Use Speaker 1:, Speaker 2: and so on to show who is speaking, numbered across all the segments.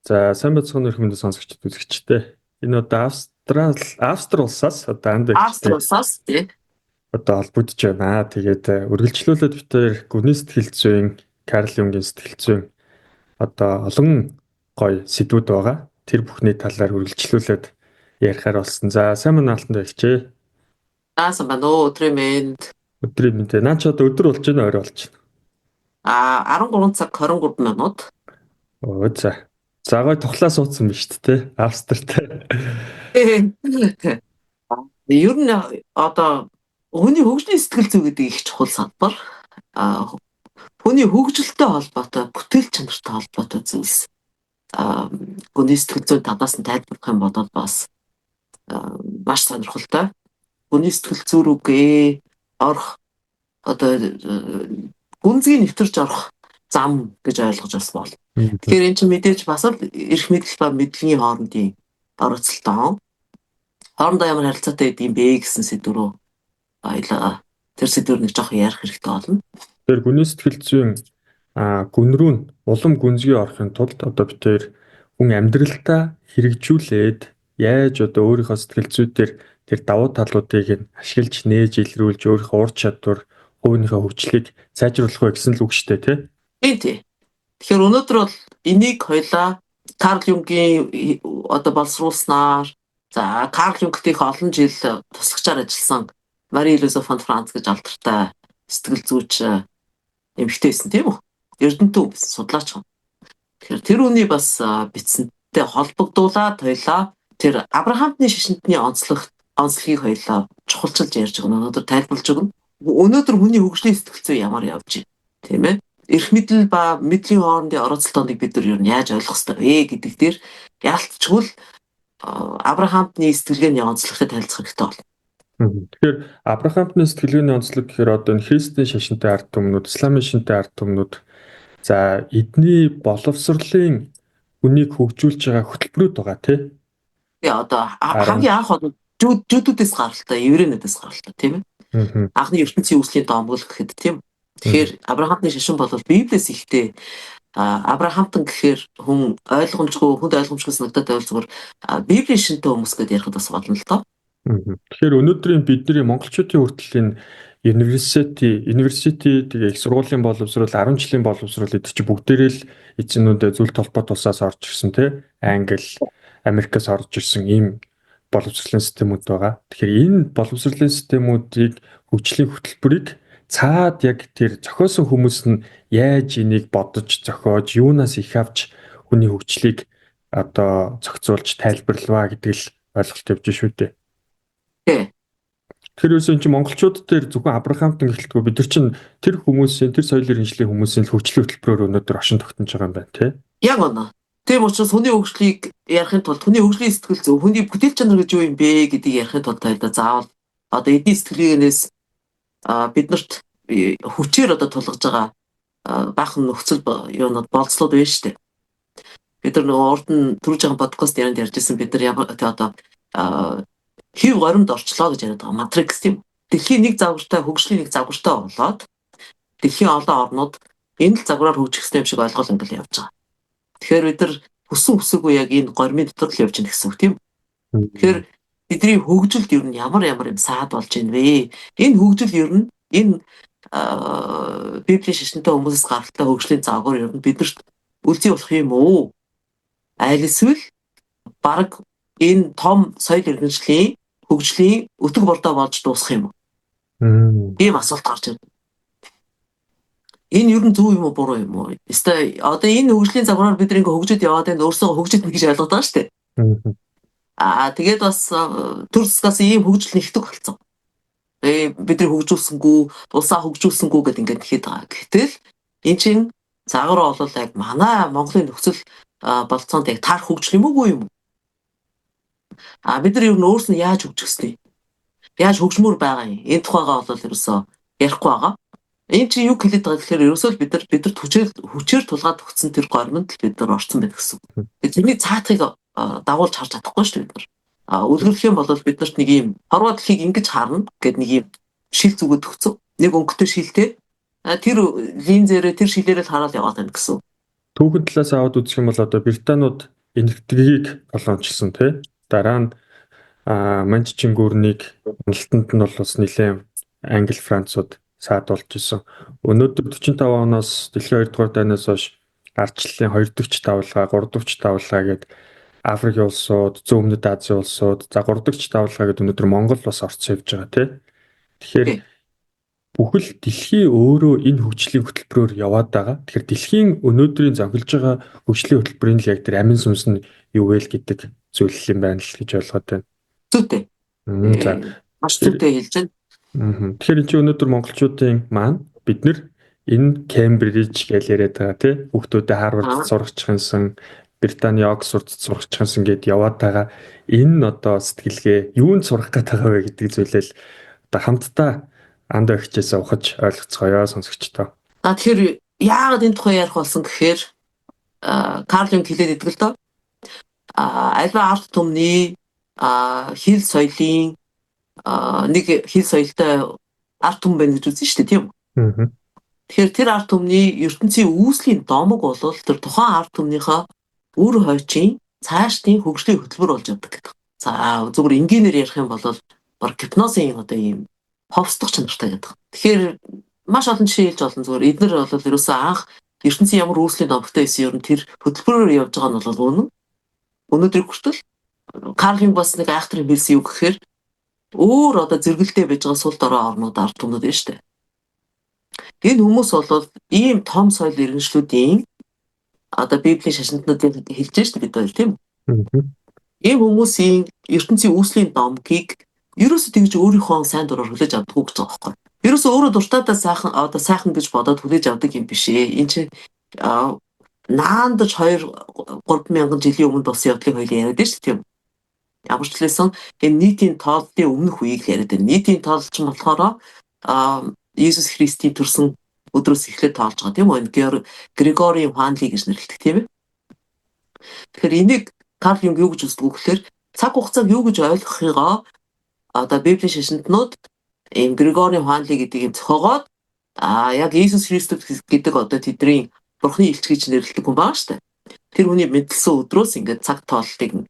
Speaker 1: За сайн бацхан өрхмөнд сонсогчд үзэгчтэй. Энэ одоо Австрали улсаас одоо анд
Speaker 2: Австри
Speaker 1: байгчтай
Speaker 2: улсаас тий.
Speaker 1: одоо холбогдож байна. Тэгээд үргэлжлүүлээд битээр гүний сэтгэл зүйн, Карл Юнгийн сэтгэл зүйн одоо олон гоё сэдвүүд байгаа. Тэр бүхний талаар үргэлжлүүлээд ярихаар болсон. За сайн мань алтанд байгчээ.
Speaker 2: Наасан байна уу өдрийн мэнд.
Speaker 1: Өдрийн мэндэ. Наа ч одоо өдөр болж байна, орой болж байна.
Speaker 2: 13 цаг 23 минут.
Speaker 1: Оо за. За гоё тухлаа суудсан биз дээ. Австралтай.
Speaker 2: Ер нь одоо хүний хөгжлийн сэтгэл зүй гэдэг их чухал салбар. Хүний хөгжилтэй холбоотой, бүтээл чанартай холбоотой зүйлс. Хүний сэтгэл зүйн талаас нь тайлбарлах юм бол бас маш сонирхолтой. Хүний сэтгэл зүй рүүгээ орох одоо гүнзгий нэвтэрч орох зам гэж ойлгож бас бол. Тэгэхээр эн чинь мэдээж бас л эрх мэдэл ба мэдлэгийн хоорондын оролцолтой. Хоорондоо ямар харилцаатай гэдэг юм бэ гэсэн сэдв рүү баялаа. Тэр сэдвэр нэг жоох ярих хэрэгтэй болно.
Speaker 1: Тэр гүний сэтгэл зүйн гүн рүү улам гүнзгий орохын тулд одоо бид тэр хүн амьдралдаа хэрэгжүүлээд яаж одоо өөрийнхөө сэтгэл зүйдээр тэр давуу талуудыг ашиглаж нээж илрүүлж өөрийнхөө ур чадвар, хувийнхаа хөгжлийг сайжруулах вэ гэсэн л үг шүү дээ,
Speaker 2: тий. Тэгэхээр өнөөдөр бол энийг хоёлаа Карл Юнгийн одоо боловсруулснаар Карл Юнгтэй их олон жил туслагчаар ажилласан Мари-Луиза фон Франц гэж алдартай сэтгэл зүйч эмэгтэйсэн тийм үү? Эрдэнэтэн судлаач. Тэгэхээр тэр үний бас бичсэнтэй холбогдуулаад хоёлаа тэр Абрахамтны шашинтны онцлогийг хоёлаа чухалчилж ярьж байгаа. Өнөөдөр тайлбарлаж өгнө. Өнөөдөр хүний хөгжлийн сэтгэл зүй ямар явж байна, тийм ээ? Эрх мэдэл ба мэдлийн хоорондын оролцолтыг бид нар юу яаж ойлгох ёстой вэ гэдэг дээр ялцчгүй л Абрахамтны сэтгэлгээний онцлогтой танилцах хэрэгтэй байна.
Speaker 1: Тэгэхээр Абрахамтны сэтгэлгээний онцлог гэхээр одоо энэ христийн шашинтай ард түмнүүд, исламын шашинтай ард түмнүүд за эдний боловсролын хүнийг хөгжүүлж байгаа хөтөлбөрүүд байгаа тий.
Speaker 2: Тий одоо хамгийн анх бол жүүдүүдээс гаралтай, еврейнүүдээс гаралтай тийм ээ. Анхны ертөнцийн үүслийн домгол гэхэд тийм. Тэгэхээр Абрахамтны шашин бол Библиэс ихтэй Абрахамтан гэхээр хүнд ойлгомжгүй санагдаад байвал зүгээр Библийн шинтэй хүмүүс гэдээ ярихад бас болно л доо.
Speaker 1: Тэгэхээр өнөөдрийн бидний монголчуудын хүртэл энэ university тэгээ их сургуулийн боловсрол 10 жилийн боловсрол гэдэг чинь бүгдээрээ л эзэнүүдээ зүйл толгой тусаас орж ирсэн тий. Англи, Америкаас орж ирсэн ийм боловсролын системүүд байгаа. Тэгэхээр энэ боловсролын системүүдийг хөгжлийн хөтөлбөрийг цаад яг тэр зохиосон хүмүүс нь яаж энийг бодож зохиож юунаас их авч хүний хөгжлийг одоо зохицуулж тайлбарлаваа гэдэг л ойлголт явж шүү дээ. Тэр үсэн чинь монголчууд дээр зөвхөн Абрахамтан гэлтгүй бид нар чинь тэр хүмүүсийн тэр соёл иргэншлийн хүмүүсийн хөгжлийн хөтөлбөрөөр өнөөдөр оршин тогтнож байгаа юм байна тий. Яг
Speaker 2: оноо. Тийм учраас хүний хөгжлийг ярихын тулд хүний хөгжлийн сэтгэл зүй, хүний бүтээл чанар гэж юу юм бэ гэдгийг ярихын тулд заавал одоо эдийн сэтгэлгээнээс биднэрт хүчээр одоо тулгаж байгаа баахан нөхцөл юунод болцлоод байна шүү дээ. Бид нар нөгөө урд нь түрүүж байгаа подкаст ярьж ирсэн бид нар ямар одоо хэв горимд орчлоо гэж яриад байгаа матрикс тийм. Дэлхийн нэг загвартай хөгжлийн нэг загвартай болоод дэлхийн олон орнууд энэ л загвараар хөгжих юм шиг ойлгол ангил явж байгаа. Тэгэхээр бид нар хүсээгүй яг энэ горимын дотор л явж байна гэсэн үг тийм. Тэгэхээр бидний хөгжилд ер нь ямар юм саад болж байна вэ? Энэ хөгжил ер нь энэ Библийн шашинтай хүмүүсээс гаралтай хөгжлийн загвар ер нь биднэрт үлзий болох юм уу? Аль эсвэл баг энэ том соёл иргэншлийн хөгжлийн өтөг бордоо болж дуусах юм уу? Ийм асуулт гарч ирнэ. Энэ ер нь зөв юм уу буруу юм уу? Эсвэл одоо энэ хөгжлийн загвараар бид ингээ хөгжөд яваад байна өөрсдөө хөгжөд гэж ойлгоод байгаа шүү дээ. Тэгээд бас төр засгаас ийм хөгжил нэгтгэх болсон. Бидний хөгжүүлсэнгүү, улсаа хөгжүүлсэнгүү гэдээ ингээд нэхэд байгаа. Гэтэл эн чинь загвар бол яг манай Монголын нөхцөл болцоонд яг таарах хөгжил юм уу юм уу? Бид нар ер нь өөрснөө яаж хөгжих ёстой? Яаж хөгжмөр байгаа юм? Энэ тухайгаа бол ерөөсөө ярихгүй байгаа. Энэ чинь юу хэлээд байгаа гэхээр ерөөсөө бид нар хүчээр тулгаад өгсөн тэр горимд л бид нар орсон байх гэсэн. Тэрний цаатахыг дагуулж харж чадахгүй шүү дээ бид нар. Үлгэрлэх юм бол биднэрт нэг юм хорвоо дэлхийг ингэж харна гэд нэг юм шил зүгөд өгцөө. Нэг өнгөтэй шилтэй. Тэр линзээрээ тэр шилээрээ л хараад яваад байна гэсэн.
Speaker 1: Түүхэн талаас аваад үзэх юм бол одоо Британууд энэтхгийг колончлсон тий. Дараа нь Манччин гүрнийг уналтанд нь бол бас нэлээд Англи, Францууд саадуулж исэн. Өнөөдөр 45 оноос дэлхийн 2 дугаар дайнаас хойш ардчлалын 2 дахь давлгаа, 3 дахь давлгаа гээд Африк улсууд, Зүүн өмнөд Азийн улсууд, за 3 дахь давлгаа гээд өнөөдөр Монгол бас орцсон явж байгаа тий. Тэгэхээр бүхэл дэлхий өөрөө энэ хөгжлийн хөтөлбөрөөр яваад байгаа. Тэгэхээр дэлхийн өнөөдрийн зохилж байгаа хөгжлийн хөтөлбөрийн л яг тэр амин сүнс нь юу вэ гэдэг зүйл юм байна л гэж ойлгоод байна.
Speaker 2: Зүйтэй.
Speaker 1: За
Speaker 2: Маш зүйтэй хэлж байна.
Speaker 1: Тэгэхээр энэ чинь өнөөдөр монголчуудын маань бид нэр энэ Кембриж гэж яриад байгаа тий. Хүүхдүүдэд Харвард сурахчихсан, Британий Оксфорд сурахчихсан гэд яваад байгаа. Энэ нь одоо сэтгэлгээ юунд сурах гээд байгаа вэ гэдэг зүйлэл одоо хамтдаа андаа ихчээс ухаж ойлгоцгоё сонсогчдоо.
Speaker 2: Тэгэхээр яагаад энэ тухай ярих болсон гэхээр Карл Юнг хэлээд идэг л доо. Альва арт түмний хил соёлын нэг хил соёлтой арт түмэн байна гэж үзэн шүү дээ, тийм үү? Тэгэхээр тэр арт түмний ертөнцийн үүслийн домог бол тэр тухайн арт түмнийхээ үр хойчийн цаашдын хөгжлийн хөтөлбөр болж явдаг гэдэг. За зүгээр энгийнээр ярих юм бол баг гипнозын одоо ийм ховсдох чанартай гэдэг. Тэгэхээр маш олон жишээ хэлж олон зүгээр эднэр бол ерөөсөө анх ертөнцийн ямар үүслийн домогтой байсан ер нь тэр хөтөлбөрөөр явж байгаа нь бол үнэн. Өнөөдөр хүртэл Карл Юнг бас нэг айхтар юм хэлсэн юу гэхээр өөр одоо зэрэгэлдээ байж байгаа сул дорой орнууд ард түмнүүд байна шүү дээ. Энэ хүмүүс бол ийм том соёл иргэншлүүдийн одоо Библийн шашинтнуудыг хэлж байна шүү дээ бид бол тийм үү? Ийм хүмүүсийн ертөнцийн үүслийн домгийг ерөөсөө тэгж өөрийнхөө сайн дураар хүлээж авдаг гэж байгаа байхгүй. Ерөөсөө өөрөө дуртайдаа сайхан гэж бодоод хүлээж авдаг юм биш ээ. Энэ чинь наандаж 2-3 мянган жилийн өмнө болсон явдлыг хоёул яриад шүү дээ тийм үү? Ямар ч хэлсэн энэ нийтийн тооллын өмнөх үеийг яриад байна. Нийтийн тоолч нь болохоор Иесус Христийн төрсөн өдрөөс эхлээд тоолж байгаа тийм үү? Григорийн Хуанли гэж нэрлэдэг тийм ээ. Тэгэхээр энийг Карл Юнг юу гэж үздэг вэ гэхээр цаг хугацааг юу гэж ойлгохыгоо одоо Библийн шашинтнууд ийм Григорийн Хуанли гэдэг юм зохиогоод яг Иесус Христос гэдэг одоо тэдний Бурхны элч гэж нэрлэдэг хүн байгаа шүү дээ. Тэр хүний мэдлсэн өдрөөс ингээд цаг тооллыг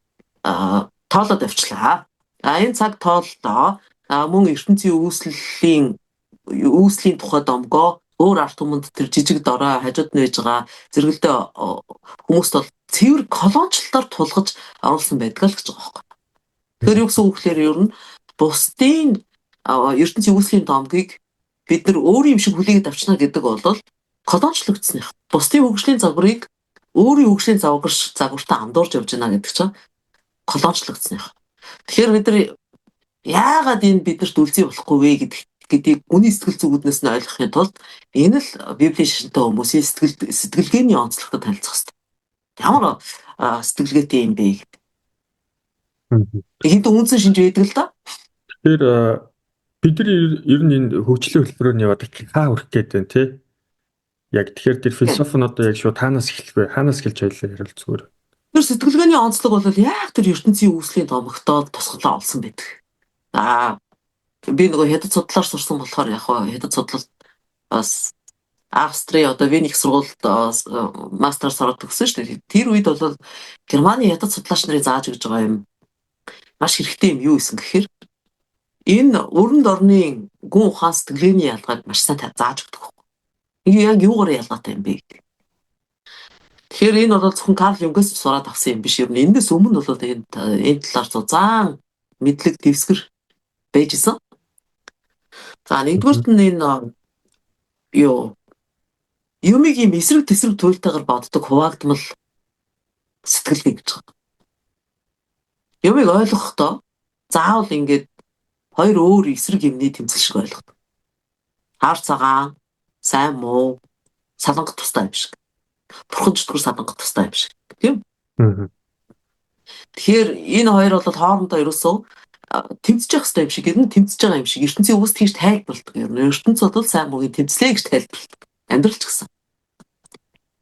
Speaker 2: тоолоод авчлаа. Энэ цаг тооллоо мөн ертөнцийн үүслийн тухай домгоо өөр арт түмэнд тэр жижиг дорой хажууд нь байж байгаа зэрэгэлдээ хүмүүст бол цэвэр колончлолоор тулгаж оруулсан байдаг л гэж байгаа байхгүй. Тэгэхээр юу гэсэн үг гэхээр ер нь бусдын ертөнцийн үүслийн домгийг бид нар өөр юм шиг хүлээгээд авчна гэдэг бол колончлогдсон юм. Бусдын хөгжлийн загварыг өөрийн хөгжлийн загвартай андуурж явж байна гэдэг чинь колончлогдсон юм. Тэгэхээр бид нар яагаад энэ биднэрт үлзий болохгүй вэ гэдгийг үний сэтгэл зүгүүднээс нь ойлгохын тулд энэ л Библийн шашинтай хүмүүсийн сэтгэлгээний онцлогтой танилцах хэрэгтэй. Ямар сэтгэлгээтэй юм бэ гэдэг. Тэгэхэд үнсэн шинж байдаг л да.
Speaker 1: Тэгэхээр бид нар ер нь энэ хөгжлийн хөтөлбөрөөр яваад хаа хүрэх гээд байна тий. Яг тэгэхээр тэр философи нь одоо яг шууд хаанаас эхлэх вэ? Хаанаас эхэлж байлаа ярил зүгээр.
Speaker 2: Тэр сэтгэлгээний онцлог бол яг тэр ертөнцийн үүслийн домогтоо тусгалаа олсон байдаг. Би нөгөө хятад судлаар сурсан болохоор яг хятад судлалт бас Австри одоо Вений их сургуульд мастер сороод төгссөн шүү дээ. Тэр үед бол Германы хятад судлаач нарын зааж өгж байгаа юм маш хэрэгтэй юм юу исэн гэхээр энэ өрөнд орны гүн ухаан сэтгэлгээний ялгааг маш сайн зааж өгдөг. Яг юугаар ялгаатай юм бэ гэдэг. Тэгэхээр энэ бол зөвхөн Карл Юнгээс сураад авсан юм биш. Ер нь эндээс өмнө бол энэ талаар зузаан мэдлэг дэвсгэр байж исэн. За нэгдүгüрт нь энэ юмыг юм эсрэг тесрэг туйлтайгаар боддог хуваагдмал сэтгэлгээ гэж байна. Юмыг ойлгохдоо заавал ингээд хоёр өөр эсрэг юмны тэмцэл шиг ойлгодог. Хаар цагаан, сайн муу, салангат тустай юм шиг. Бурхан чөтгөр салангат тустай юм шиг. Тийм үү? Тэгэхээр энэ хоёр бол хоорондоо ерөөсөө тэмцэж явах хэрэгтэй юм шиг, ер нь тэмцэж байгаа юм шиг ертөнцийн үүсд хийж тайлбарладаг. Ер нь ертөнц бол сайн муугийн тэмцлээ гэж тайлбарладаг. Амьдрал ч гэсэн.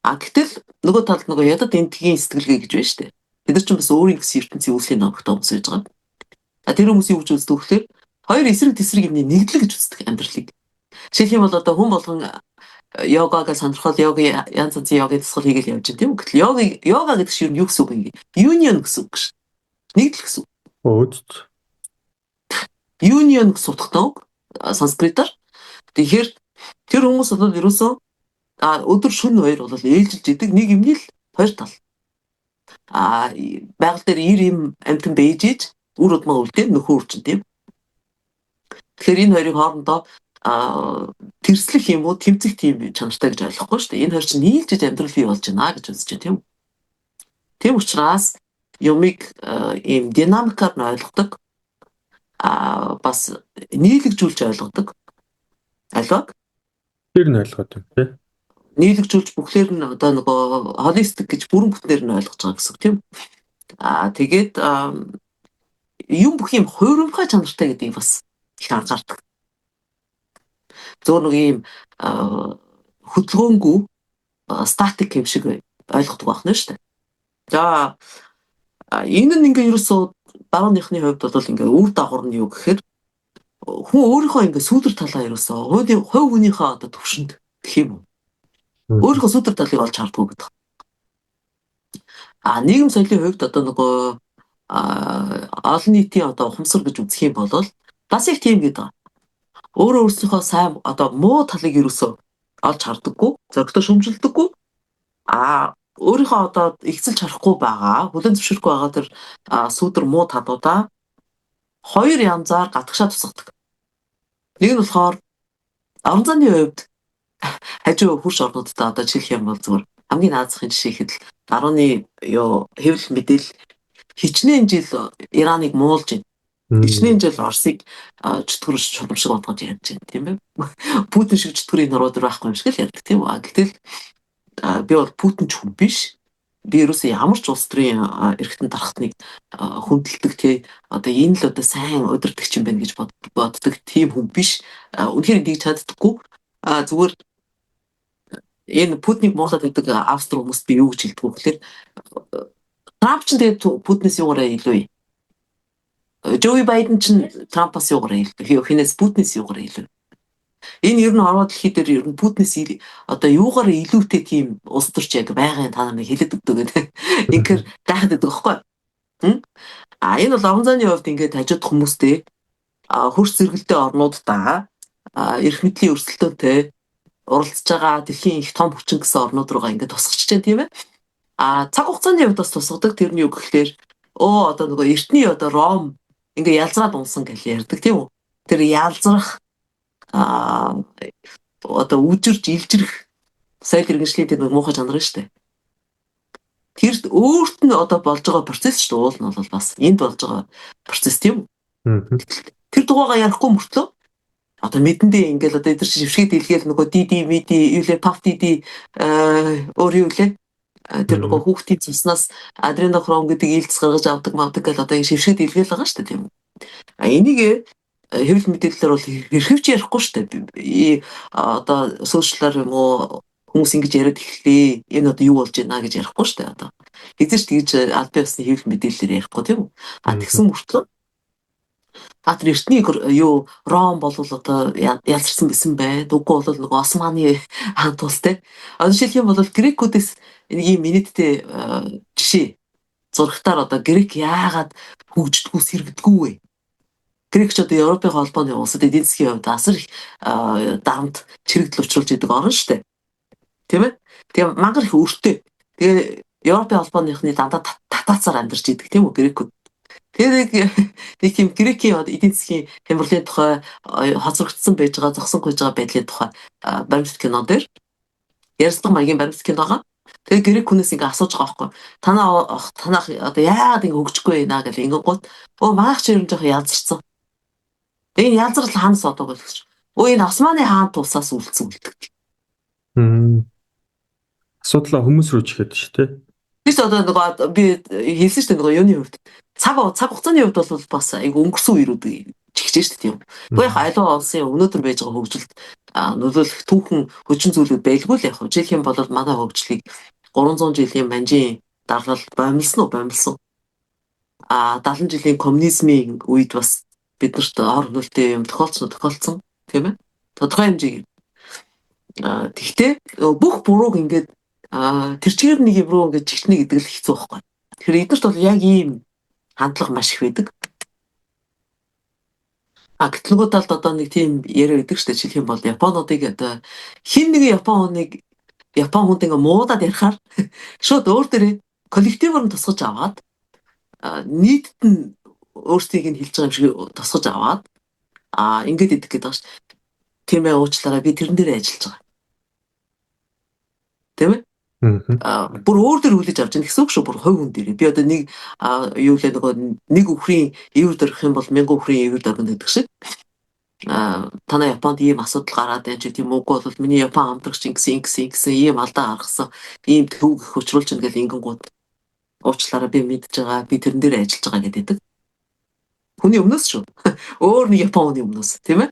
Speaker 2: Гэтэл нөгөө талд нөгөө ядад энтгийн сэтгэлгээ гэж байна шүү дээ. Бид нар ч бас өөрийн гэсэн ертөнцийн үүслийн номогтой хүмүүс байж байгаа. Тэр хүмүүс юу гэж үздэг вэхээр хоёр эсрэг тесрэг юмны нэгдлэг гэж үздэг амьдралыг. Жишээлх юм бол одоо хүн болгон йогаг сонирхол йогийн янз янзын йогийн дасгал хийгээл явж байна тийм үү. Гэтэл йога гэдэг чинь юу гэсэн үг юм бэ? Union гэсэн үг шүү. Нэгдэл гэсэн үг.
Speaker 1: Өөд.
Speaker 2: Union гэсэн утгатай үг санскритаар. Тэгэхээр тэр хүмүүс бол ерөөсөө өдөр шөнө хоёр бол ээлжилж идэг нэг юмний л хоёр тал. Байгаль дээр ир юм амтан бэж иж үр удмаа үлдээ нөхөө үрчин тийм. Тэгэхээр энэ хоёрын хоорондоо тэрслэх юм уу тэмцэх тийм чанартай гэж ойлгохгүй шүү дээ. Энэ хоёр чинь нийлжиж амьдрал бий болж байна гэж үзэж байна тийм үү. Тийм учраас юмыг ийм динамикаар нь ойлгодог бас нийлэгжүүлж ойлгодог. Альваг
Speaker 1: Тэр нь ойлгоод байна тий.
Speaker 2: нийлэгжүүлж бүхлээр нь одоо нөгөө холистик гэж бүрэн бүтнээр нь ойлгож байгаа гэсэн үг тийм. Тэгээд юм бүх юм хувирмхай чанартай гэдгийг бас их анзаардаг. Зөв нэг юм хөдөлгөөнгүй статик юм шиг ойлгодог байна шүү дээ. За энэ нь ингээ ерөөсөө барууныхны хувьд бол ингээ үр дагавар нь юу гэхээр хүн өөрийнхөө ингээ сүүдэр талаа ерөөсөө хувь хүнийхээ одоо төвшөнд гэх юм уу. Өөрийнхөө сүүдэр талыг олж харддаг гэдэг. Нийгэм соёлын хувьд одоо нөгөө олон нийтийн одоо ухамсар гэж үзэх юм бол бас их тийм гэдэг. Өөрөө өөрсдийнхөө сайн одоо муу талыг ерөөсөө олж хардаггүй, зөрөгтэй шөмжилдөггүй. Өөрийнхөө одоо ихсэлж харахгүй байгаа, хүлэн зөвшөөрөхгүй байгаа тэр сүүдэр муу талуудаа хоёр янзаар гадагшаа тусгадаг. Нэг нь болохоор орон зайны хувьд хажуу хурш орнуудад одоо жишээлх юм бол зүгээр хамгийн наазахын жишээ ихэд л 10-ны хэвлэл мэдээлэл хичнээн жил Ираныг муулж байна. Хичнээн жил Оросыг чөтгөр шуламшиг бодгож ярьж байна тийм ээ. Путин шиг чөтгөрийн нурууд байхгүй юм шиг л ярьдаг тийм үү. Гэтэл би бол Путин ч хүн биш. Би ерөөсөө ямар ч улс төрийн эрхтэн дарахтныг хүндэлдэг тий одоо энэ л одоо сайн удирдагч юм байна гэж боддог тийм хүн биш. Үнэхээр энийг чаддаггүй. Зүгээр энэ Путинийг муулаад гэдэг Австри хүмүүст би юу гэж хэлдэг вэ гэхээр Трамп ч тэгээд Путинээс юугаараа илүү юм. Джо Байден ч Трампаас юугаараа илүү. Хинээс Путинээс юугаараа илүү. Энэ ер нь ороод дэлхий дээр ер нь Путинээс одоо юугаараа илүүтэй тийм улс төрч яг байгаан та нарыг хэлээд өгдөг гэдэг. Инхээр гайхаад байдаг байхгүй. Энэ бол орон зайны хувьд ингээд хажууд хүмүүстэй хөрс зэрэгэлдээ орнуудаа эрх мэдлийн өрсөлдөөнтэй уралдаж байгаа дэлхийн их том хүчин гэсэн орнууд руугаа ингээд тусгачж байна тийм ээ. Цаг хугацааны хувьд бас тусгадаг тэр нь юу гэхээр одоо нөгөө эртний одоо Ром ингээ ялзраад унсан гэж ярьдаг тийм үү. Тэр ялзрах одоо үжирж илжирэх соёл иргэншлийн тэр муухай чанар нь шүү дээ. Тэр өөрт нь одоо болж байгаа процесс шүү дээ. Уул нь бол бас энд болж байгаа процесс тийм үү. Тэр дугаараа ярихгүй мөртлөө одоо мэдэндээ ингээл одоо эдгээр шившгээ дэлгээл нөгөө диди миди юулээ паф диди өөр юу лээ тэр нөгөө хүүхдийн цуснаас адренохром гэдэг ээлц гаргаж авдаг мавдаг гэл одоо энэ шившгээ дэлгээл байгаа шүү дээ тийм үү. Энийг хэвлэл мэдээлэлээр бол хэрхэвч ярихгүй шүү дээ. Одоо сошиалар юм уу хүмүүс ингэж яриад эхлэе. Энэ одоо юу болж байна гэж ярихгүй шүү дээ. Одоо эзэж тэгж аль биесны хэвлэл мэдээлэлээр ярихгүй тийм үү. Тэгсэн мөртлөө тэр эртний юу Ром бол одоо ялцсан байсан байна. Үгүй бол нөгөө Османы хаан тулс те. Одоо жишээлх юм бол грекүүдээс нэг юм минуттэй жишээ зурагтаар одоо грек яагаад хөгждөггүй сэргдэггүй вэ? Грек ч одоо Европын холбооны улсад эдийн засгийн хувьд асар их дарамт чирэгдэл учруулж идэг орн шүү дээ. Тийм ээ? Тэгээ мангар их өртөө. Тэгээ Европын холбооныхны дандаа татаацаар амьдарч идэг тийм үү грекүүд. Тэгээ нэг тийм грекийн эдийн засгийн хямралын тухай хоцрогдсон байж байгаа зогсон гүйж байгаа байдлын тухай баримтат кино дээр ярьцлага маягийн баримтат киногаа тэгээ грек хүнээс ингээ асууж байгаа байхгүй. Танах одоо яагаад ингээ хөгжихгүй байна гэл ингэнгууд манайх ч юм жоох ялзарсан. Энэ ялзрал хаанаас одоо гэж. Энэ Османы хаан тусаас үлдсэн үлддэг.
Speaker 1: Асуудлаа хүмүүс рүү чихэд шүү дээ.
Speaker 2: Биш одоо нөгөө би хэлсэн шүү дээ нөгөө юуны хувьд цаг хугацааны хувьд бол бас айгу өнгөрсөн үерүүд чигчээ шүү дээ тийм. Гэхдээ яг аливаа улсын өнөөдөр байж байгаа хөгжилд нөлөөлөх түүхэн хүчин зүйлүүд байлгүй л яг. Жишээлх юм бол манай хөгжлийг 300 жилийн манжийн даргалал боомлсон. 70 жилийн коммунизмын үед бас биднэрт хор хөнөөлтэй юм тохиолдсон тийм ээ. Тодорхой хэмжээгээр Тэгтээ бүх бурууг ингээд тэр чигээр нэг юм руу ингээд чигтнэ гэдэг л хэцүү байхгүй. Тэгэхээр эдгэрт бол яг ийм хандлага маш их байдаг. Гэтэл нөгөө талд одоо нэг тийм яриа өгдөг шүү дээ. Жишээлх юм бол Японуудыг одоо хин нэг Япон хүнд ингээ муудаад ярихаар шууд өөр дээрээ коллективор нь тусгаж аваад нийтэд нь өөрсдийг нь хэлж байгаа юм шиг тусгаж аваад ингээд идэх гэдэг байна шүү дээ. Тийм ээ уучлаарай би тэрэн дээр ажиллаж байгаа. Тийм ээ? Бүр өөр дөр хүлээж авч байгаа гэсэн үг шүү. Бүр хувь хүн дээр. Би одоо нэг юу лээ нөгөө нэг өхрийн ивэр дөрөх юм бол 1000 өхрийн ивэр дөргөн гэдэг шиг. Танай Японд ийм асуудал гараад байна ч тийм үгүй бол миний Япон хамтрагч ингэсэн ийм алдаа гаргасан ийм төв их учруулж байгаа гэл ингэнгууд уучлаарай би мэдж байгаа би тэрэн дээр ажиллаж байгаа гэдэг. Хүний өмнөөс шүү. Өөр нэг Япон хүний өмнөөс тийм ээ.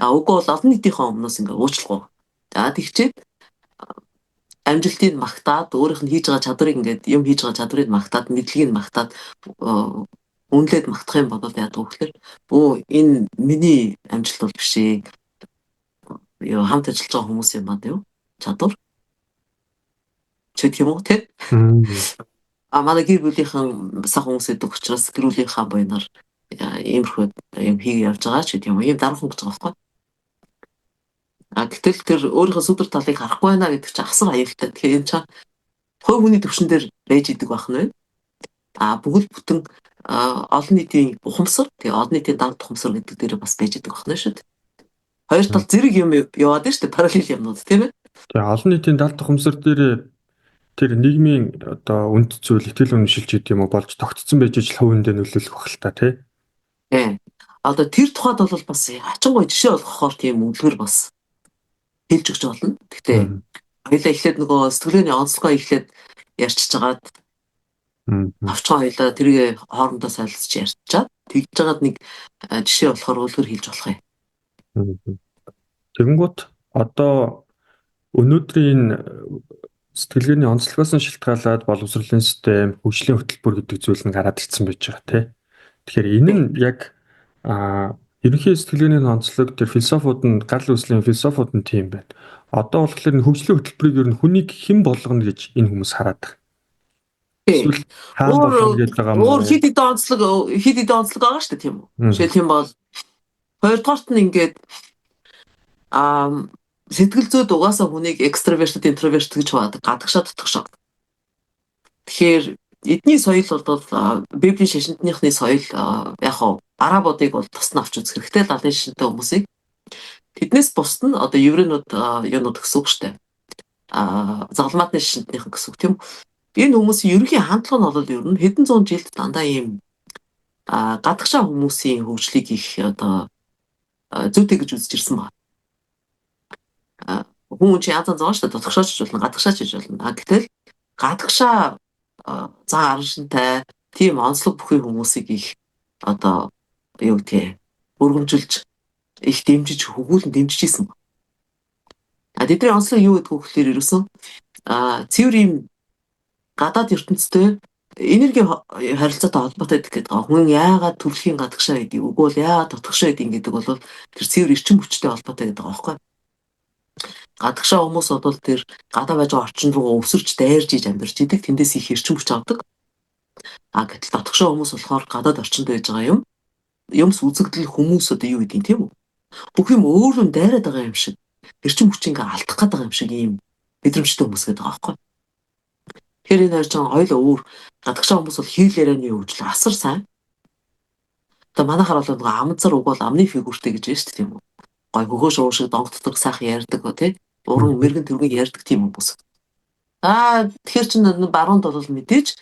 Speaker 2: Үгүй бол олон нийтийнхээ өмнөөс ингээ уучлахгүй. Тэгчээд амжилтыг магтаад өөрийнх нь хийж байгаа чадварыг ингээд юм хийж байгаа чадварыг магтаад мэдлэгийг магтаад үнэлээд магтах юм бол яадаг вэ гэхээр энэ миний амжилт бол биш ээ. Хамт ажиллаж байгаа хүмүүс юм аа юу? Чадвар. Чөт юм уу те? Манай гэр бүлийнхэн сах хүмүүс гэдэг учраас гэр бүлийнхаа буйнаар иймэрхүү юм хийгээ явж байгаа ч юм уу. Ийм дараахан гэж байгаа байхгүй. Гэтэл тэр өөрийнхөө сүдэр талыг харахгүй байна гэдэг чинь асар аюултай. Тэгэхээр энэ чинь хувь хүний төвшин дээр байж идэг байх нь байна. Бүгд бүтэн олон нийтийн ухамсар, тэгээ олон нийтийн дард ухамсар гэдэг дээр бас байж идэг байх нь шүү дээ. Хоёр тал зэрэг юм яваад шүү дээ, параллел юмнууд тийм ээ.
Speaker 1: Тэгээ олон нийтийн дард ухамсар дээр тэр нийгмийн одоо үнд зүйл итгэл үнэмшилж гэдэг юм уу болж тогтцсон байж ижил хувиндээ нөлөөлөх байх л та тий.
Speaker 2: Одоо тэр тухайд бол бас ачаангой жишээ олгохоор тийм үлгэр бас хэлж өгч болно. Гэхдээ хоёлаа эхлээд нөгөө сэтгэлгээний онцлогоо эхлээд ярьчихж хагаад авчгаа хоёлаа тэрийг хоорондоо солилцож ярьчаад тэгж жагаад нэг жишээ болохоор үлгэр хэлж болох юм.
Speaker 1: Тэгэнгუთ одоо өнөөдрийн сэтгэлгээний онцлогоос нь шалтгаалаад боловсролын систем, хөгжлийн хөтөлбөр гэдэг зүйл нь гараад ирсэн байж байгаа тий. Тэгэхээр энэ нь яг ерөнхий сэтгэлгээний онцлог тэр философууд нь гал үслийн философууд нь тийм байна. Одоо болохоор хөгжлийн хөтөлбөрийг ер нь хүнийг хэн болгоно гэж энэ хүмүүс хараад байгаа. Эсвэл хаан болгоно гэдэг байгаа юм уу?
Speaker 2: Өөр хэд хэдэн онцлог байгаа шүү дээ тийм үү? Жишээлх юм бол хоёрдугаарт нь ингээд сэтгэл зүйд угаасаа хүнийг экстраверт, интроверт гэж хаваадаг, гадагшаа дотгошоо. Тэгэхээр эдний соёл бол библийн шашинтныхны соёл яг хаа арабуудыг бол тусна авч үзэх хэрэгтэй лалын шашинтай хүмүүсийг. Тэднээс бусд нь одоо еврейнүүд юунууд гэсэн үг шүү дээ. Загалмаатны шашинтныхан гэсэн үг тийм үү? Энэ хүмүүсийн ерөнхий хандлага нь бол ер нь хэдэн зуун жилд дандаа ийм гадагшаа хүмүүсийн хөгжлийг их одоо зүйтэй гэж үзэж ирсэн байна. Хүн чи янз янз байгаа шүү дээ. Дотгошооч гэж болно, гадагшаач гэж болно. Гэтэл гадагшаа зан араншинтай тийм онцлог бүхий хүмүүсийг их одоо юу гэдгийг өргөмжилж их дэмжиж хөгүүлэн дэмжиж ийсэн. Тэдний онцлог юу гэдэг вэ гэхээр ерөөсөн цэвэр юм гадаад ертөнцтэй энерги харилцаатай холбоотой гэдэг. Хүн яагаад төрөлхийн гадагшаа гэдэг үгүй бол яагаад дотгошоо гэдэг бол тэр цэвэр эрчим хүчтэй холбоотой гэдэг байгаа байхгүй. Гадагшаа хүмүүс бол тэр гадаа байж байгаа орчин руу өвсөрч дайрж иж амьдарч идэг, тэндээс их эрчим хүч авдаг. Гэтэл дотгошоо хүмүүс болохоор гадаад орчинд байж байгаа юмс үзэгдэл хүмүүс одоо юу гэдэг юм тийм үү? Бүх юм өөрөө дайраад байгаа юм шиг, эрчим хүч ингээ алдах гээд байгаа юм шиг ийм мэдрэмжтэй хүмүүс гэдэг байгаа байхгүй. Тэгэхээр энэ хоёр чинь хоёул өөр. Гадагшаа хүмүүс бол хийл ярианы хөгжил асар сайн. Одоо манайхаар бол нөгөө амцар үг бол амны фигүртэй гэж байна шүү дээ тийм үү? Гой хөгөө шуу шиг донгтдог сайхан ярьдаг тий. Уран мэрэгэн тэргүй ярьдаг тийм хүмүүс. Тэгэхээр чинь баруунд бол мэдээж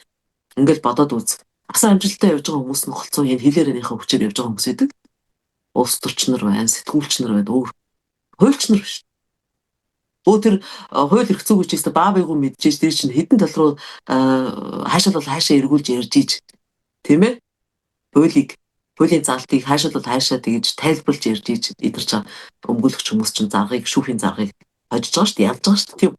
Speaker 2: ингээл бодоод үз. Асар амжилттай явж байгаа хүмүүс нь голцоо энэ хилээрэнийхээ хүчээр явж байгаа хүмүүс идэг. Улс төрчнөр байна, сэтгүүлчнэр байна, өөр хуульчнар биш. Тэр хууль эрх зүйн хүчээс баабайгуу мэдчихэж тэр чинь хэдэн тал руу хаашаа бол хаашаа эргүүлж ярьж ийж тийм ээ? Хуулийн залтыг хаашаа бол хаашаа тэгж тайлбарлаж ярьж ийж идэрч байгаа өмгөөлөгч хүмүүс чинь шүүхийн заргыг хожиж байгаа шүү дээ, ялж байгаа шүү дээ тийм.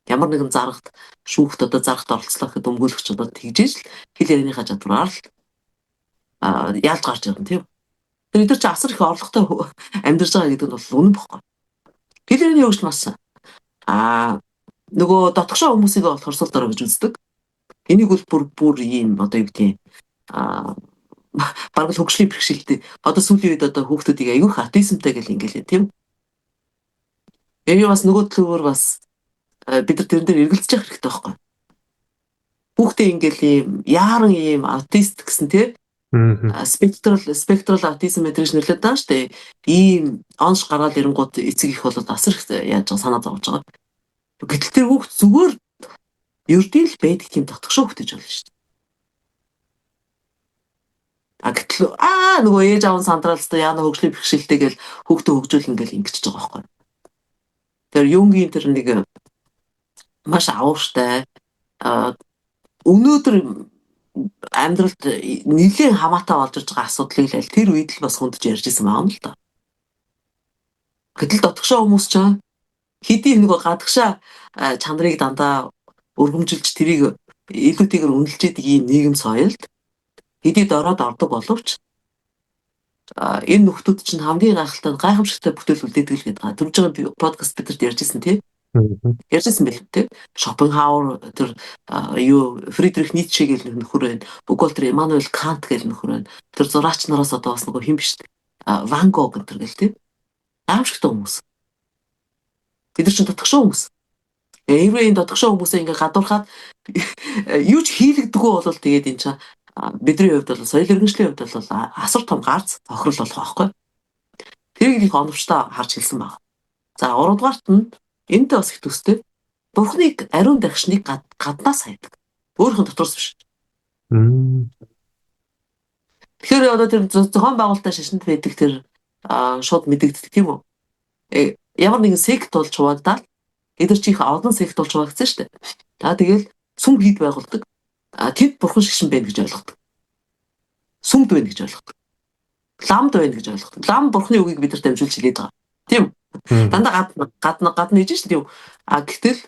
Speaker 2: Ямар нэгэн заргад шүүхт одоо заргад оролцлоо гэхэд өмгөөлөгч одоо тэгж иж хил ярианыхаа чадвараар л ялж гарч ирнэ тийм. Тэр эдгээр чи асар их орлоготой амьдарч байгаа гэдэг нь бол үнэн бохгүй. Хэлэрний хөгжил маш нөгөө дотгошоо хүмүүсийг болохоор сул дорой гэж үздэг. Энийг бол бүр ийм одоо юу гэдэг бараг л хөгжлийн бэрхшээлтэй. Одоо сүүлийн үед одоо хүүхдүүдийг аягүй их атеизмтай гэл ингээл тийм. Бас нөгөө төлөөр бас бид нар тэрэн дээр эргэлзэж явах хэрэгтэй байхгүй. Хүүхдээ ингээл ийм яаран ийм аутист гэсэн тийм спектрал аутизм мэдрэж нэрлэдэг даа штэ. Ийм онш гаргаал ирэнгууд эцэг их бол асар их яаж санаа зовж байгаа. Гэтэл тэр хүүхд зүгээр ердийн л байдаг тийм дотгошоо хөтөж болно штэ. Гэтэл нөгөө ээж аав нь сандралстай яана хөгжлийн бэрхшээлтэй гэл хүүхдээ хөгжүүлэн гэл ингэчихэж байгаа байхгүй. Тэр Юнгийн тэр нэг маш авууштай өнөөдөр амьдралд нэлээд хамаатай болж ирж байгаа асуудлыг л тэр үед л бас хүндж ярьж исэн юм л да. Гэтэл дотгошоо хүмүүс ч хэдий нөгөө гадагшаа чанарыг дандаа өргөмжилж тэрийг илүүтэйгээр үнэлж идэг ийм нийгэм соёлд хэдий дороод ордог боловч энэ нөхдүүд чинь хамгийн гайхамшигтай бүтээл үлдээдэг л гэдэг. Түрүүжийн подкаст бидэрт ярьжсэн тий. Ярьжсэн байл тий. Шопенгауэр тэр Фридрих Ницше гэх нөхөр байна. Бүгд тэр Иммануэл Кант гэх нөхөр байна. Тэр зураач нараас одоо бас нөгөө хэн биш. Ван Гог гэх гэл тий. Гайхамшигтай хүмүүс. Бид нар чинь дотгошоо хүмүүс. Еврейн дотгошоо хүмүүсээ ингээ гадуурхаад юу ч хийлэгдэггүй бол тэгээд энэ чинь бидний хувьд бол соёл иргэншлийн хувьд бол асар том гарц тохирол болох байхгүй. Тэрийг их оновчтой харж хэлсэн байна. За 3 дугаарт нь энэтэй бас их төстэй. Бурхныг ариун дагшныг гаднаас хайдаг. Өөрийнх нь дотроос биш. Тэгэхээр одоо тэр зохион байгуулалтаа шашинд байдаг тэр шууд мэдэгддэг тийм үү? Ямар нэгэн сект болж хуваагдаад эдгээр чи их олон сект болж хуваагдсан шүү дээ. Тэгэл сүм хийд байгуулдаг. Тэд бурхан шигшин байна гэж ойлгодог. Сүмд байна гэж ойлгодог. Ламд байна гэж ойлгодог. Лам бурханы үгийг бид нар дамжуулж хэлээд байгаа. Тийм. Дандаа гадна хийж шүү дээ. Гэтэл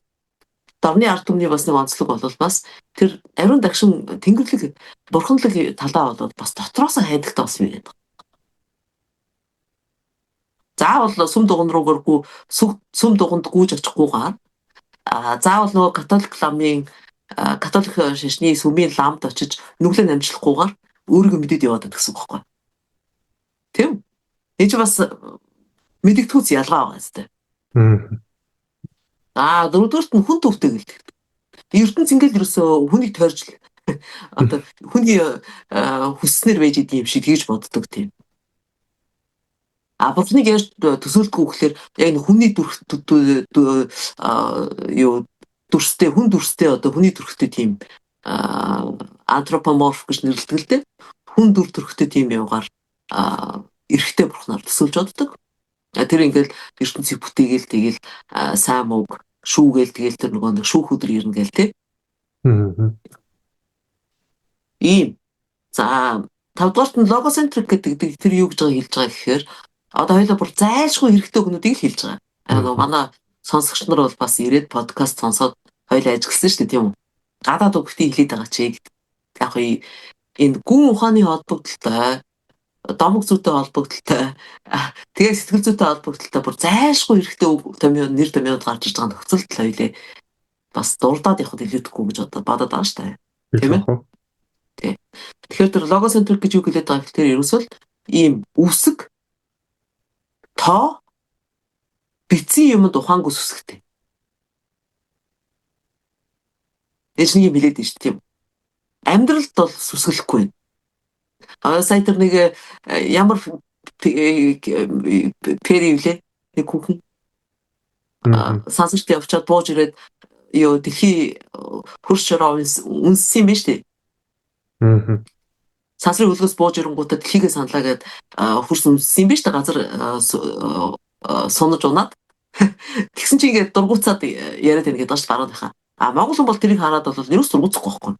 Speaker 2: дорны ард түмний бас нэг онцлог бол бас тэр ариун дагшин тэнгэрлэг бурханлаг талаа бол бас дотроос хайдагтай бас юм байдаг. Заавал сүм дуган руугааргүй сүм дуганд гүйж очихгүйгээр заавал нөгөө католик шашны сүмийн ламд очиж нүглээ намжлахгүйгээр өөрийгөө мэдээд яваад гэсэн үг байхгүй. Тийм. Энд бас мэдэгдэхүйц ялгаа байгаа зү. Дөрөвдүгээрт нь хүн төвтэй гэлдэг. ертөнц ингээл ерөөсөө хүнийг тойрж одоо хүний хүсснээр байж идэм юм шиг тэгж боддог тийм. Бурхныг яаж төсөөлдгөө гэхээр яг нэг хүний дүрстэй хүн дүрстэй одоо хүний төрхтэй тийм антропоморф гэж нэрлэдэг л дээ. Хүн дүр төрхтэй тийм явгаар эрэгтэй бурхнаар төсөөлж боддог. Тэр ингээл ертөнцийг бүтээгээл тэгэл сайн мог шүүгээл тэгэл тэр нөгөө шүүх өдөр ирнэ гээл те. Ийм. За 5 дугаарт нь логоцентрик гэдэг тэр юу гэж хэлж байгаа гэхээр одоо хоёлаа бүр зайлшгүй хэрэгтэй хүмүүсийг л хэлж байгаа. Манай сонсогч нар бол бас ирээд подкаст сонсоод хоёлаа ажигласан шүү дээ тийм үү. Гадаад үгтийг хэлээд байгаа чи. Яг энэ гүн ухааны холбогдлолтой домог зүйтэй холбогдлолтой тэгээ сэтгэл зүйтэй холбогдлолтой бүр зайлшгүй хэрэгтэй үг томьёо нэр томьёод гарч иж байгаа нөхцөлд хоёлаа бас дурдаад явахд илүүдэхгүй гэж одоо бодоод байгаа шүү дээ. Тийм ээ. Тий. Тэгэхээр тэр логоцентрик гэж юу хэлээд байгаа гэхээр ерөөсөө ийм үсэг тоо бицэн юмд ухаангүй сүсгтэй. Эзнийг хэлээд дээ шүү тийм. Амьдралд бол сүсгэлэхгүй байна. Сая тэр нэг ямар пери үлээ нэг хүүхэн сансарт явчаад бууж ирээд ёо дэлхий хөрш шороо үнсэн юм байна шүү дээ. Сансрын хөлгөөс бууж ирэнгүүтээ дэлхийгээ саналаа гээд хөрс үнсэн юм байна шүү дээ. Газар сунаж унаад тэгсэн чинь ингээд дургуцаад яриад байна гэдэг бас бараад байхаа. Монгол хүн бол тэрийг хараад бол нэрс дургуцахгүй байхгүй.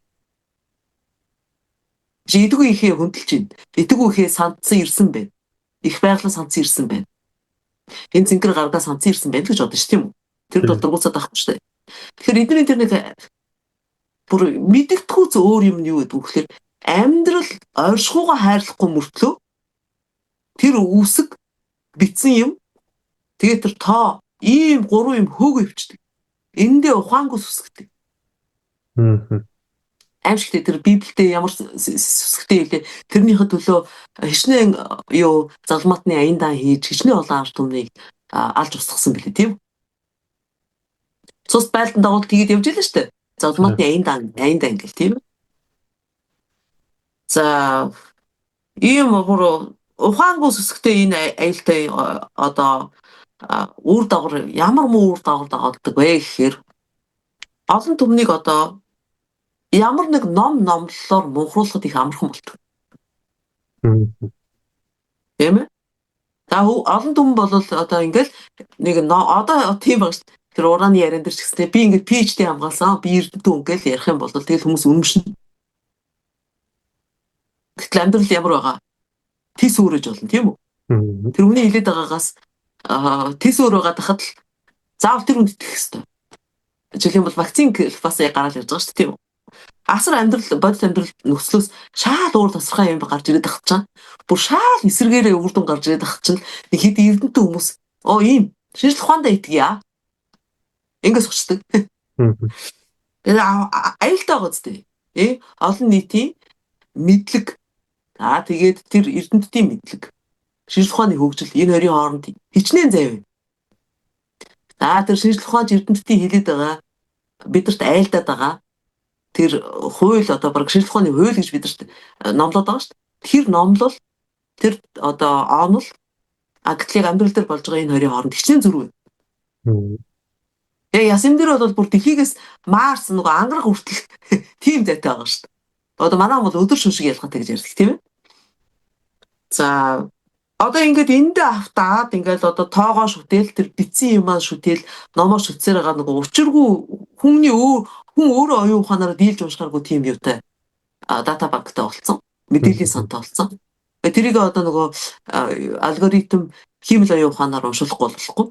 Speaker 2: Идэггүй ихээ хөндлөж байна. Идэггүй ихээ сандсан ирсэн байна. Их байглаа сандсан ирсэн байна. Энэ зингэр гаргаа сандсан ирсэн байна гэж бодсон шүү тийм үү? Тэр бол дургуцаад байхгүй шүү дээ. Тэгэхээр эдний тэр нэг бүр мэддэхгүйц өөр юм юу гэдэг вэ гэхээр амьдрал оршихуугаа хайрлахгүй мөртлөө тэр үсэг битсэн юм. Тэгээд тэр тоо ийм 3 юм хөөгөө өвчдөг. Эндээ ухаангүй сүсгдэг. Аимшигтэй тэр Библиэд ямар сүсгтэй хэлээ. Тэрнийхээ төлөө хичнээн юу залмаатны аяндаа хийж хичнээн олон ард түмнийг алж устгасан билээ тийм. Цус байлдан дагуул тэгээд явж илээ штэ. Залмаатны аяндаа ингээл тийм. За ийм ухаангүй сүсгтэй энэ аюултай одоо үр дагавар ямар муу үр дагавар вэ гэхээр олон түмнийг одоо ямар нэг номлолоор мунхруулахад их амархан болдог. Тийм ээ. За олон түмэн бол одоо ингээл нэг одоо тийм баг шүү дээ. Тэр ураны яриан дээр ч гэстэй би ингээд PhD хамгаалсан. Би эрдэнэ ингээл ярих юм бол тэгэл хүмүүс үнэмшнэ. Гэтэл амьдрал ямар байгаа? Тис өөрөж болно тийм үү? Тэр хүний хэлээд байгаагаас тис өөр байгаа тахад л заавал тэр үнд итгэх хэрэгтэй. Жишээлбэл бол вакцин бас гараад ирж байгаа шүү дээ тийм үү? Асар амьдрал бодит амьдрал нөхцлөөс шаал уур тасархай юм гарч ирээд тахад чам. Бүр шаал эсэргээрээ үрдэн гарч ирээд тахад чинь нэг хэд эрдэнэтэй хүмүүс ийм шинжлэх ухаандаа итгэе. Ингээс учдаг. Тэгээд аюултай байгаа зү. Олон нийтийн мэдлэг тэгээд тэр эрдэнэтийн мэдлэг шинжлэх ухааны хөгжил энэ хоёрын хооронд хичнээн зайв. Тэр шинжлэх ухаанч эрдэнэтийн хэлээд байгаа бидэрт айлдаад байгаа тэр хууль одоо баг шинжлэх ухааны хууль гэж бидэрт номлоод байгаа шүү дээ. Тэр номлол тэр одоо онол гэтэл амьдрал дээр болж байгаа энэ хоёрын хооронд хичнээн зөрүү. Ясам дээр бол бүр дэлхийгээс Марс нөгөө ангарах хүртэл тийм зайтай байгаа шүү дээ. Одоо манай бол өдөр шүншиг ялгаатай гэж ярьдаг тийм ээ. За одоо ингээд эндээ автаад ингээд одоо тоогоо шүтэл тэр бицэн юм аа шүтэл номоо шүтсээр байгаа нөгөө учиргүй хүн өөрөө оюун ухаанаараа дийлж уншихааргүй тийм юутай дата банктай болцсон. Мэдээллийн сантай болцсон. Тэрийг одоо нөгөө алгоритм хиймэл оюун ухаанаар уншуулахгүй болохгүй.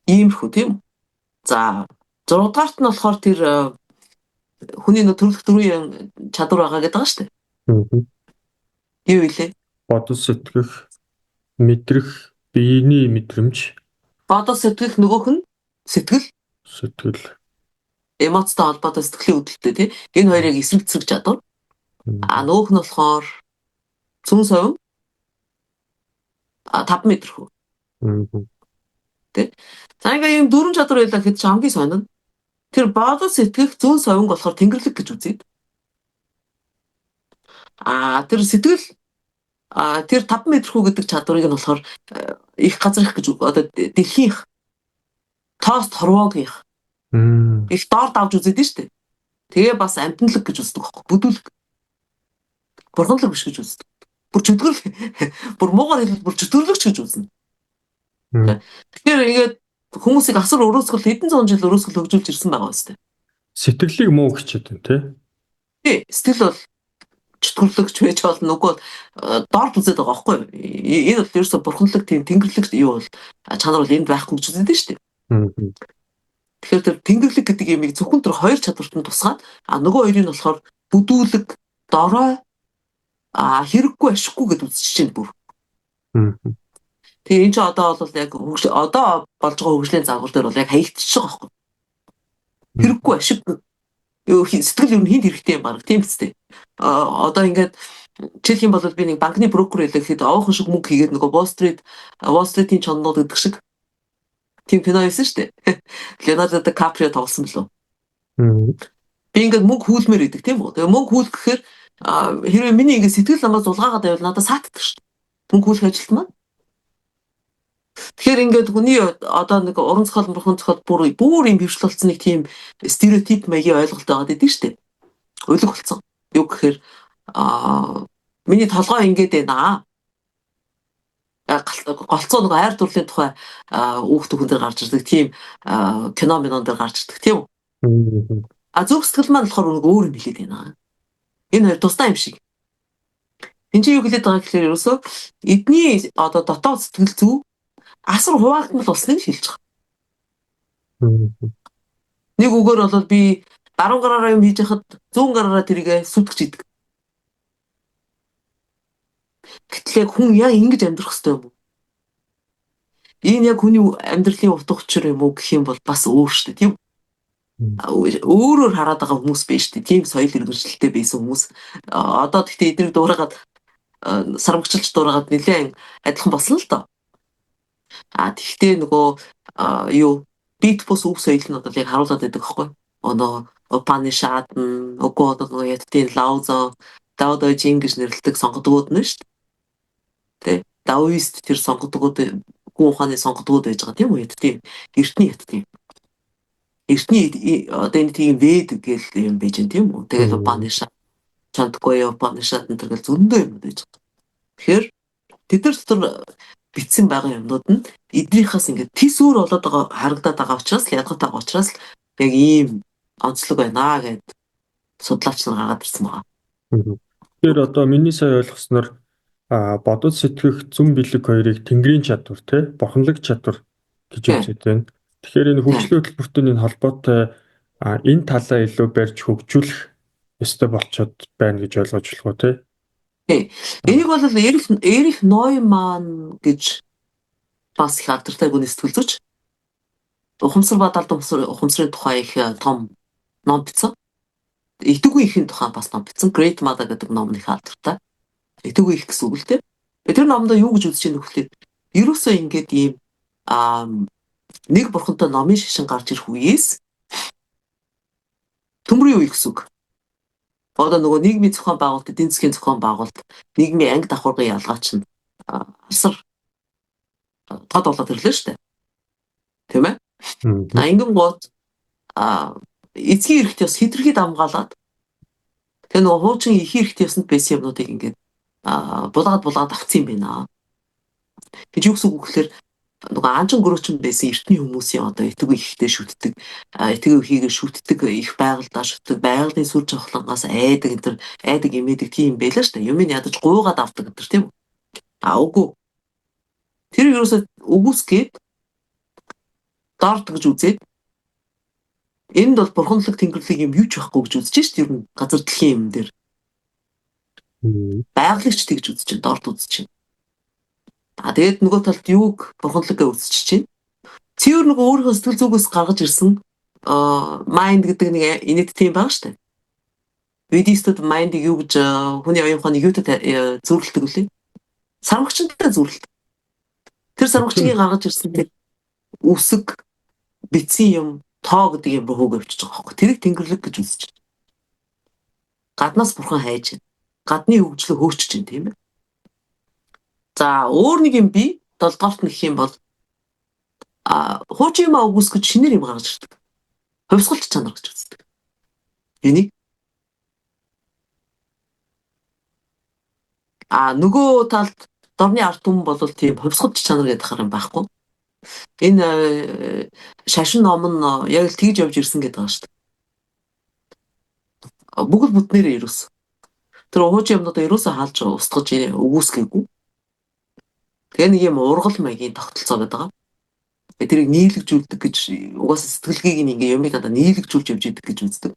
Speaker 2: Иймэрхүү тийм. За 6 дугаарт нь болохоор тэр хүний төрөлх төрийн чадвар байгаа гэдэг байгаа шүү дээ. Юу вэ?
Speaker 1: Бодол сэтгэх, мэдрэх, биений мэдрэмж.
Speaker 2: Бодол сэтгэх нөгөөх нь сэтгэл. Эмоцтой холбоотой сэтгэлийн үүдэлтэй тийм. Энэ хоёрыг эсрэг зэрэг чадвар. Нөгөөх нь болохоор цүн совин 5 метр хүү. Тэ. За ингээ ийм дөрвөн чадвар байлаа гэхэд хамгийн сонин. Тэр бодол сэтгэх зүүн совинг болохоор тэнгэрлэг гэж үзээд. Тэр сэтгэл тэр 5 метр хүү гэдэг чадварыг нь болохоор их газар их гэж одоо дэлхийх тоост хорвоогийн их доор давж үзээд нь шүү дээ. Тэгээ бас амтналаг гэж үздэг байхгүй бүдүүлэг. Бурханлаг биш гэж үздэг. Бүр чөтгөрл бүр муугаар хэлбэл бүр чөтгөрлөгч гэж үзнэ. Тэгэхээр ингээд хүмүүсийг асар өрөөсгөл хэдэн зуун жил өрөөсгөл хөгжүүлж ирсэн байгаа үстэй.
Speaker 1: Сэтгэлийг муу гэчихэд байна
Speaker 2: тий. Сэтгэл бол чөтгөрлөгч байж болно нөгөө дорд үзээд байгаа байхгүй юу? Энэ бол ерөөсө бурханлаг тийм тэнгэрлэг юу бол чанар бол энд байхгүй гэж үздэг шүү дээ. Тэгэхээр тэр тэнгэрлэг гэдэг юмыг зөвхөн тэр хоёр чадварт нь тусгаад нөгөө хоёрыг нь болохоор бүдүүлэг, дорой, хэрэггүй ашиггүй гэдээ үзчихэж байна бүр. Тэгээ энэ ч одоо бол яг одоо болж байгаа хөгжлийн загвар дээр бол яг хаягдчихж байгаа байхгүй. Хэрэггүй ашиггүй сэтгэл ер нь хинт хэрэгтэй юм баг тийм биз дээ. Одоо ингээд жишээлх юм бол би нэг банкны брокер хэлэх хэд овхон шиг мөнгө хийгээд нөгөө Wall Street-ийн чонднууд гэдэг шиг тийм кино хийсэн шүү дээ. Леонардо Ди Каприо тоглосон билүү. Би ингээд мөнгө хүүлмээр идэг тийм үү. Тэгээ мөнгө хүүлэх гэхээр хэрвээ миний ингээд сэтгэл намаа зулгаагаад байвал надад саатдаг шүү дээ. Мөнгө хүүлэх ажилт маань. Тэгэхээр ингээд хүний одоо нэг уран зохиол бурхан зохиол бүр юм хөвшил болцсныг тийм стереотип маягийн ойлголт байгаа гэдэг шүү дээ. Өлөг болцсон. Юу гэхээр миний толгой ингээд байна. Голцоо нэг хайр дурлалын тухай хүүхд хүн дээр гарч ирдэг тийм кино минон дээр гарч ирдэг тийм үү. Зөв сэтгэл маань болохоор нэг өөр юм хэлээд байна. Энэ хоёр тусдаа юм шиг. Энд чинь юу хэлээд байгаа гэхээр ерөөсөө эдний одоо дотоод сэтгэл зүй асар хуваагдмал болсныг хэлж байгаа. Нэг үгээр бол би баруун гараараа юм хийж хахад зүүн гараараа тэрийг сүтгэж идэг. Гэтэл яг хүн яа ингэж амьдрах хэвтэй юм бэ? Энэ яг хүний амьдралын утга учир юм уу гэх юм бол бас өөр шүү дээ. Тийм өөрөөр хараад байгаа хүмүүс биш шүү дээ. Тийм соёл иргэншилтэй байсан хүмүүс одоо тэгтээ эднийг дуурайгаад сармагчилж дуурайгаад нэлээд адилхан болсон л доо. Тэгтээ нөгөө юу бит бус өв соёл нь одоо яг харуулад байдаг байхгүй. Оноо Upanishad нь нөгөө ядтын Lao-Tzu, Tao Te Ching гэж нэрлэдэг сонгодгууд нь шүү дээ. Тэ Даоист тэр сонгодгууд гүн ухааны сонгодгууд байж байгаа тийм үү ядтын эртний ядтын. Эртний одоо энэ тийм вед гэл юм байж гэн тийм үү. Тэгэл Upanishad, Chandogya Upanishad энэ төрөл зөндөө юм байж байгаа. Тэгэхээр тэд нар дотор бичсэн байгаа юмнууд нь эднийхээс ингээд тис өөр болоод байгаа харагдаад байгаа учраас ядгатай байгаа учраас яг ийм онцлог байна гэд судлаач нар гаргаад ирсэн байгаа.
Speaker 1: Тэгэхээр одоо миний сая ойлгосноор бодож сэтгэх зүн бэлэг хоёрыг тэнгэрийн чадвар те бурханлаг чадвар гэж үздэг байна. Тэгэхээр энэ хөгжлийн хөтөлбөртөө энэ холбоотой энэ талаа илүү барьж хөгжүүлэх ёстой болчиход байна гэж ойлгож болох уу те?
Speaker 2: Энийг бол Эрих Нойман гэж бас их алдартай гүн сэтгэл зүйч. Ухамсар бадалд ухамсарын тухай их том ном бичсэн. Итэггүй ихийн тухай бас ном бичсэн. Great Mother гэдэг ном их алдартай. Итэггүй их гэсэн үг л дээ. Тэр номдоо юу гэж үзэж байгаа нөхөрлөд ерөөсөө ингээд ийм нэг бурхантай номын шишин гарч ирэх үеэс төмрийн үе гэсэн үг. Одоо нөгөө нийгмийн зохион байгуулалт, эдийн засгийн зохион байгуулалт, нийгмийн анги давхаргын ялгаач нь асар тод болоод ирлээ шүү дээ. Тийм ээ? Ингэн гот эцгийн эрхт ёс хэтэрхий дамгаалаад тэгээ нөгөө хуучин ихийн эрхт ёсонд байсан юмнуудыг ингээд булгаад авцсан юм байна. Гэж юу гэсэн үг гэхээр нөгөө анчин гөрөөчн байсан эртний хүмүүсийн одоо итгүй ихтэй шүтдэг, итгүй ихийгээ шүтдэг, их байгальдаа шүтдэг, байгалийн сүр жавхлангаас айдаг имэдэг тийм байлаа шүү дээ. Юмыг ядаж гуугаад авдаг гэдэг тийм үү? Үгүй. Тэр ерөөсөө үгүйсгээд дорд гэж үзээд энд бол бурханлаг тэнгэрлэг юм юу ч байхгүй гэж үзэж шүү дээ. Ер нь газар дэлхийн юм дээр. Байгалагч тэгж үзэж чинь, дорд үзэж чинь. Тэгээд нөгөө талд юуг бурханлагаа үзэж чинь. Цэвэр нөгөө өөрийнхөө сэтгэл зүгээс гаргаж ирсэн mind гэдэг нэг инээд тийм баг шүү дээ. Ведистүүд mind-ийг юу гэж хүний оюун ухааны юутай зөвлөлдөг үлээ? Сармагчтай зөвлөлт. Тэр сармагчгийн гаргаж ирсэн тэр үсэг битсэн юм тоо гэдэг юм руу хөвгөвчж байгаа байхгүй. Тэрийг тэнгэрлэг гэж үзэж байна. Гаднаас бурхан хайж байна. Гадны хөгжлөө хөөчж байна тийм ээ. За өөр нэг юм би 7-т нэг юм бол хуучин юм өгөөсгөж шинээр юм гаргаж ирдэг. Хувьсгалч чанар гэж үздэг. Энийг нөгөө талд дорны ард түмэн бол тийм хувьсгалч чанар гэдэг хар юм байхгүй. Энэ шашин ном нь яг л тэгж явж ирсэн гэдэг байгаа шүү дээ. Бүгд бүтнээрээ ерөөс. Тэр хуучин юмнуудаа ерөөсөө хаалж устгаж өгөөсгээгүй. Тэгээ нэг юм ургал маягийн тогтолцоо байдаг. Тэрийг нийлэгжүүлдэг гэж угаасаа сэтгэлгээг нь ингээ юмыг надад нийлэгжүүлж явж идэг гэж үздэг.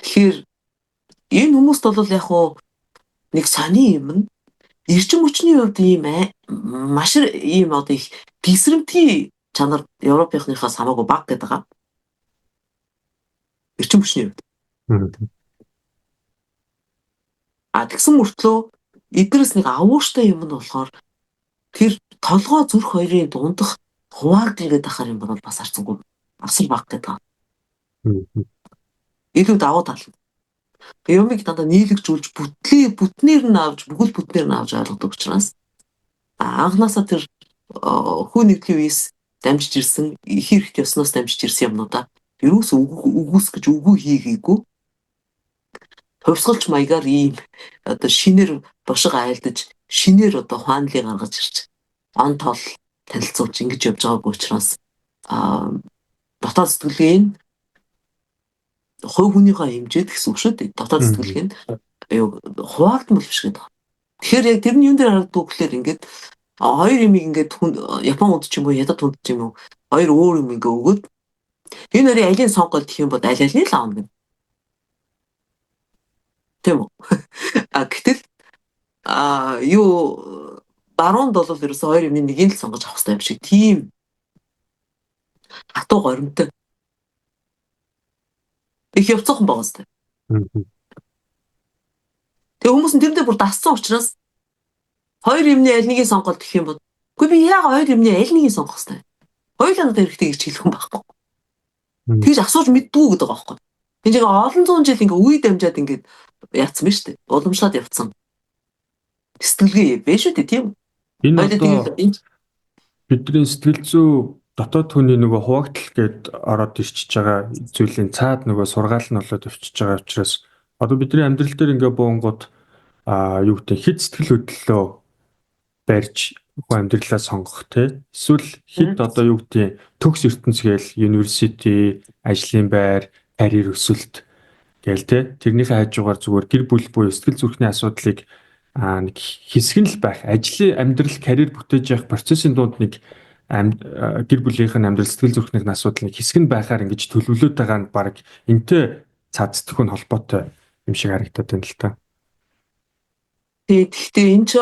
Speaker 2: Тэгэхээр энэ хүмүүст бол яг хуу нэг сони юм нь эрчим хүчний хувьд ийм маш ийм одоо их тесрэмтгий чанар Европынхнаас хамаагүй бага гэдэг байгаа. Эрчим хүчний хувьд. Тэгсэн мөртлөө эднээс нэг авууштай юм нь болохоор тэр толгой зүрх хоёрын дундах хуваагдал гэдэг ахаар юм бол бас харцангуй асар бага гэдэг. Илүү давуу тал. Юмыг дандаа нийлэгжүүлж бүтнээр нь авч бүгд бүтнээр нь авч ойлгодог учраас анхнаасаа тэр хүү нэгдлийн үеэс дамжиж ирсэн их хэрэгтэй ёсноос дамжиж ирсэн юмнуудаа ерөөс үгүйсгэж үгүй хийгээгүй хувьсгалч маягаар ийм одоо шинээр бошиг айлдаж шинээр одоо хаанлыг гаргаж ирж он тол танилцуулж ингэж явж байгаагүй учраас дотоод сэтгэлгээ нь хувь хүнийхээ хэмжээд гэсэн үг шүү дээ. Дотоод сэтгэлгээ нь хуваагдмал биш гэдэг. Тэгэхээр яг тэрний юун дээр харагддаг гэхээр ингээд хоёр юм ингээд Япон унд ч юм уу ядад унд ч юм уу хоёр өөр юм ингээ өгөөд энэ хоёрын алийн сонгол гэх юм бол аль аль нь л аавна гэнэ. Тийм үү? Гэтэл юу баруунд бол ерөөсөө хоёр юмны нэгийг л сонгож авах хэрэгтэй юм шиг тийм хатуу горимтой их явцсан байгаа сте. Тэгээ хүмүүс нь тэрнээ бүр дассан учраас хоёр юмны аль нэгийг сонгоод гэх юм бол үгүй би яг хоёр юмны аль нэгийг сонгох хэрэгтэй. Хоёулаа надад хэрэгтэй гэж хэлэх юм байхгүй. Тэгж асууж мэддгүү гэдэг байгаа байхгүй. Энд яг олон зуун жил ингээ үе дамжаад ингээ яатсан ба штэ. Уламжлаад явцсан. Сэтгэлгээ бэ шүү дээ тийм.
Speaker 1: Энэ одоо бидний сэтгэл зүй дотоод хүний нөгөө хуваагдал гээд ороод ирчихэж байгаа зүйлийн цаад нөгөө сургаал нь болоод өвчиж байгаа учраас одоо бидний амьдрал дээр ингээ буунгууд юу гэдэг хэд сэтгэл хөдлөлөө барьж амьдралаа сонгох те эсвэл хэд одоо юу гэдэг төгс ертөнцгээл университи, ажлын байр, карьер өсөлт гээл те тэрнийхээ хажуугаар зүгээр гэр бүл буюу сэтгэл зүрхний асуудлыг нэг хэсэг нь л байх ажлын амьдрал карьер бүтээж явах процессын дунд нэг гэр бүлийнх нь амьдрал сэтгэл зүрхний асуудал нэг хэсэг нь байхаар ингэж төлөвлөд байгаа нь баг энтэй цаацдаггүй холбоотой юм шиг харагдаад байна л та.
Speaker 2: Тэгэхдээ энэ ч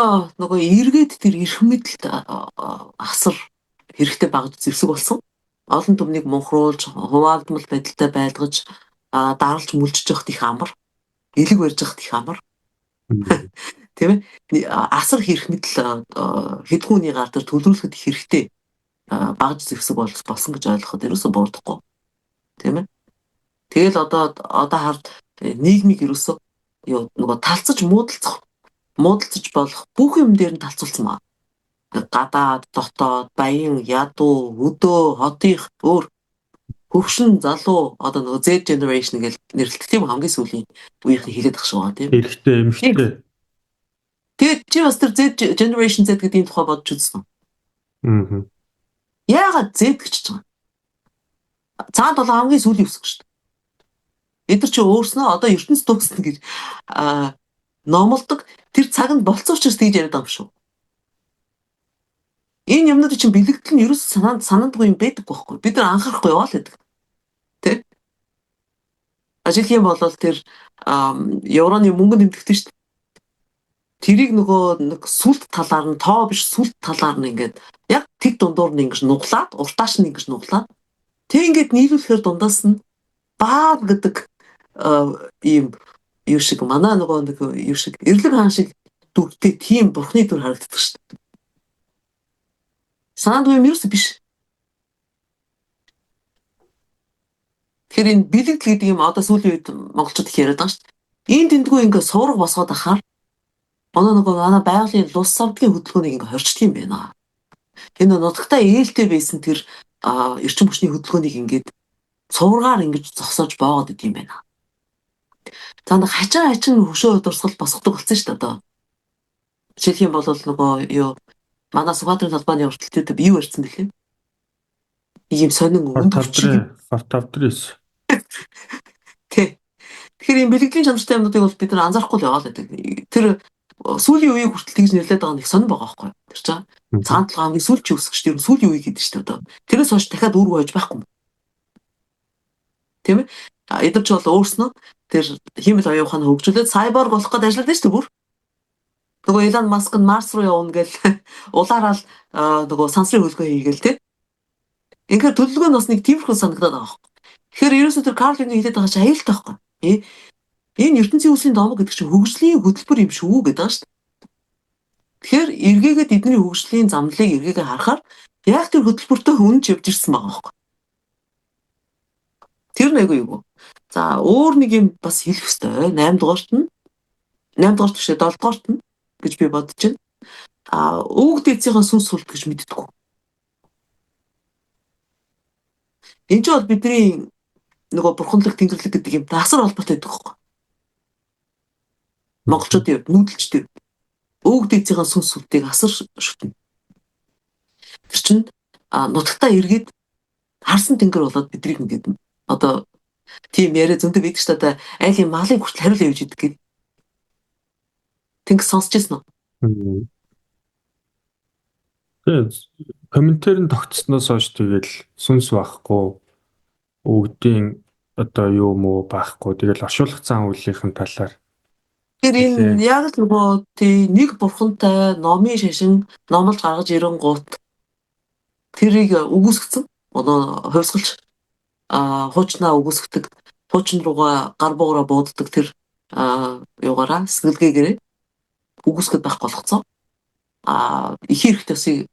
Speaker 2: нөгөө эргээд тэр эрх мэдэлд асар хэрэгтэй багж зэвсэг болсон. Олон түмнийг мунхруулж, хуваагдмал байдалтай байлгаж, даралж мүлжиж явахт их амар. Элэг барьж явахт их амар. Тийм ээ. Асар эрх мэдэл хэдгүүний гар дээр төлөвлөхөд их хэрэгтэй багж зэвсэг болсон гэж ойлгоход ерөөсөө буурдахгүй. Тийм ээ. Тэгэл одоо хард нийгмийг ерөөсөө нөгөө талцаж муудалцаж болох бүх юм дээр нь талцуулсан маа. Гадаад, дотоод, баян, ядуу, өдөө, хотынх өөр хөвшин залуу одоо нөгөө Z generation гэж нэрлэдэг тийм хамгийн сүүлийн үеийнхний хэлээд ах шиг байгаа тийм.
Speaker 1: Эрэгтэй, эмэгтэй.
Speaker 2: Тэгээд чи бас тэр Z generation Z гэдгийн тухай бодож үзсэн үү? Яагаад Z гэж чинь? Цаанд бол хамгийн сүүлийн үсэг шүү дээ. Эдгээр чи өөрснөө одоо ертөнц төгснө гэж номлодог тэр цагт болцсон учраас тэгж яриад байгаа юм шүү. Энэ юмнууд чинь бэлэгдэл нь ерөөс санаандгүй юм байдаг байхгүй. Бид нар анхаарахгүй яваа л гэдэг. Тэ? Ажиглын бол тэр евроны мөнгө нэмэгдэж шүү дээ. Тэрийг нөгөө нэг сүлт талаар нь тоо биш сүлт талаар нь ингээд яг тэг дундуур нь ингэж нуглаад, уртааш нь ингэж нуглаад тэг ингээд нийлүүлэхээр дундаас нь баа гэдэг ийм юу шиг манай нөгөө нэг юу шиг эрлэг хаан шиг дүртэй тийм бурхны дүр харагддаг шүү дээ. Санаандгүй юм ерөөсөө биш. Тэгэхээр энэ бэлэгдэл гэдэг юм одоо сүүлийн үед монголчууд их яриад байгаа шүү дээ. Энэ тэмдгүү ингээд суурга босгоод ахаар нөгөө манай байгалийн лус савдгийн хөдөлгөөнийг ингээд хорчдөг юм байна. Энэ нутагтаа ээлтэй байсан тэр эрчим хүчний хөдөлгөөнийг ингээд суургаар ингэж зогсоож боогод идэв юм байна. За нэг хачин хөшөө дурсгал босгодог болсон шүү дээ одоо. Жишээлх юм бол нөгөө юу манай Сүхбаатарын талбайны урталтууд бий барьсан бэлээ. Ийм сонин
Speaker 1: фортавдрис.
Speaker 2: Тэ. Тэгэхээр ийм бэлгэдлийн чанартай юмнуудыг бол бид нар анзаарахгүй л яваа л байдаг. Тэр сүүлийн үеийг хүртэл тэгж нэрлээд байгаа нэг сонин байгаа байхгүй. Тэр чинь цаанд л хамгийн сүүлчийн үсгч тэр сүүлийн үеийг гэдэг шүү дээ одоо. Тэрээс хойш дахиад үүрэг хойж байхгүй юм. Тийм ээ. Эдгээр ч бол өөрснөө тэр хиймэл оюун ухааны хөгжүүлээд сайборг болох гэдэг ажиллаад байна шүү дээ бүр. Нөгөө Elon Musk нь Марс руу явна гэл улаараа л нөгөө сансрын хөлгөө хийгээл тэ. Инхээр төлөвлөгөө нь бас нэг тиймэрхүү санагдаад байгаа юм. Тэгэхээр ерөөсөө тэр Карл Юнг хэлээд байгаа чинь аюултай байхгүй. Энэ ертөнцийн үсгийн домог гэдэг чинь хөгжлийн хөтөлбөр юм шүү гэдэг байгаа шүү дээ. Тэгэхээр эргээгээд эдний хөгжлийн замлыг эргээгээ харахаар яг тэр хөтөлбөртөө хөнж явж ирсэн байгаа байхгүй. Тэр нэг юу. За өөр нэг юм бас хэлэх хэрэгтэй. 8 дугаарт нь 8 дугаарт биш 7 дугаарт нь гэж би бодож байна. Өвөг дээдсийнхээ сүнс султ гэж мэддэг. Энэ ч бол бидний нөгөө бурханлаг тэнгэрлэг гэдэг юм асар холбоотой байдаг байхгүй. Монголчуудын хувьд нүүдэлчтэй. Өвөг дээдсийнхээ сүнс султыг асар шүтнэ. Тэр чинь нутагтаа эргээд харсан тэнгэр болоод бидрийг ингээд одоо тийм яриа зөндөө байдаг ч та айлын малын хүртэл хариулаа явж идэг гэдэг. Тэнгис сонсч ирсэн үү?
Speaker 1: Тэгээд комментэр нь тогтсноос хойш тэгэл сүнс байхгүй өвгдийн одоо юу муу байхгүй тэгэл оршуулах зан үйлийнхэн талаар
Speaker 2: Тэр энэ яг л нөгөө тий нэг бурхантай номын шашин номлож гаргаж ирэнгуут тэрийг үгүйсгэсэн. Одоо хувьсгалч хуучнаа үгүйсгдэг. Хуучин руугаа гар буугараа бууддаг тэр юугаараа сэтгэлгээгээрээ үгүйсгэд байх болгоцсон. Их хэрэгтэйсийг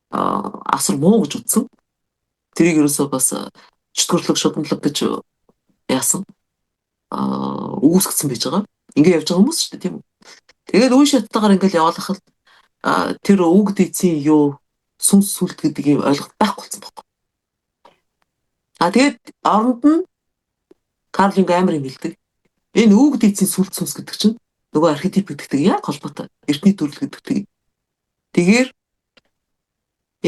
Speaker 2: асар муу гэж үзсэн. Тэрийг ерөөсөө бас чөтгөрлөг шуданлаг гэж яасан. Үгүйсгэсэн байж байгаа. Ингээ явж байгаа хүмүүс шүү дээ тийм үү. Тэгээд үе шаттайгаар ингээл явуулах тэр үг дийцийн юу сүнс сүлд гэдэг юм ойлголт байхгүй болсон байна. Тэгээд оронд нь Карл Юнг амар юм хэлдэг. Энэ үг дийцийн сүлд сүнс гэдэг чинь нөгөө архетип гэдэгтэй яг холбоотой. Эртний төрөл гэдэгтэй. Тэгэхээр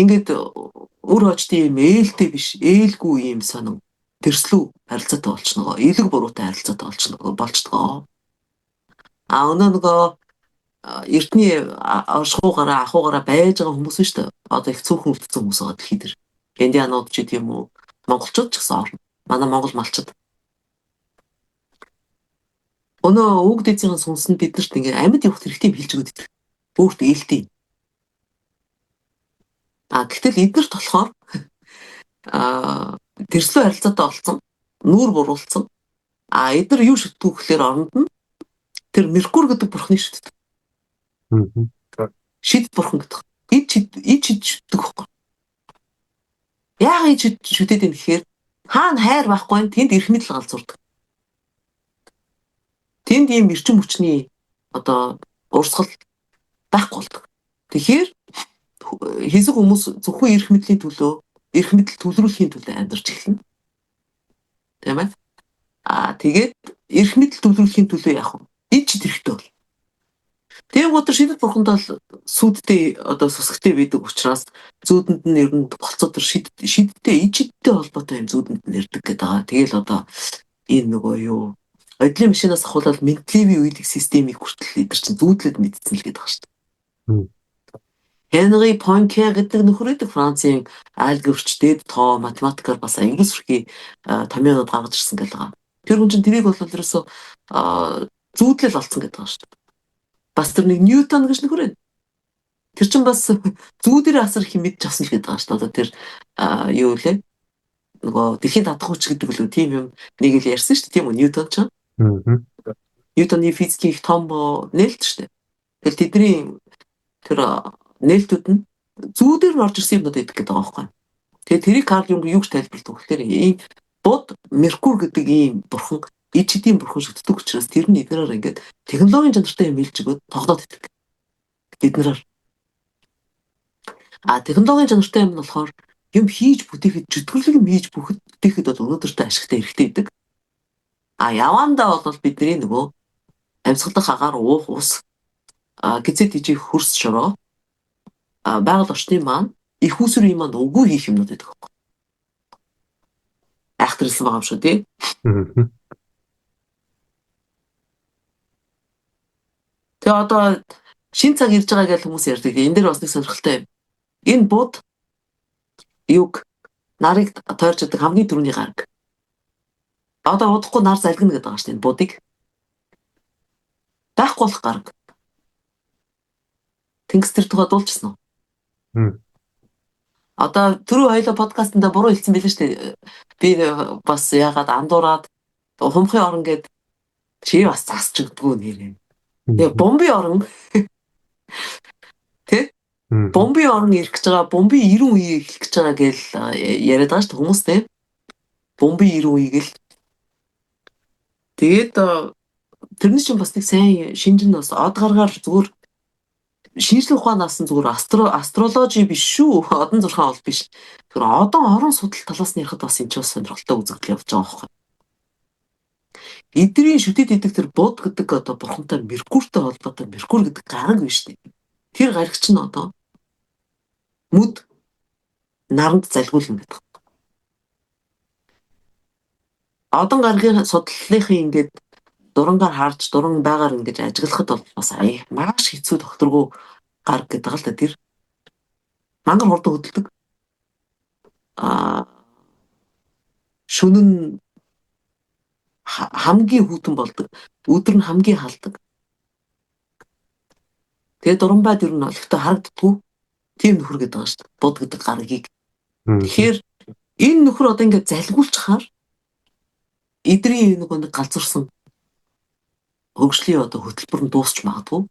Speaker 2: ингээд өр очдын юм ээлтэй биш, ээлгүй юм сонин тэрслүү харилцаатай болчихно. Илэг буруутай харилцаатай болчихно. Өнөө нөгөө эртний оршихуугаараа ахуугаараа байж байгаа хүмүүс нь шүү дээ. Одоо их цөөхөн үлдсэн хүмүүс байгаа дэлхий дээр. Индианууд ч гэдэм үү, монголчууд ч гэсэн орно. Манай монгол малчид. Өнөө үг дээдсийн сүнс нь биднэрт ингээ амьд явах хэрэгтэй хэлж өгöd идэг. Өөрт ээлтэй. Гэтэл эднэрт болохоор тэрслүү харилцаатай болсон. Нүүр буруулсан. Эднэр юу шүтдэг гэхээр оронд нь тэр Меркур гэдэг бурхныг шүтдэг. Шид бурхан гэдэг. Ид шид шүтдэг байхгүй. Яагаад ид шүтээд юм гэхээр хаана хайр байхгүй, тэнд эрх мэдэл галзуурдаг. Тэнд ийм эрчим хүчний одоо урсгал байхгүй болдог. Тэгэхээр хэсэг хүмүүс зөвхөн эрх мэдлийн төлөө, эрх мэдэл төлрүүлэхийн төлөө амьдарч эхэлнэ. Тийм ээ. Тэгээд эрх мэдэл төлрүүлэхийн төлөө яах вэ? Ид шид хэрэгтэй бол. Тийм гол шидэт бурханд бол сүдтэй одоо сүсгтэй байдаг учраас зүүдэнд нь ер нь болцоо төр шидтэй ид шидтэй холбоотой юм зүүдэнд нь ирдэг гэдэг байгаа. Тэгэл одоо энэ нөгөө юу одлын машинаас ахуулаад Менделевийн үеийн системийг хүртэл эдэр чинь зүүдлээд мэдсэн л гэдэг байгаа шүү дээ. Henri Poincaré гэдэг нөхөр идэг Францын альгебрч дээд тоо математикаар бас англи сурхий томьёонууд гаргаж ирсэн гэл байгаа. Тэр хүн чинь тэрийг бол ерөөсөө зүүдлэл олцсон гэдэг байгаа шүү дээ. Бас тэр нэг Ньютон гэж нөхөр байна. Тэр чинь бас зүүдээр асар их мэдж авсан л гэдэг байгаа шүү дээ. Одоо тэр юу лээ? Нөгөө дэлхийн татах хүч гэдэг үлээ тийм юм нэг л ярьсан шүү дээ. Тийм үү Ньютон ч. Ньютоны физикийн их том нээлт шүү дээ. Тэгэл тэдний тэр нээлтүүд нь зүүдээр нь орж ирсэн юмнууд байдаг гэдэг байгаа байхгүй. Тэгээ тэрийг Карл Юнг юу гэж тайлбарладаг вэ? Тэгэхээр бод Меркур гэдэг ийм бурхан ид шидийн бурхан шүтдэг учраас тэр нь эднэрээр ингээд технологийн чанартай юм хэлж өгөөд тоглоод идэг. Эднэрээр. Технологийн чанартай юм нь болохоор юм хийж бүтээхэд чөтгөрлөг юм хийж бүтээхэд бол өнөөдөртөө ашигтай хэрэгтэй байдаг. Явандаа бол бидний нөгөө амьсгалах агаар уух ус гизэд ижих хөрс шороо байгаль орчны маань их усрын маань үгүй хийх юмнууд байдаг байхгүй. Айхтарсан байгаа юм шүү тий. Тэгээ одоо шин цаг ирж байгаа гэж хүмүүс ярьдаг. Энэ дээр бас нэг сонирхолтой юм. Энэ бод юг нарыг тойрч байгаа хамгийн түрүүний гараг. Одоо удахгүй нар залгина гэдэг байгаа шүү дээ. Энэ бодыг байхгүй болох гараг. Тэнгис тэр тухай дуулчихсан уу? Одоо түрүү хоёлоо подкастнда буруу хэлсэн байлээ шүү дээ. Би бас ягаад андуураад хумхын орон гээд чи бас засч өгдгөө нэрээ. Тэгээ бомби орон тэ бомби орон ирэх гэж байгаа, бомби 90 үе ирэх гэж байгаа гэж яриад байгаа шүү дээ хүмүүс тэ. Бомби 90 үе гэл. Тэгээд тэрний чинь бас нэг сайн шинж нь бас од гаргаар зүгээр шинжлэх ухаанаас нь зүгээр астрологи биш шүү. Одон зурхаан бол биш. Тэр одон орон судал талаас нь ярихад бас энэ ч бас сонирхолтой үзэгдэл явж байгаа байхгүй. Эдрийн шүтэд идэг тэр бод гэдэг одоо бурхантай Меркуртэй холбоотой Меркур гэдэг гараг биш үү? Тэр гараг чинь одоо мүд наранд залгуулна гэдэг. Одон гарагийн судлалынхын ингээд дурангаар харж дуран байгаар ингэж ажиглахад бол бас маш хэцүү докторгүй гараг гэдэг л та тэр мангар хурдан хөдөлдөг. Шүнэн хамгийн хүйтэн болдог. Өдөр нь хамгийн халдаг. Тэгээд Дуранбайд ер нь олигтой харагддаггүй. Тийм нөхөр гэдэг байгаа шүү дээ. Буд гэдэг гарагийг. Тэгэхээр энэ нөхөр одоо ингээд залгуулчихаар эдрийн нэг галзуурсан хөгжлийн одоо хөтөлбөр нь дуусч магадгүй.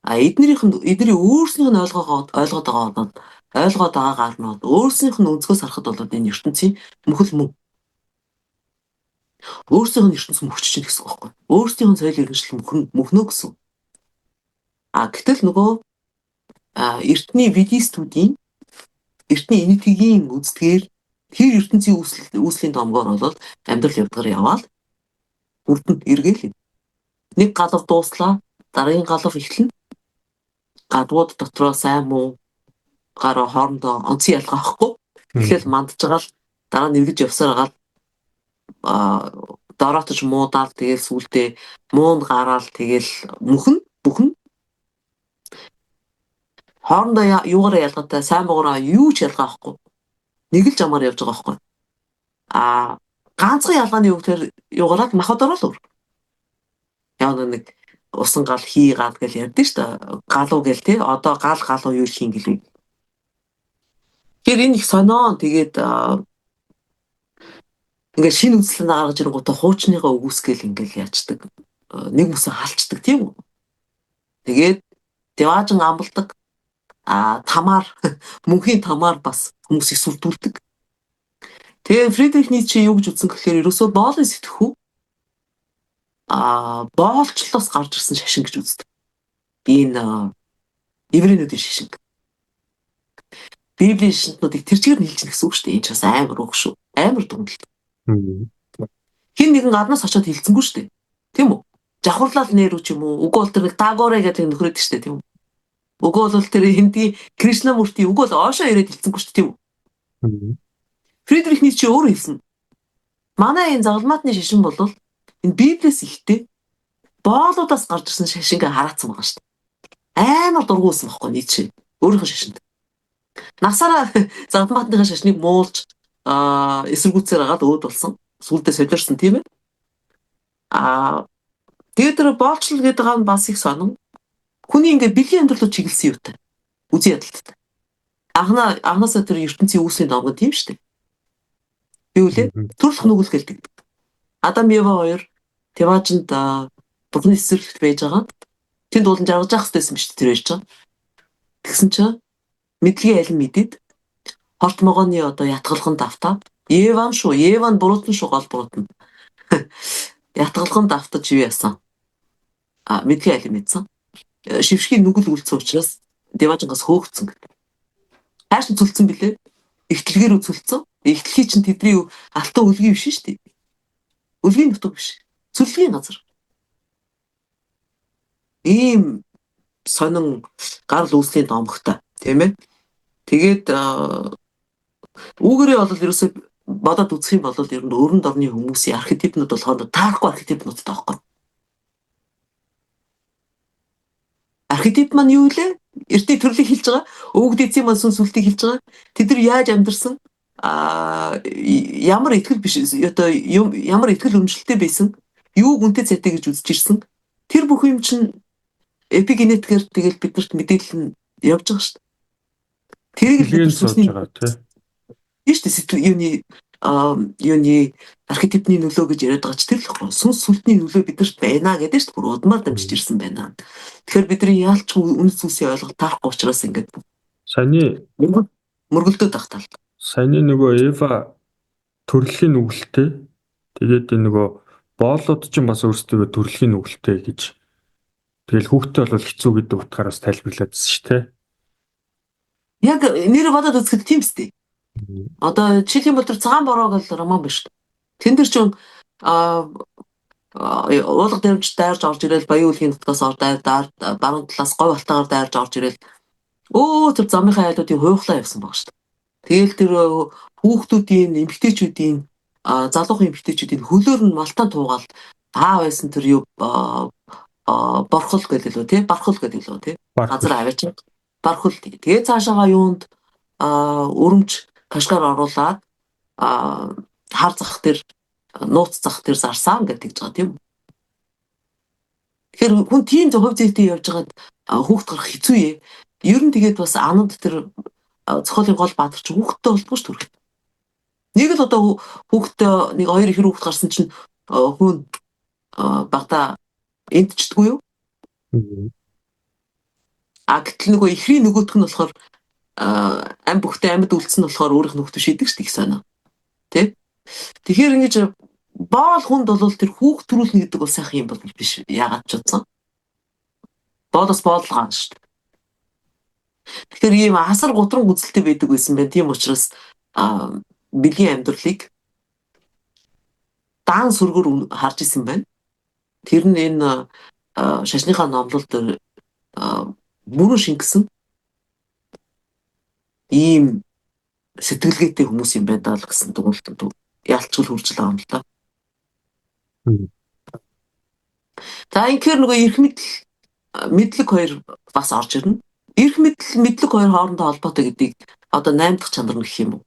Speaker 2: Эдний өөрснийх нь ойлгоод байгаагаар нь өөрснийх нь өнцгөөс харахад бол энэ ертөнцийн мөхөл мөн. Өөрсдийнх нь ертөнц мөхчж чинь гэсэн үг байхгүй. Өөрсдийнх нь соёл иргэншил мөхнө гэсэн. Гэтэл нөгөө эртний ведистүүдийн эртний энэтхэгийн үздгээр тэр ертөнцийн үүслийн домгоор бол амьдрал явдгаар яваад үрдэнд эргээл. Нэг галав дууслаа, дараагийн галав эхэлнэ. Гадууд дотроо сайн муу гараа хоорондоо онцгой ялгаа авахгүй. Тэгэхээр мандж байгаа л дараа нь эргэж явсаар гаал дороотож муудаал тэгэл сүулдэ муунд гараал тэгэл бүхэн хоорондоо юугаар ялгаатай сайн муугаараа юу ч ялгаа авахгүй. Нэг л жамаар явж байгаа байхгүй. Ганцхан ялгааны үг тэр юугаараа махад орол өөр. Яа нэг усан гал хий гал гэж ярьдэн шүү дээ. Галуу гэл те одоо галуу юу хийн гэлээ. Тэр энэ их сонио тэгээд ингээд шинэ үзлэн гаргаж ирэнгүүтээ хуучныгаа өгөөсгөл ингээд яачдаг. Нэг мөсө халчдаг тийм үү. Тэгээд Деважин амбалдаг. Тамаар мөнхийн тамаар бас хүмүүсийг сүрдүүлдэг. Тэгээд Фридрих Ницше юу гэж үзсэн гэхээр ерөөсөө боолын сэтгэхүй боолчлоос гарч ирсэн шашин гэж үздэг. Энэ еврейнүүдийн шашин. Библийн шашнуудыг тэр чигээр нийлжнэ гэсэн үг шүү дээ. Энэ ч бас амар үг шүү. Амар дүнэлт. Хин нэгэн гаднаас очиод хилцэнгүй шүү дээ. Тийм үү? Жавхарлал нэрүү ч юм уу? Үгүй бол тэр нэг Тагоре гэдэг нөхрөөд шүү дээ, тийм үү? Үгүй бол тэр хиндийн Кришнамурти үгүй бол оошоо ирээд хилцэнгүй шүү дээ, тийм үү? Фридрих Ницше өөрөө хэлсэн. Манай энэ загалмаатны шашин бол энэ Библиэс ихтэй боолуудаас гарч ирсэн шашингээ хараацсан байгаа шүү дээ. Амар дургуулсан байхгүй Ницше өөрийнхөө шашинд. Насаараа загалмаатныхаа шашныг муулж эсэргүүцээр агаад өөд болсон. Сүлдээ солиорсон тийм ээ. Тэгээд тэр боолчлол гэдэг нь бас их сонин. Хүний ингээ бэлгийн амьдралыг чиглэсэн юутай. Үзий ядалттай. Анхнаасаа тэр ертөнцийн үүслийн домгон тийм шүү дээ. Юу лээ? Төрөлх нүгэл гэлдэг. Адам Ева хоёр Деважинд Бурхны цэцэрлэгт байж байгаа. Тэнд уулан жаргаж явах хэрэгтэйсэн биш тэр байж байгаа. Тэгсэн чинь мэдлэгийн алин мэдээд хорт могооны одоо ятгалганд автаад Еван буруутан шүү гол буруутан. Ятгалганд автаж юу яасан? Мэдлэгийн алин мэдсэн. Шившгийн нүгэл үлдсэн учраас Деважингаас хөөгцсөн. Хааш нь цөлцсөн билээ? Ихтлэгээр үзүүлсэн. Ихтлхий чинь тэдний алтан үлгийн биш шүү дээ. Үлгийн нутаг биш. Цөлгийн газар. Ийм сонин гарал үүслийн домогтой, тийм ээ. Тэгээд үүгээрээ бол ерөөсөө бодоод үзэх юм бол ер нь өрөнд орны хүмүүсийн архетипнууд бол хоорондоо таарахгүй архетипнууд таахгүй. Архетип маань юу вэ? Эртний төрлийг хэлж байгаа. Өвөг дэцийн маань сүнсүлтийг хэлж байгаа. Тэд нар яаж амьдарсан? Ямар итгэл биш одоо ямар итгэл үнэмшилтэй байсан? Юу гүнтэй цайтай гэж үзэж ирсэн? Тэр бүх юм чинь эпигенетикээр тэгэл биднэрт мэдээлэл нь явж байгаа шүү дээ. Тэрийг л бид сүнсний байгаа тийм. Тийш дээ юуны архетипны нөлөө гэж яриад байгаа ч тэр л хөө сүнс сүлтний нөлөө биднэрт байна гэдэг шүү дээ. Бүр удмаар дамжиж ирсэн байна. Тэгэхээр бидний яалч үнэс зүйлсийг ойлгох таахгүй учраас ингээд
Speaker 1: саяны
Speaker 2: мөргөлдөөд тахтал.
Speaker 1: Саяны нөгөө Ева төрөлхийн нүгэлтэй. Тэгээд энэ нөгөө боолууд ч бас өөрсдөө төрөлхийн нүгэлтэй гэж. Тэгэл хүүхдээ бол хэцүү гэдэг утгаараас тайлбарлаадсэн шүү дээ. Яг нэр бодоод үзэхэд тийм үстэй. Одоо жишээлх юм бол тэр цагаан бороо гэл роман биш үү? Тэн дээр чинь уулга дэмж дайрж орж ирэл баян үлгийн нутгаас баруун талаас говь алтаагаар дайрж орж ирэл тэр замынхаа айлуудын хуйхлаа явсан баг шүү дээ. Тэгэл тэр хүүхдүүдийн эмэгтэйчүүдийн залуухан эмэгтэйчүүдийн хөлөөр нь малтан туугаал байсан тэр юу борхол гэдэг лөө тий бархол гэдэг лөө тий газар аваач бархол тэгээ цаашаага юунд өрөмж кашгаар оруулаад хар зах дээр нууц зах дээр зарсан гэдэг гэж байгаа тийм үү.
Speaker 2: Тэгэхээр хүн тийм зөв зүйтэй явж байгаад хүүхд гарах хэцүү ээ. Ер нь тэгээд бас анууд тэр зохиолын гол баатар чи хүүхдтэй болдгоо ш төрөх. Нэг л одоо хүүхдтэй нэг 2 их хүүхд гарсан чинь хүн багада эндчдэггүй юу? Гэтэл нөгөө ихрийн нөгөөх нь болохоор ам бүхтэй амьд үлдсэн болохоор өөрийнх нь хүүхдээ шийдэг ш тийх санаа. Тэ? Тэгэхээр ингэж боол хүнд бол тэр хүүхд төрүүлнэ гэдэг бол сайхан юм бол биш. Яагаад ч утсан. Боолоос боолгаан шүү дээ. Тэгэхээр ийм асар гутран гүцэлтэй байдаг байсан байна. Тийм учраас бэлгийн амьдралыг даан сүргээр харж исэн байна. Тэр нь энэ шашныхаа номлол дээр бүрэн шингэсэн ийм сэтгэлгээтэй хүмүүс юм байна л гэсэн дугуйлтанд ялцгүй хурж байгаа юм л да. За инхээр нөгөө эрх мэдлэг хоёр бас орж ирнэ. Эрх мэдлэг хоёр хоорондоо холбоотой гэдгийг одоо 8 дахь чанар нь гэх юм уу?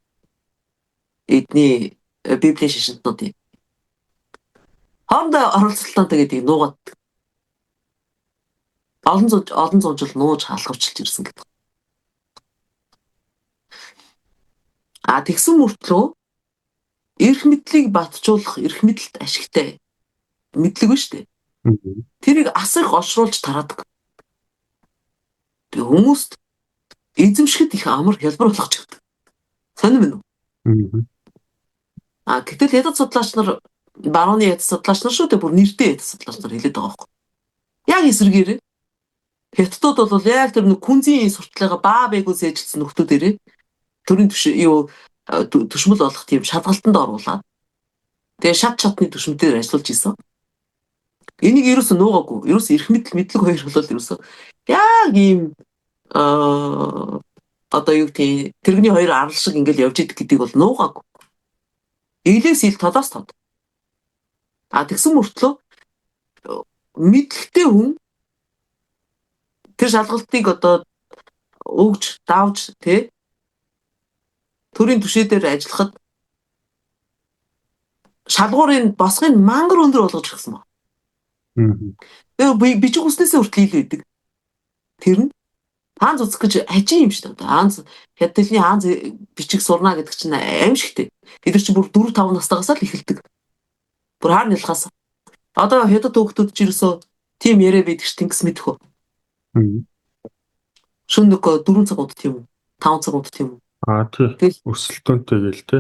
Speaker 2: Эдний библийн шашинтнуудын хоорондоо оролцолтойтой гэдгийг нуугаад олон зуун жил нууж халахвчилж ирсэн гэдэг. Тэгсэн мөртлөө эрх мэдлийг батжуулах эрх мэдлэлт ашигтай мэдлэг ба штэ. Тэрийг асар их олшруулж тараадаг. Тэг хүмүүст эзэмшгэд их амар хялбар болгож өгдөг. Сонирм нь. Гэтэл ядад судлаач нар барууны ядад судлаач нар шүү дээ бүр нэртэй ядад судлаач нар хэлээд байгаа байхгүй. Яг эсэргээрээ хятадууд бол яг тэр нэг күнзийн сурталчилгаа баа бэгүү сээжилсэн нөхдүүдэрээ төрийн төшмөл болох тийм шалгалтанд оруулаад тэгээ шат чатны төшмөөр ажиллаж исэн. Энийг ерөөсөө нуугаагүй. Ерөөсөө эрх мэдлэг хоёр бол ерөөсөө яг ийм одоо юу гэдэг тэрэгний хоёр арал шиг ингээл явж идэг гэдгийг бол нуугаагүй. Илээс ил тодоос тод. Тэгсэн мөртлөө мэдлэгтэй хүн тэр шалгалтыг одоо өгж давж тэ төрийн түшээ дээр ажиллахад шалгуурын босгыг мангар өндөр болгож өгсөн ба. Тэгээ бичиг үснээсээ хүртэл илүү идэг. Тэр нь хаанз үзэх гэж ажин юм шүү дээ. Хаанз хятадны хаанз бичиг сурна гэдэг чинь аимшигтэй. Бид нар чинь бүр 4-5 настайгаас л эхэлдэг. Бүр хаар нялхаас. Одоо хятад хүүхдүүд ч ерөөсөө тийм яриа байдаг ш тэнгис мэдэх үү. Шөнө нэг 4 цаг удаа тийм үү? 5 цаг удаа тийм үү?
Speaker 1: Тий. Өсөлтөөнтэй гээл те.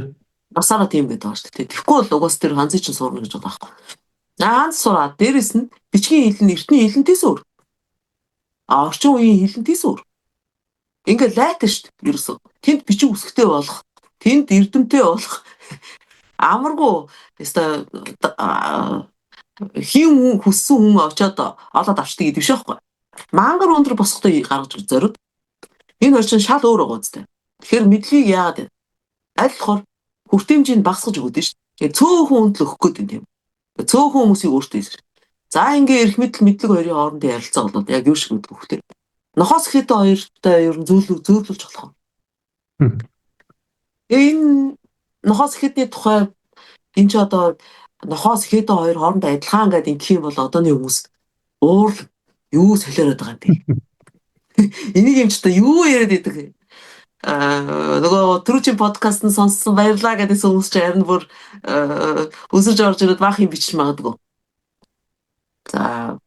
Speaker 2: Насаараа тийм байдаг байгаа шүү дээ. Тэгэхгүй бол угаас тэр ханзыг чинь суурна гэж байгаа байхгүй. Ханз сураад дээрэс нь бичгийн хэл нь эртний хэлнтээс өөр. Орчин үеийн хэлнтээс өөр. Ингээ лайтаа шүү дээ. Ерөөсөө тэнд бичиг үсгтэй болох, тэнд эрдэмтэй болох амаргүй өстой хин хүссэн хүн очоод олоод авчдаг гэдэг биш байхгүй. Мангар өндөр босготой гаргаж зориуд. Энэ хоёр чинь шал өөр байгаа үстэй. Тэгэхээр мэдлийг яагаад вэ? Аль болохоор хүртээмжийг багасгаж өгöd нь шүү дээ. Цөөхөн хүнд л өгөх гээд юм. Цөөхөн хүмүүсийг өөртөө эсрэг. За ингээ эрх мэдлэг хоёрын хоорондын ярилцаа болоод яг юу шиг гэдэг хөхтэй. Нохоос ихэд хоёртой ер нь зөөрлүүлж болох. Энэ нохоос ихэдний тухай энэ ч одоо нохоос ихэд хоёр хоорондоо адилхан гэдэг ингэх юм бол одооны хүмүүс уур юу солиороод байгаа юм бэ? Энийг юм ч одоо юу яриад идэг. Нөгөө түрүүчийн подкаст нь сонссон баярлаа гэдээс хүмүүс ч харин бүр өсөж орж ирээд баах юм бичиж магадгүй. За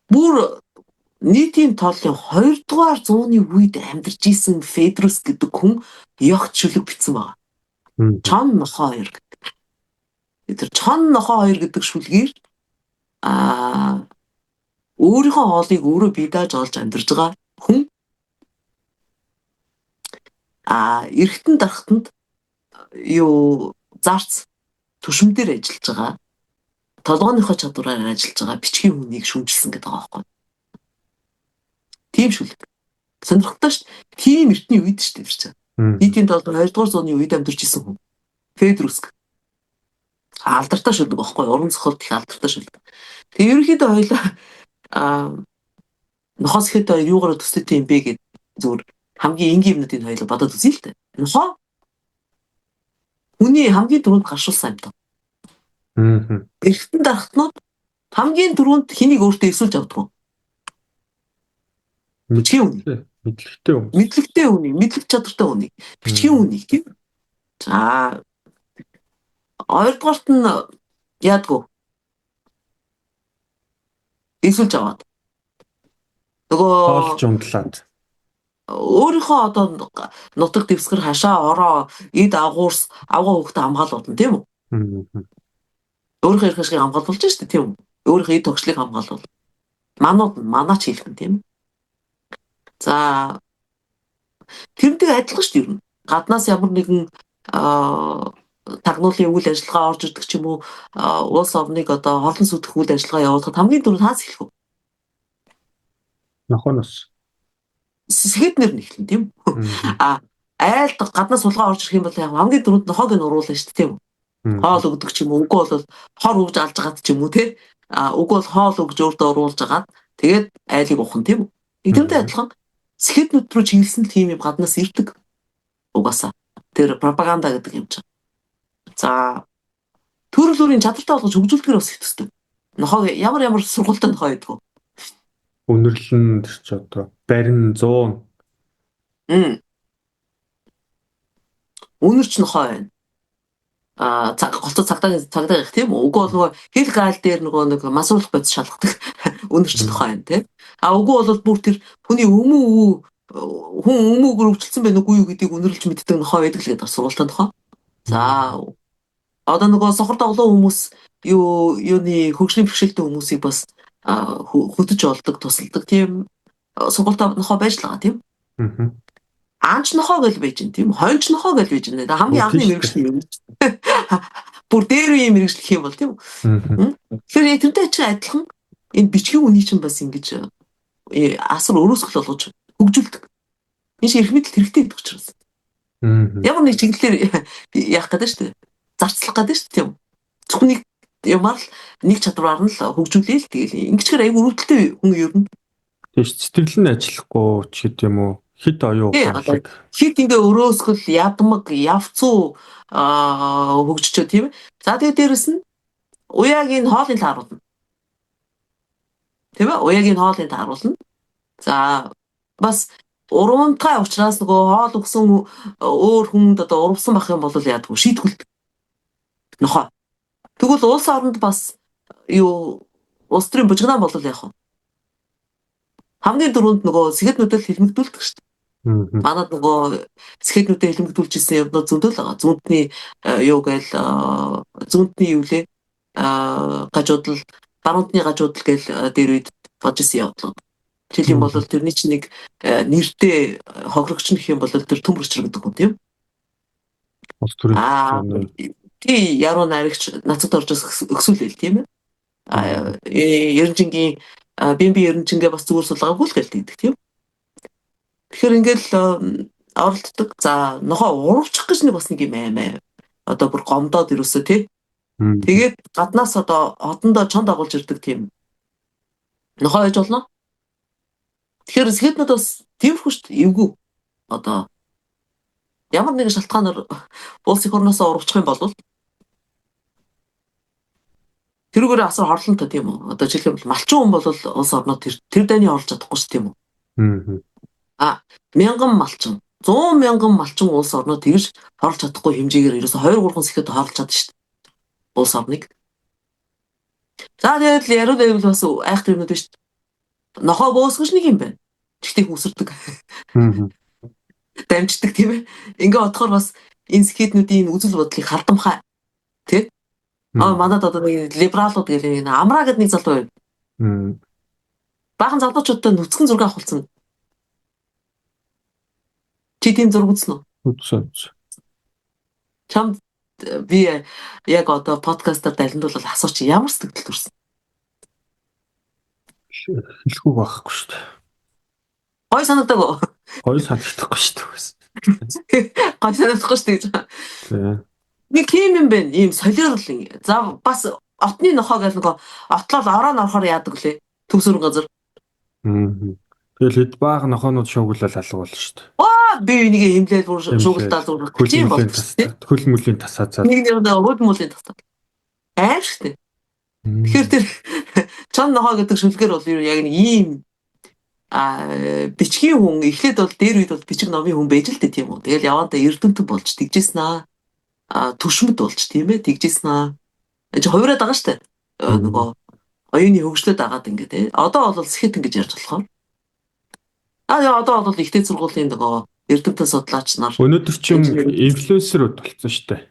Speaker 2: бүр нийтийн тооллын 2 дугаар зууны үед амьдарч исэн Федрус гэдэг хүн ягт шүлэг бичсэн байгаа. Чон нохоо 2 гэдэг. Тэр чон нохоо 2 гэдэг шүлгээр өөрийнхөө хоолыг өөрөө бие дааж олж амьдарч байгаа хүн эргэтэн дарахтанд юу зарц түшмэн дээр ажиллаж байгаа толгойнхоо чадвараар ажиллаж байгаа бичгийн хүнийг шүмжилсэн гэдэг байгаа байхгүй. Тийм шүлэг. Сонирхолтой шүү дээ. Тийм эртний үед шүү дээ тэр чинь. Нийтийн толгой 2 дугаар зууны үед амьдарч исэн хүн. Федрус. Алдартай шүлэг байхгүй. Уран зохиолт их алдартай шүлэг. Тэгээ ерөнхийдөө хоёлаа нохоос ихэд юугаар төсөлтэй юм бэ гэдэг зүгээр хамгийн энгийн юмнуудыг хоёлаа бодоод үзье л дээ. Нохоо хүний хамгийн түрүүнд гаршуулсан юм даа. Эргэтэн дарахтнууд хамгийн түрүүнд хэнийг өөртөө эсүүлж авдаг вэ? Бичгийн үнийг.
Speaker 1: Мэдлэгтэй юм.
Speaker 2: Мэдлэгтэй үнийг, мэдлэг чадвартай үнийг. Бичгийн үнийг тийм. За хоёрдугаарт нь яадгүй. Эсүүлж аваад.
Speaker 1: Тоолж
Speaker 2: Нөгөө
Speaker 1: ундлаад.
Speaker 2: өөрийнхөө одоо нутаг дэвсгэр хашаа ороо эд агуурс авгаа хөвгтө хамгаалуулна тийм үү? Өөрийнхөө эрх ашгийг хамгаалуулж штэ тийм үү? Өөрийнхөө эд тогшлыг хамгаалуул. Манууд нь манаач хэлхэн тийм. За тэрнтэй адилхан шүү дээ ер нь. Гаднаас ямар нэгэн тагнуулын үйл ажиллагаа орж ирдэг ч юм уу улс орныг одоо хорлон сүтгэх үйл ажиллагаа явуулахад хамгийн түрүүнд хаас эхлэх вэ?
Speaker 1: Нохоноос.
Speaker 2: Сэхэтнэр нь эхлэн тийм. Айлд гаднаас сулгаа орж ирэх юм бол яг хамгийн түрүүнд нохоог нь уруулна шүү дээ тийм. Хоол өгдөг ч юм уу үгүй бол хор өгж алж гаад ч юм уу те. Үгүй бол хоол өгж өөртөө уруулж агаад тэгээд айлыг ухна тийм. Эдгээртэй адилхан сэхэтнүүд рүү чиглэсэн тийм юм гаднаас ирдэг. Угаасаа тэр пропаганда гэдэг юм чинь. За төрөл бүрийн чадвартай болгож хөгжүүлдгээр бас хэвчдэг. Нохоо ямар сургуультай нохоо байдгүй.
Speaker 1: Үнэрлэн тэр ч одоо барин 100.
Speaker 2: Үнэрч нохоо байна. Голцоо цагдаа их тийм үү? Үгүй бол нөгөө хэл гаал дээр нөгөө нэг масуулах бодис шалгадаг үнэрч нохоо байна тийм. Үгүй бол бүр тэр хүний хүн өмөөгөр өвчлсөн байх үгүй юу гэдгийг үнэрлж мэддэг нохоо байдаг л гэдэг сургуультай нохоо. За одоо нөгөө сохор доглоо хүмүүс юуны хөгжлийн бэрхшээлтэй хүмүүсийг бас хөдөж олдог, тусалдаг тийм сургуультай нохоо байж л байгаа тийм. Анч нохоо гэж байж гэн тийм. Хонч нохоо гэж байж гэн. Хамгийн анхны мэргэжил юм. Бүр дээр үеийн мэргэжил гэх юм бол тийм. Тэгэхээр тэрнтэй чинь адилхан энэ бичгийн үний чинь бас ингэж асар өрөөсгөл болгож хөгжүүлдэг. Энэ шиг эрх мэдэл хэрэгтэй гэдэг учраас. Ямар нэг чиглэлээр яах гэдэг шүү дээ. Зарцлах гэдэг шүү дээ тийм. Зөвхөн нэг юмар л нэг чадвараар нь л хөгжүүлээ л тэгэл. Ингэчгээр аяг өрөвдөлтэй хүн ер нь.
Speaker 1: Тэгэж сэтгэл нь ажиллахгүй ч гэдэг юм уу? Хит оюу гардаг.
Speaker 2: Хит ингээ өрөөсгөл ядмаг явцуу хөгжчөө тийм. За тэгээ дээрэс нь уяагийн хоолыг тааруулна. Тийм ээ? Уяагийн хоолыг тааруулна. За бас уруундхай учраас нөгөө хоол өгсөн өөр хүнд одоо урвсан байх юм бол яадгүй шийтгүүлдэг. Нохоо. Тэгвэл улс оронд бас улс төрийн бужигнаан бол яах вэ? Хамгийн дөрөнд нөгөө сэхэтнүүдэд хэлмэгдүүлдэг шүү дээ. Манад нөгөө сэхэтнүүдэд хэлмэгдүүлж ирсэн юмнууд зөндөл байгаа. Зүүнтний зүүнтний юу лээ? Гажуудал, баруунтны гажуудал гээл дээр үед бож исэн явдлууд. Жишээ нь бол тэрний чинь нэг нэртэй хохирогч нөх юм бол тэр төмөрчр гэдэг юм тийм.
Speaker 1: Улс төрийн
Speaker 2: тий яруу найрагч нацад орж өксүүлээл тийм ээ. Ерөнжингийн бимби ерөнжингээ бас зүгээр сулгаагүй л гэлдэг тийм. Тэгэхээр ингээл оролддог. За нохоо урвчих гэж нэг бас нэг юм аймаа. Одоо бүр гомдоод ирөөсөө тий. Тэгээд гаднаас одоо одондоо чонд агуулж ирдэг тийм. Нохоо байж болно. Тэгэхээр сэхэтнүүд бас тиймэрхүү шүү дээ. Эвгүй. Одоо ямар нэгэн шалтгаанаар улс их орноосоо урвчих юм бол тэрүүгээр асар хорлонтой тийм үү? Одоо жишээлбэл малчин хүн бол улс орноо тэр дайны орлож чадахгүй шүү тийм үү? 1000 малчин, 100 мянган малчин улс орноо тэгж хорлож чадахгүй хэмжээгээр ерөөсө 2-3 сэхэд хорлож чадна шүү дээ. Улс орныг. За тэгээд яриул байвал бас айхтар юмнууд шүү дээ. Нохоо бөөсгөж нэг юм байна. Тэгтээ хүсэрдэг. Дамждаг тийм ээ. Ингээ бодохоор бас энэ сэхэтнүүдийн үзэл бодлыг хардамхай тий? Манад одоо нэг либералууд гэх юм амраа гэдэг нэг залуу байна. Баахан залуучуудтай нүцгэн зураг авахулсан. Чи тийм зураг үзсэн үү?
Speaker 1: Үзсэн.
Speaker 2: Чамд би яг одоо подкастаар далиндуулаад асууч ямар сэтгэл төрсөн?
Speaker 1: Хэлэхгүй байхгүй шүү дээ.
Speaker 2: Гой санагдаг уу?
Speaker 1: Гой санагдахгүй шүү дээ.
Speaker 2: Гой санагдахгүй шүү дээ.
Speaker 1: Тийм.
Speaker 2: Нэг тийм юм байна. Ийм солиорл. За бас отны нохоо гэх нэг отлол ороо норохоор яадаг лээ. Төвсөрөн газар.
Speaker 1: Тэгэл хэд баах нохоонууд шуугуулаад алга болно шүү дээ.
Speaker 2: Би энийг хэмлээл бүр шуугалтаа зурх тийм бол.
Speaker 1: Хөл мөлийн тасаацаад.
Speaker 2: Нэг нэг хөл мөлийн тасаад. Аим шүү дээ. Тэгэхээр тэр Чон нохоо гэдэг шүлгээр бол яг нэг ийм бичгийн хүн эхлээд бол дээр үед бол бичиг номын хүн байж л дээ тийм үү. Тэгэл явандаа эрдэмтэн болж тэгжсэн төшмөд болж тийм ээ тэгжсэн хувираад байгаа штэ. Нөгөө оюуны хөгжлөд агаад ингээд тий. Одоо бол сэхэт ингэж ярьж болохоор. Одоо бол ихтэй сургуулийн нөгөө эрдэмтэн судлаач нар
Speaker 1: өнөөдөр ч юм инфлюенсерүүд болсон шүү дээ.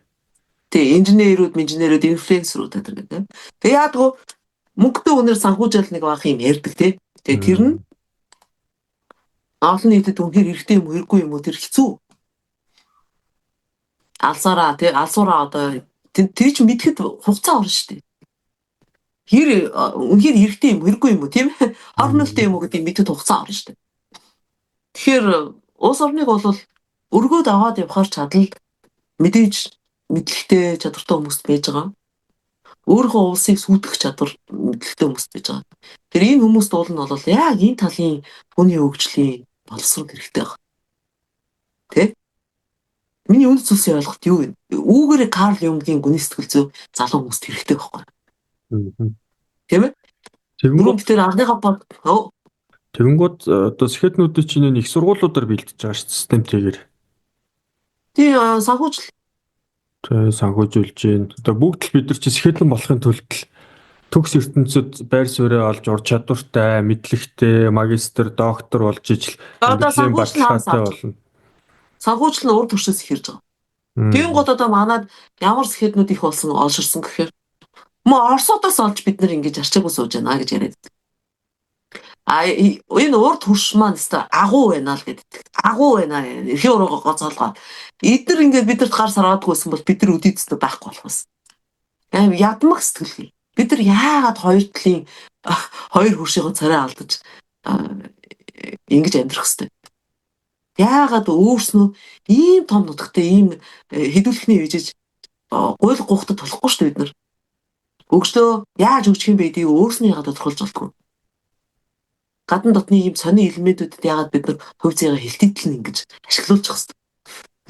Speaker 2: Тий, инженерүүд, инфлюенсерүүд гэдэг тийм. Тэгээ яадгүй мөнгөтэй үнээр санхүүжил нэг баах юм ярьдаг тий. Тэгээ тэр нь олон нийтэд үнээр хэрэгтэй юм хэрэггүй юм уу тэр хэцүү. Алсаараа одоо тэр чинь мэдхэд хугацаа орно шүү дээ. Үнээр хэрэгтэй юм хэрэггүй юм уу тийм ээ? Орнолтой юм уу гэдэг мэдхэд хугацаа орно шүү дээ. Тэгэхээр улс орныг бол өргөөд аваад явахаар чадал мэдээж мэдлэгтэй чадвартай хүмүүс байж байгаа. Өөрийнхөө улсыг сүйтгэх чадвар мэдлэгтэй хүмүүс байж байгаа. Тэр ийм хүмүүст уул нь бол яг энэ талын хүний хөгжлийн боловсрол хэрэгтэй байна. Тэ? Миний үнэ зүйлсийн ойлголт юу вэ? Үүгээр Карл Юнгийн гүний сэтгэл зүй залуу хүмүүст хэрэгтэй байхгүй. Тийм ээ? Тэгвэл тэр анхныхаа
Speaker 1: тэгэнгүүт одоо сэхэтнүүдийн чинь их сургуулиудаар бэлдэж байгаа шүү дээ системтэйгээр.
Speaker 2: Тий санхүүжил.
Speaker 1: Тэгээ санхүүжүүлж байна. Одоо бүгд л бид нар чи сэхэтлэн болохын тулд төгс ертөнцид байр суурь олж ур чадвартай, мэдлэгтэй, магистр, доктор болж ижил
Speaker 2: эмгэглийн баталгаатай болно. Санхүүжил нь урд төршөөс ихэрж байгаа. Тэгэн гол одоо манад ямар сэхэтнүүд их болсон олширсан гэхээр Оросоодоос олж бид нар ингэж арчаагүй сууж байна гэж яриад. Энэ урд хурш маань өстой агуу байна л гэдэг. Агуу байна. Эрхийн уруугаа гоцоолгоо. Эдгээр ингээд бидэрт гар сараадгүйсэн бол бид нар үдийцтэй байхгүй болохоос. Ядмаг сэтгэлгүй. Бид нар яагаад хоёр талын хоёр хуршийн царай алдаж ингэж амьдрах хэвтэй. Яагаад өөрснөө ийм том нутагтай ийм хэдүүлэхний үежиж гуйл гуухтад толохгүй шүү дээ бид нар. Өгчдөө яаж өгчих юм бэ гэдгийг өөрснөө яагаад тодорхойлж болтгоо. Гадна дотны ийм сони элементүүдэд яагаад бид нар хувь заяага хилтэйдэл нь ингэж ашиглуулчих хэвээр.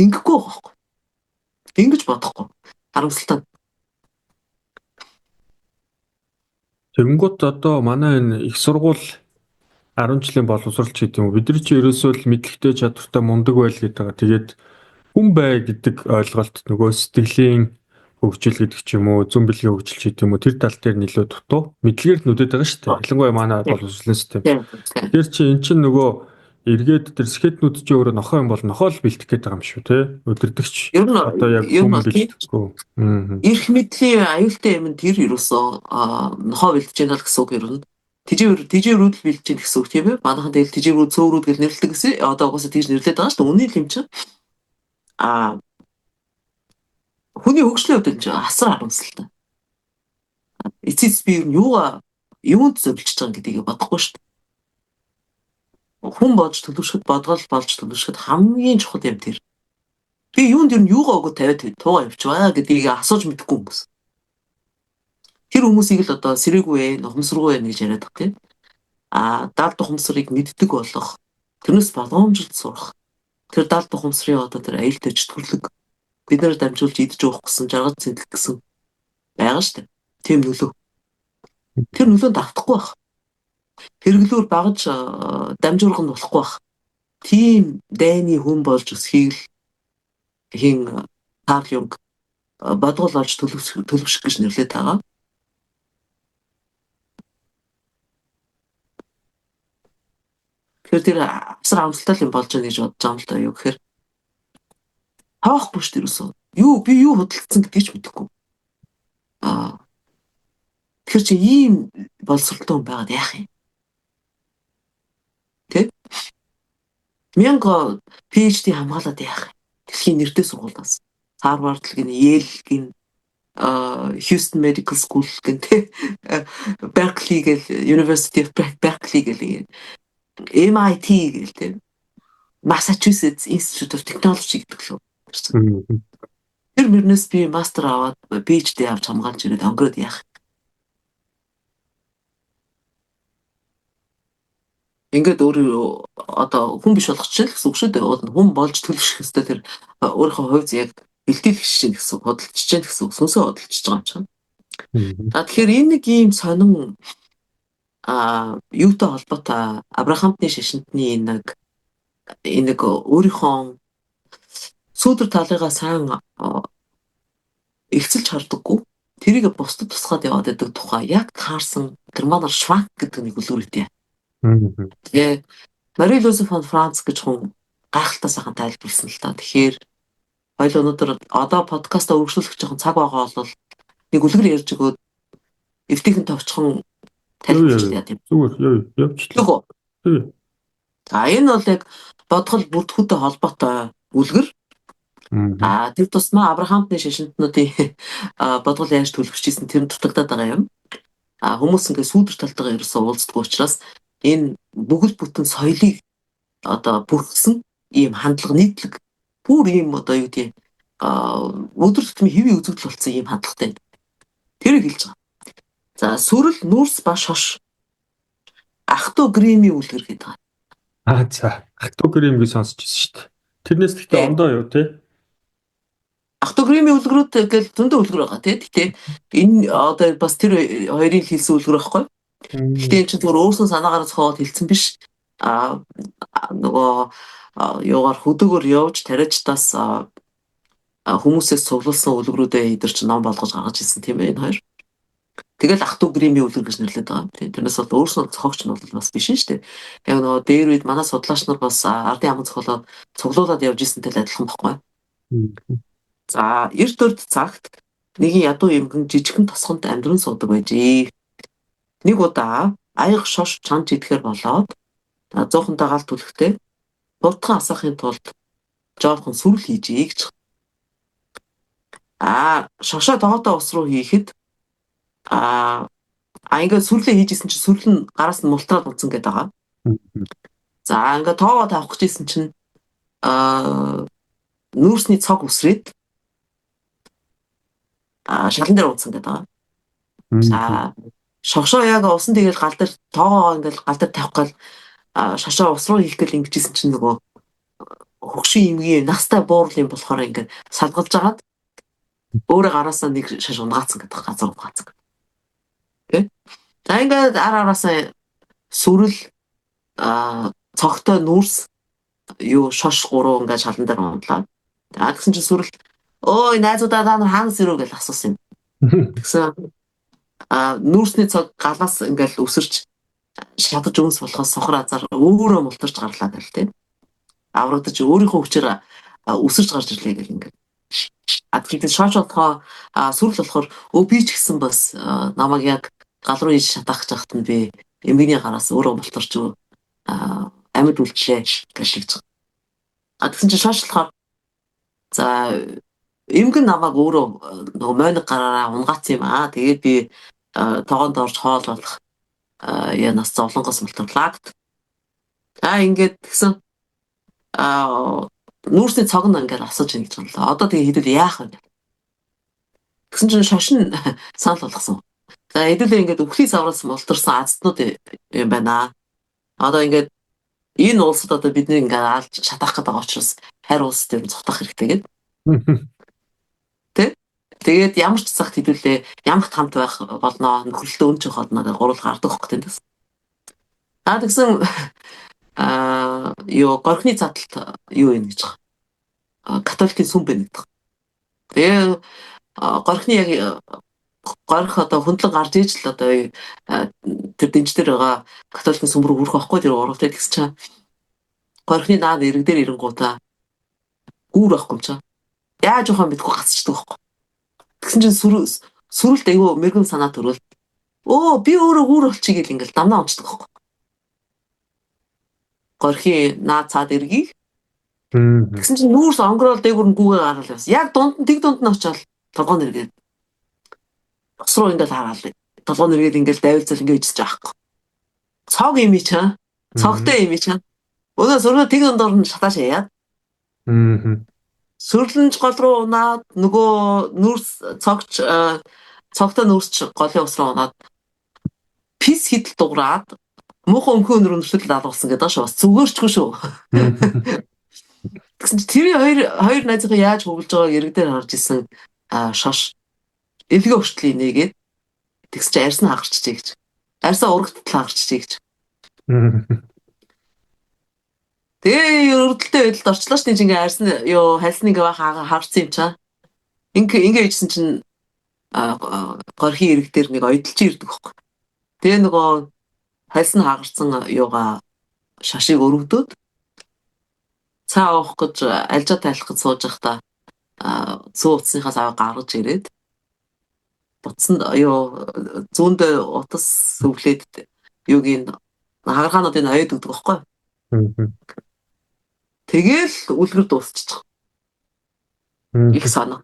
Speaker 2: Ингэхгүй байгаа байхгүй. Ингэж бодохгүй. Харамсалтай.
Speaker 1: Тэгэнгүүт одоо манай энэ их сургууль 10 жилийн боловсролч гэдэг юм. Бидний чи ерөөсөө л мэдлэгтэй чадвартай мундаг байл гэдэг байгаа. Тэгээд хүн бай гэдэг ойлголт нөгөө сэтгэлийн хөгжил гэдэг ч юм уу, зүүн бэлгийн хөгжил ч гэдэг юм уу, тэр тал дээр нөлөө дутуу. Мэдлэгээр нь нүдэд байгаа шүү дээ. Ялангуяа манай боловсролын систем. Тэр чи эн чинь нөгөө эргээд тэр сэхэтнүүд чи өөрөө нохоо юм бол нохоо л бэлтэх гээд байгаа юм шүү те. Өдөрдөгч одоо яг хүн бэлтгэхгүй.
Speaker 2: Эрх мэдлийн аюултай юм тэр ерөөсөө нохоо бэлтэж яана л гэсэн үг юм. Тэжээврүүд л бэлдэж гэсэн үг тийм ээ. Манайхан тэгэл тэжээврүүд цөөрүүд гэж нэрлэдэг гэсэн. Одоо угаасаа тийж нэрлэдэг байгаа шүү дээ. Үнийн юм чинь хүний хөгжлийн хувьд асар харамсалтай. Эцэс би юунд зөвлөж байгаа гэдгийг бодохгүй шүү дээ. Хүн болж төлөвшөд бодгол болж төлөвшөд хамгийн чухал юм тэр. Би юунд юугаа өгөө тавиад туугаа явчихваа гэдгийг асууж мэдэхгүй хүмүүс. Тэр хүмүүсийг л одоо сэрээгүй нухамсаргүй гэж яриад байгаа тийм. Далд ухамсарыг мэддэг болох, тэрнээс боломжтой сурах. Тэр далд ухамсарын одоо тэр аюултай чөтгөрлөг бид нар дамжуулж идэж уух гэсэн жаргал цэнгэлэх гэсэн байгаа шүү дээ. Тийм нөлөө. Тэр нөлөөнд автахгүй байх. Хэрэглүүр багаж дамжуурах нь болохгүй байх. Тийм дайны хүн болж өсхийг хин Карл Юнг бодгол олж төлөвшөх гэж нэрлэдэг байгаа. Тэр асар амсгалтай юм болж байгаа гэж бодож байгаа юм л да юу гэхээр хаахгүй шүү дээ юусэн. Би юу хөдөлгдсөн гэдгийг ч мэдэхгүй. Тэгэхээр чи ийм боловсролтой хүн байгаад яах юм? Тэ? 1000 PhD хамгаалаад яах юм? Дэлхийн нэртэй сургуулиас. Harvard гин, Yale гин, Houston Medical School гин тэ. Berkeley гэл University of Berkeley гэл MIT гэл тэ. Massachusetts Institute of Technology гэдэг лөө. Тэр мөрнөөс би мастер аваад PhD авч хамгаалж ирээд өнгөрөөд яах. Ингээд өөрөө одоо хүн биш болгочихлоо гэсэн үг шүү дээ. Хүн болж төлөвшөх ёстой тэр өөрийнхөө хувь заяаг бэлтээлэх шин гэсэн хөдөлж чинь гэсэн үг. Сүнсээ хөдөлж байгаа юм чинь. Тэгэхээр энэ нэг ийм сонин юутай холбоотой Авраамтны шашинтны энэ нэг өөрийнхөө сүүдэр талыгаа сайн ихцэлж хардаггүй. Тэрийг бусдад тусгаад яваад байдаг тухай яг таарсан Германаар Шванк гэдэг нэг үлгэр үүтэй. Тэгээ Мари Луиза фон Франц гэж хүн гайхалтай сайхан тайлбарласан л та. Тэгэхээр хоёул өнөөдөр одоо подкастаа өргөжлүүлэх жоохон цаг байгаа бол нэг үлгэр ярьж өгөөд эвтийхэн товчхон тайлбарлаж яа тийм.
Speaker 1: Зүгээр явчихлаа.
Speaker 2: Тэгвэл энэ бол яг бодгол бүрдэхүүнтэй холбоотой үлгэр. Тэр тусмаа Авраамтны шашинтнуудын бодгол яаж төлөвшөжсэн тэр нь дутагдаад байгаа юм. Хүмүүс ингээд сүүдэр талтайгаа ерөөсөө уулздаг учраас энэ бүгд бүтэн соёлыг одоо бүрхсэн ийм хандлага нийтлэг бүр ийм одоо юу гэдэг өдөр тутмын хэвийн үзэгдэл болсон ийм хандлагатай. Тэрийг хэлж байгаа. За сүрэл, нүрс ба шош ахтогримийн үлгэр гэдэг.
Speaker 1: За ахтогрим гэж сонсч ирсэн шүү дээ. Тэрнээс гэхдээ ондоо юу те?
Speaker 2: Ахтогримийн үлгэрүүд гэж зөндөө үлгэр байгаа тий. Гэхдээ энэ одоо бас тэр хоёрын хэлсэн үлгэр байхгүй. Гэхдээ энэ чинь зүгээр өөрснөө санаагаар зохиоод хэлсэн биш. Нөгөө юугаар хөдөөгөр явж тариачтаас хүмүүсээс цуглуулсан үлгэрүүдээ идэрч ном болгож гаргаж ирсэн тийм ээ энэ хоёр. Тэгэл ахтогримийн үлгэр гэж нэрлэдэг байгаа. Тэрнээс бол өөрснөө зохиогч нь бол бас биш шүү дээ. Яг нөгөө дээр үед манай судлаач нар бас ардын аман зохиолоод цуглуулад явж ирсэнтэй адилхан байхгүй. За, эрт өрд цагт нэгэн ядуу эмгэн жижигхэн тосгонд амьдран суудаг байжээ. Нэг удаа аяг шош чанж идэхээр болоод зоохонтой галт түлхтэй буртхан асаахын тулд жоохон сүрэл хийжээ гэж. Шошоо тооготой ус руу хийхэд ингээд сүрлээ хийжсэн чинь сүрэл нь гараас нь мултраад унцсан гэдэг байгаа. За, ингээд тоогоо тавих гэжсэн чинь нүүрсний цог үсрээд шалан дээр унтсан гэдэг байгаа. За шошоо яг усан тэгэл гал дээр тоогоо ингээл гал дээр тавих гал шошоо ус руу хийх гэл ингэжсэн чинь нөгөө хөгшин эмгийн настай буурал юм болохоор ингээд салгалж агаад өөрөө гараасаа нэг шаш унгаацсан гэдэг газар унгаацсан. Тэ. За ингээд араасаа сүрэл цогтой нүрс юу шош гурав ингээд шалан дээр унтлаа. Тэгсэн чинь сүрэл ой найзуудаа та нар хаанаас ирүү гэж асуусан юм. Тэгсэн нүүрсний цог галаас ингээл өсөрч шатаж өмс болохоос сохор азар өөрөө мултарч гарлаа гэл тээ. Аврагдаж өөрийнхөө хүчээр өсөрч гарч ирлээ гэл ингээд. Тэгэхээр шооч болохоо сүрэл болохоор би ч гэсэн бас намайг яг гал руу иж шатаах гэж хахад нь би эмгэгний гараас өөрөө мултарч амьд үлдлээ гэж хэлж байгаа. Тэгсэн чинь шооч болохоор за эмгэн намайг өөрөө нөгөө мойног гараараа унгаацсан юм аа. Тэгээд би тоогоонд орж хоол болох янаас зовлонгоос мултарлаа гэд. Ингээд тэгсэн нүүрсний цог нь ингээд асууж ийн гэж байна. Одоо тэгээ хэдүүл яах вэ? Тэгсэн чинь шошин санал болгосон. За хэдүүлээ ингээд өвхлийн савраас мултарсан азднууд юм байна. Одоо ингээд энэ улсад одоо бидний ингээд алж шатаах гэдэг байгаа учраас хайр улс дээр цогтох хэрэгтэй гэдэг. Тэгээд ямар ч цагт хэдүүлээ ямагт хамт байх болно нөхөрлөлтөө өмч явах болно гэж гурлах гардаг хөх тэндээс. Тэгсэн горхны цаталт юу юм гэж байгаа. Католикийн сүм байна гэдэг. Тэгээ горхны яг горх одоо хөндлөн гарч иж л одоо тэр дэнжтэр байгаа католикийн сүм рүү хүрэх байхгүй тэр уралтай гэсэн чинь горхны наад ирэг дээр ирэнгуудаа гүүр байхгүй юм чаа. Яаж ухаан мэдгүй гацчдаг байхгүй. Тэгсэн чинь сүрэлт айгүй мэрэгэн санаа төрөл. Би өөрөө гүүр болчих гэл ингээл дамнаа унцдаг байхгүй. Горхийн наад цаад иргийг. Тэгсэн чинь нүүрс онгорол дээгүр нь гүүгээ гаргал явсан. Яг дунд нь очиод толгойн нэргээд ус руу ингээл хараал. Толгойн нэргээд ингээл давилцал ингээд ичж байгаа байхгүй. Цог юм чи чаа. Цогтой юм чи чаа. Өнөө сүрэл тэг дондор нь шатааш яа. Сүрлэнж гол руу унаад нөгөө нүрс цогч цогтой нүрсч голын ус руу унаад пис хидл дуураад муухай өмхөө өнөр өнөрсөл даалгасан гэдэг шүү. Бас зүгээрчгүй шүү. Тэгсэн чи тэр хоёр найзынхаа яаж хөглөж байгааг ирэг дээр харж исэн шош элгээ өгчлээ нээгээд тэгс чи арьс нь хагарчжээ гэж. арьсаа урагттал гарччихъя гэж. Тэгээ өргөдөлтэй байдалд орчлоо ш нь ингээ арьсан хальсны ингээ харцсан юм чаа. Ингээ ичсэн чинь горхийн ирэг дээр нэг ойдолж ирдэг байхгүй. Тэгээ нөгөө хальс нь хагарсан юугаа шашиг өргөдөөд цаа авах гэж альжаа тайлах гэж сууж байхдаа цүү утасныхаас аваа гаргаж ирээд буцанд зүүнд утас өвлээд юугийн хагархаануудын оёд өгдөг байхгүй. Тэгэл үлгэр дуусчих. Их санаа.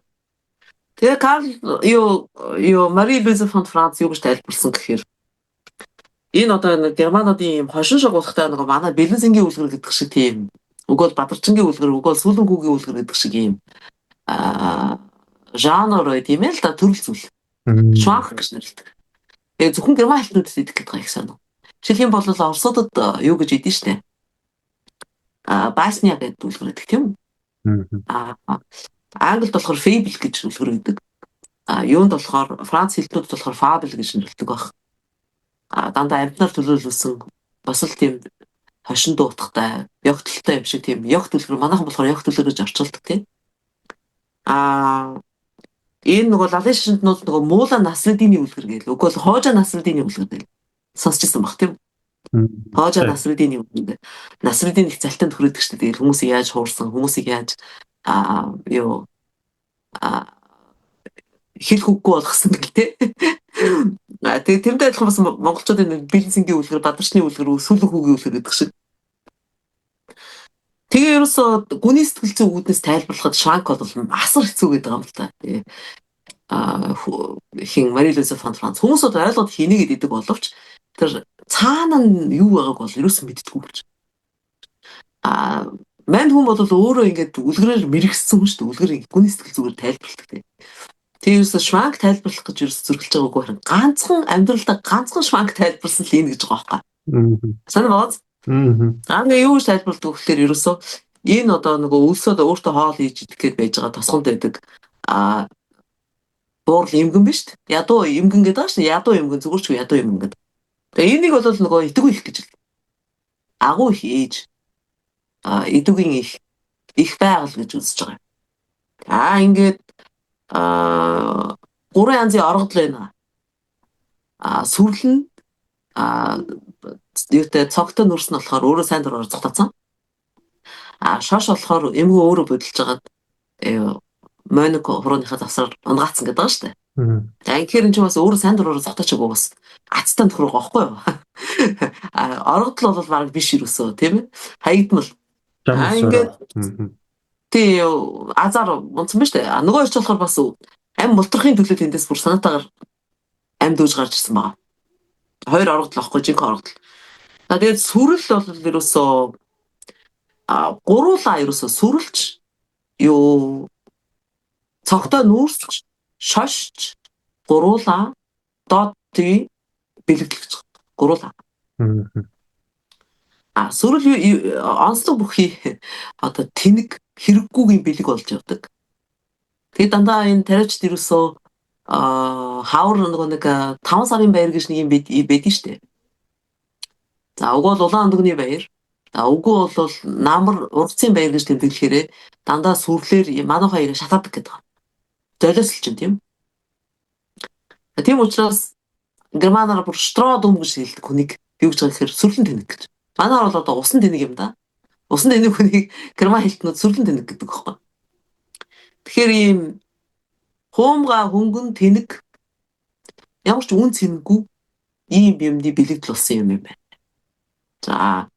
Speaker 2: Тэгээ Карл Мари Луиза фон Франц юу гэж тайлбарласан гэхээр энэ одоо нэг германуудын юм хошин шогуулгатай нэг манай Бэлэнсэнгийн үлгэр гэдэг шиг тийм өгөөл Бадарчингийн үлгэр өгөөл Сүлэнхүүгийн үлгэр гэдэг шиг юм жанр тийм ээ л да төрөл зүйл. Шванх гэж нэрлэдэг. Тэгээ зөвхөн герман хэлнүүдэд идэх гэдэг их санаа. Жишээлх юм бол Оросуудад юу гэж идэв штэ. Басня гэдэг үлгэр гэдэг тийм үү? Англид болохоор fable гэж үлгэр гэдэг. Юунд болохоор Франц хэлнүүд болохоор fable гэж нэрлэдэг баг. Дандаа амьтнаар төлөөлүүлсэн бас л тийм хошин дуутахтай, ягтлалтай юм шиг тийм ягт үлгэр манайхан болохоор ягт үлгэр гэж орчуулдаг тийм. Энэ нөгөө лалын шашинтнууд нөгөө муула Насреддины үлгэр гээл. Үгүй бол Хоожа Насреддины үлгэр гээл. Сонсчихсан баг тийм. Хоожа Насреддины үлгэр. Насреддин их залтан төхрөдөг шүү дээ. Хүмүүсийг яаж хуурсан, хүмүүсийг яаж хэл хөггүй болгосон гэл те. Тэгээ тэрнтэй адилхан бас монголчуудын Бэлэнсэнгийн үлгэр, Бадарчны үлгэр, Сүлэнхүүгийн үлгэр гэдэг шиг. Тэгээ ерөөсөө гүний сэтгэл зүйн үүднээс тайлбарлахад шванк бол асар хэцүү гэдэг юм л та. Тэгээ хин Мари Луиза фон Франц хүмүүсд ойлгоод хийнэ гэдэг боловч тэр цаана нь юу байгааг бол ерөөсөө мэддэггүй болж. Мань хүн бол өөрөө ингээд үлгэрээр мэрэгсэн хүн шүү дээ. Үлгэрийг гүний сэтгэл зүгээр тайлбарладаг тийм. Тэрээс шванк тайлбарлах гэж ерөөс зөргөлж байгаагүй харин ганцхан амьдралдаа ганцхан шванк тайлбарсан л энэ гэж байгаа байхгүй. Санаа бооз. Ингээ юу гэж тайлбарладаг гэхээр ерөөсөө энэ одоо нөгөө өлсөд өөртөө хоол хийж идэх гээд байж байгаа тосгонд байдаг буурал эмгэн биш үү? Ядуу эмгэн гэдэг ааш ядуу эмгэн зүгээр ч ядуу эмгэн гэдэг. Тэгээ энийг бол нөгөө итгүү их гэж л. Агуу их ээж идэвгийн их байгаль гэж үзэж байгаа. Ингээд 3 янзын оргодол байна. Сүрэл нь юутай цогтой нүрс нь болохоор өөрөө сайн дураар цогтоцсон. Шош болохоор эмгэн өөрөө бодолж хагаад Моник хурууныхаа завсраар унгаацсан гэдэг байгаа шүү дээ. Тэгэхээр энэ ч бас өөрөө сайн дураар цогтоочаагүй бас ацтай нөхрөө гохгүй юу. Оргодол бол баг биш юусоо тийм ээ. Хаягдмал. Ингээд тий азар унцсан биз дээ. Нөгөө ч болохоор бас амь мултрахын төлөө тэндээс бүр санаатаагаар амь дүүж гарч ирсэн байгаа. Хоёр оргодол ахгүй жинхэнэ оргодол. Тэгээд сүрэл бол ерөөсөө гуруула ерөөсөө сүрэлч цогтой нүүрсч шошч гуруула доод тий бэлэглэж гуруула. Сүрэл онцлог бүхий одоо тэнэг хэрэггүйгийн бэлэг болж явдаг. Тэгээд дандаа энэ тариачд ерөөсөө хавар нэг 5 сарын баяр гэж нэг юм байдэн штэ. За уг бол улаан өндөгний баяр. Үгүй бол намар ургацын баяр гэж тэмдэглэхээрээ дандаа сүрлээр манайхаа яг шатаадаг гэдэг. Золиос л чинь тийм. Тийм учраас германаар бүр штродум гэж хэлдэг хүнийг юу гэж байгаа гэхээр сүрлэн тэнэг гэж. Манайхаар бол одоо усан тэнэг юм да. Усан тэнэг хүнийг герман хэлтнүүд сүрлэн тэнэг гэдэг байхгүй. Тэгэхээр ийм хуумга хөнгөн тэнэг ямар ч үн цэнэгүй ийм юмны бэлэгдэл болсон юм байна. За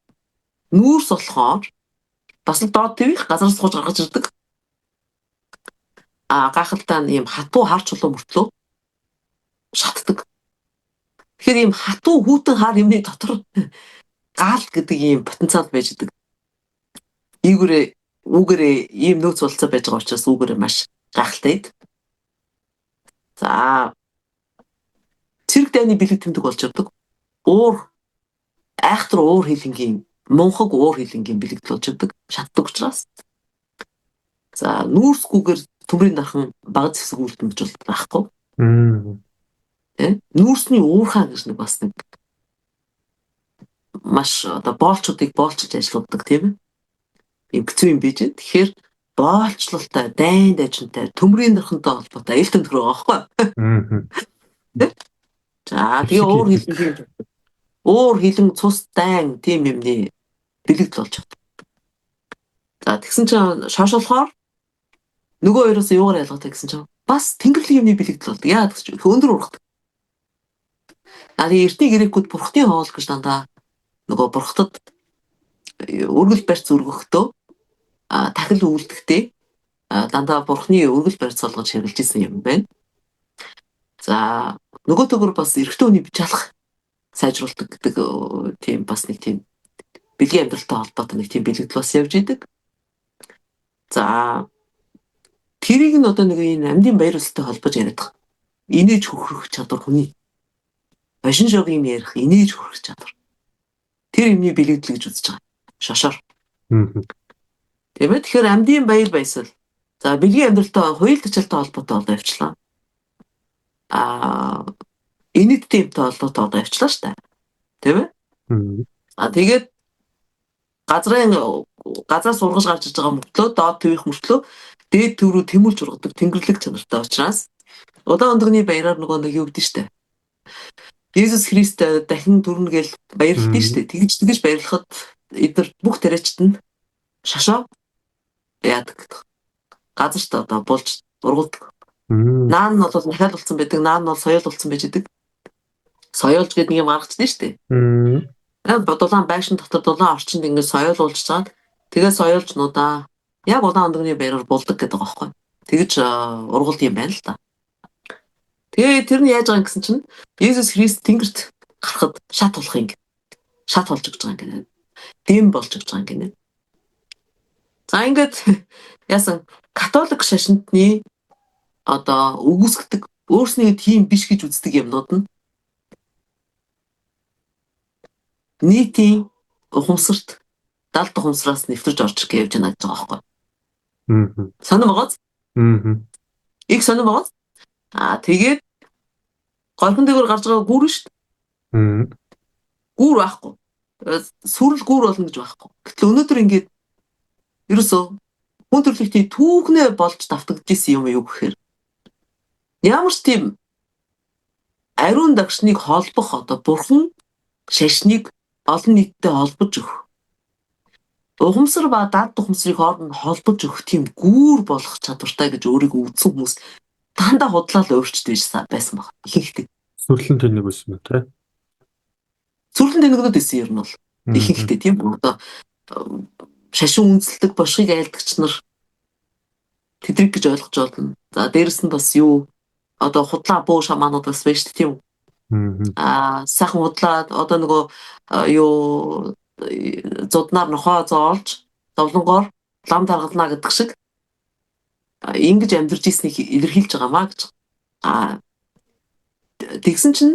Speaker 2: нүүрс болохоор бас л доод твих газараас сууж гаргаж ирдэг. Гайхалтай ийм хатуу хар чулуу мөртлөө шатдаг. Тэгэхээр ийм хатуу хүүтэн хар юмны дотор гал гэдэг ийм потенциал байж идэг. Үүгээрээ ийм нөөц болцоо байж байгаа учраас үүгээрээ маш гайхалтай. За цэрэг дайны бэлэг тэмдэг болж явдаг. Айхтар уур хилэнгийн мунхаг уур хилэнгийн бэлэгдэл болж явдаг. Шатдаг учраас. За нүүрсгүйгээр төмрийн дархан баг зэвсэг үлдэмж бол байхгүй. Нүүрсний уурхаа гэж нэг бас нэг маш одоо боолчуудыг боолчж ажилладаг тийм ээ. Им хэцүү юм биш. Тэгэхээр боолчлолтой, дайн дажинтай, төмрийн дорхонтой холбоотой ил төнтгөр байгаа байхгүй. За тэгээ уур хилэн цус дайн тийм юмний бэлэгдэл болж байна. За тэгсэн чинь шошолохоор нөгөө хоёроос юугаар ялгаатай гэсэн чинь бас тэнгэрлэг юмний бэлэгдэл болдог. Яа гэж өндөр ургадаг. Тэгээ эртний грекүүд бурхтын хоол гэж дандаа нөгөө бурхтад өргөл барьц өргөхдөө тахил үүлдэхдээ дандаа бурхны өргөл барьц олгож хэрэглэж исэн юм байна. За нөгөө төгөр бас эрэгтэй хүний бич алах сайжруулдаг гэдэг тийм бас нэг тийм бэлгийн амьдралтай холбоотой нэг тийм бэлэгдэл бас явж идэг. За тэрийг нь одоо нэг энэ амьдын баяр ёслолтой холбож яриад байгаа. Инээж хөхрөх чадвар хүний. Башин шогийн ярих инээж хөхрөх чадвар. Тэр юмний бэлэгдэл гэж үзэж байгаа. Шошоор. Тийм ээ. Тэгэхээр амьдын баяр баясгал. За бэлгийн амьдралтай хоёул тачаалтай холбоотой одоо явчлаа. Инээдтэй юмтай холбоотой одоо явчлаа шүү дээ. Тийм ээ. Тэгээд газраас ургаж гарч иж байгаа мөртлөө доод төвийнх мөртлөө дээд төв рүү тэмүүлж ургадаг тэнгэрлэг чанартай учраас удаан өндөгний баяраар нөгөө нэг юу гэдэг штэ. Иесус Христ дахин төрнө гэж баярлалтай штэ. Тэгж баярлахад эдгээр бүх тариачд нь шошоо яадаг. Газарт одоо болж ургуулдаг. Наан нь бол нахаал болсон байдаг, наан нь бол соёол болсон байж идэг. Соёолж гэдэг нэг юм гаргацдээ штэ. Дулаан байшин дотор дулаан орчинд ингээд соёол уулж чаад тэгээ соёолчнуудаа яг удаан өндөгний баяраар булдаг гэдэг байгаа байхгүй. Тэгэж ургуулд юм байна л да. Тэгээ тэр нь яаж байгаа юм гэсэн чинь Иесус Христ тэнгэрт гарахад шат болох юм. Шат болж өгч байгаа юм гинэ. Дэм болж өгч байгаа юм гинэ. За ингээд яасан католик шашинтны одоо үгүйсгдэг өөрснөө тийм биш гэж үздэг юмнууд нь нийтийн ухамсарт 70 ухамсараас нэвтэрч орж ирэх явж байна гэж байгаа байхгүй. Сонир байгаач? Их сонир байгаач? Тэгээд горхон дээгүүр гарч байгаа гүүр шүү дээ. Гүүр байхгүй. Сүрэл гүүр болно гэж байхгүй. Гэтэл өнөөдөр ингээд ерөөсөө хүн төрөлхтний түүхнээ болж давтагдж исэн юм юу гэхээр ямар ч тийм ариун дагшныг холбох одоо бурхан шашныг олон нийттэй холбож өгөх. Ухамсар ба дад ухамсарыг хооронд холбож өгөх тийм гүүр болох чадвартай гэж өөрийгөө үзсэн хүмүүс дандаа худлаа л өөрчд байсан баг. Ихэнхдээ.
Speaker 1: Сүрлэн тэнэг байсан юм тий.
Speaker 2: Сүрлэн тэнэгнүүд байсан юм бол ихэнхдээ тийм одоо шашин үнэлдэг бошгийг айлдагч нар тэдрэг гэж ойлгож байна. За дээрэс нь бас юу одоо худлаа буу шамаанууд бас байж тийм үү. Сайхан худлаа одоо нөгөө юу зуднаар нохоо зоолж зовлонгоор лам даргалнаа гэдэг шиг ингэж амьдарч ийснийг илэрхийлж байгаамаа гэж. Тэгсэн чинь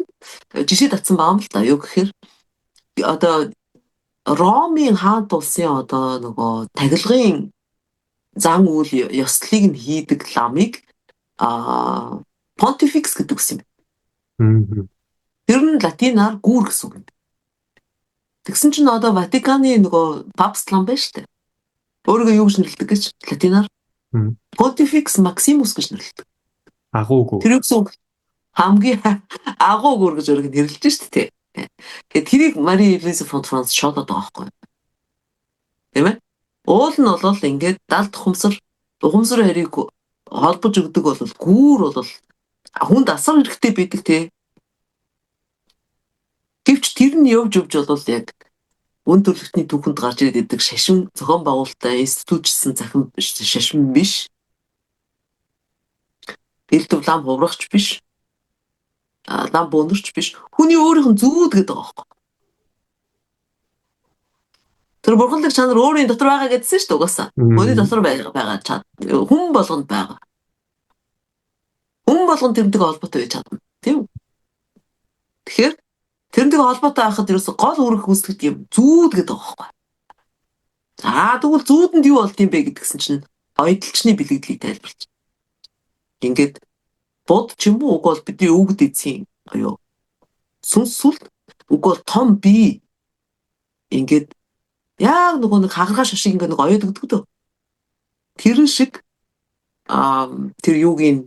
Speaker 2: жишээ татсан баам л та юу гэхээр одоо Ромын хаант улсын одоо нөгөө тахилгын зан үйл ёслолыг нь хийдэг ламыг Pontifex гэдэг үгс юм. Тэр нь латинаар гүүр гэсэн үг юм. Тэгсэн чинь одоо Ватиканы нөгөө папс лам байна шүү дээ. Өөрийгөө юу гэж нэрлэдэг гэж латинаар Pontifex Maximus гэж нэрлэдэг.
Speaker 1: Агуугүй.
Speaker 2: Тэр үгс хамгийн агуу гүүр гэж өөрийг нэрлэж шүү дээ. Тэгээд тэрийг Мари Луиза фон Франц шоолоод байгаа байхгүй. Тийм ээ? Уул нь бол ингээд 70 ухамсар харийг холбож өгдөг бол гүүр бол хүнд асар хэрэгтэй байдаг те. Гэвч тэр нь явж бол яг үн төрөлхтний түүхэнд гарч ирээд идэг шашин зохион байгуулалттай институтчсан захин шашин биш. Элдв лам хуврагч биш. Лам бөөнөрч биш. Хүний өөрийнх нь зүүд гэдэг байгаа байхгүй. Тэр бурханлаг чанар өөрийн дотор байгаа гэдсэн шүү дээ угаасаа. Хүний дотор байгаа чад хүн болгонд байгаа. Хүн болгонд тэрнтэйг холбоотой байж чадна. Тийм үү? Тэгэхээр тэрнтэйг холбоотой байхад ерөөсө гол үүрэг гүйцэтгэдэг юм зүүд гэдэг байгаа байхгүй. Тэгвэл зүүдэнд юу болд юм бэ гэдгсэн чинь ойдлчны бэлэгдлийг тайлбарлаж. Ингээд бод ч юм уу уг бол бидний өвгд эцсийн юу сүнс сүлд уг бол том бие ингээд яг нөгөө нэг хагаргаа шашиг ингээд нэг оёд өгдөг дөө. Тэр шиг тэр юугийн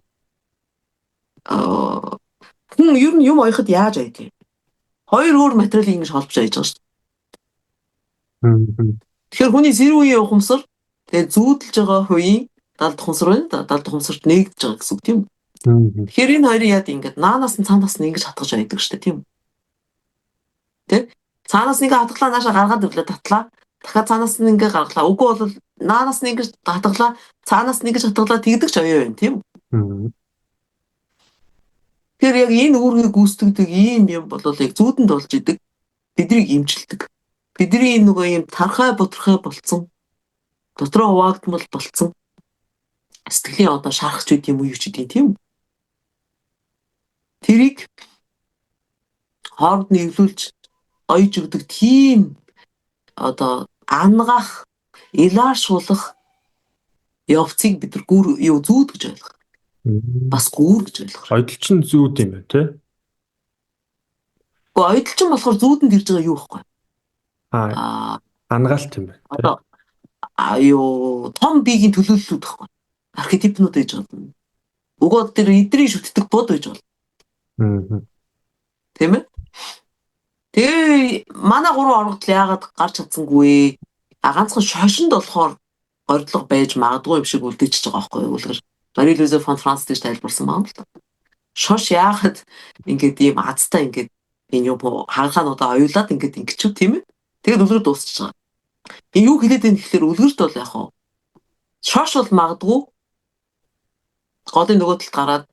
Speaker 2: хүн ер нь юм оёход яаж айдаг юм? Хоёр өөр материалыг ингэж холбож айж байгаа шүү дээ. Тэгэхээр хүний зэрэг үеийн ухамсар тэгээ зүүдэлж байгаа хувийн далд ухамсар байна да. Далд ухамсарт нэгдэж байгаа гэсэн үг тийм үү? Тэгэхээр энэ хоёрын яд ингээд наанаас нь цаанаас нь ингэж хатгаж айдаг шүү дээ тийм үү? Тэ? Цаанаас нэг хатглаа наашаа гаргаад ирлээ татлаа. Дахиад цаанаас нь ингээ гаргалаа. Үгүй бол наанаас нь ингэж хатглаа, цаанаас нь ингэж хатглаа тэгдэг ч оёо байна тийм үү? Тэгэхээр яг энэ үүргийг гүйцэтгэдэг ийм юм бол яг зүүдэнд болж идэг биднийг имчилдэг. Бидний нөгөө юм тархай боторхой болцсон дотроо хуваагдмал болцсон сэтгэлийн одоо шарахч үт юм уу юу ч гэдэг тийм үү? Тэрийг хооронд нэвлүүлж ойж өгдөг тийм одоо ангах, илаашуулах явцыг бид нар зүүд гэж ойлгох. Бас гүүр гэж ойлгох.
Speaker 1: Ойдол чинь зүүд юм байна тий?
Speaker 2: Гэхдээ ойдол чинь болохоор зүүдэнд ирж байгаа юу вэ?
Speaker 1: Ангаалт юм байна.
Speaker 2: Одоо том биеийн төлөөллүүд байхгүй. Архетипнууд гэж байна. Угод тэр эдрийн шүтдэг бод гэж байна. Тийм ээ? Тэгээ манай гурван оргод яагаад гарч чадсангүй вэ? Ганцхан шошинд болохоор гордлого байж магадгүй юм шиг үлдээчихэж байгаа байхгүй юу? Үлгэр Мари-Луиза фон Франц гэж тайлбарсан байна л да. Шош яагаад ингээд ийм азтай ингээд энэ юм хаанхаануудаа оюулаад ингээд ингэчв тийм ээ? Тэгээд үлгэр дуусчихж байгаа. Энэ юу хэлээд байна гэхээр үлгэрт бол яг хаа шош бол магадгүй голын нөгөө талд гараад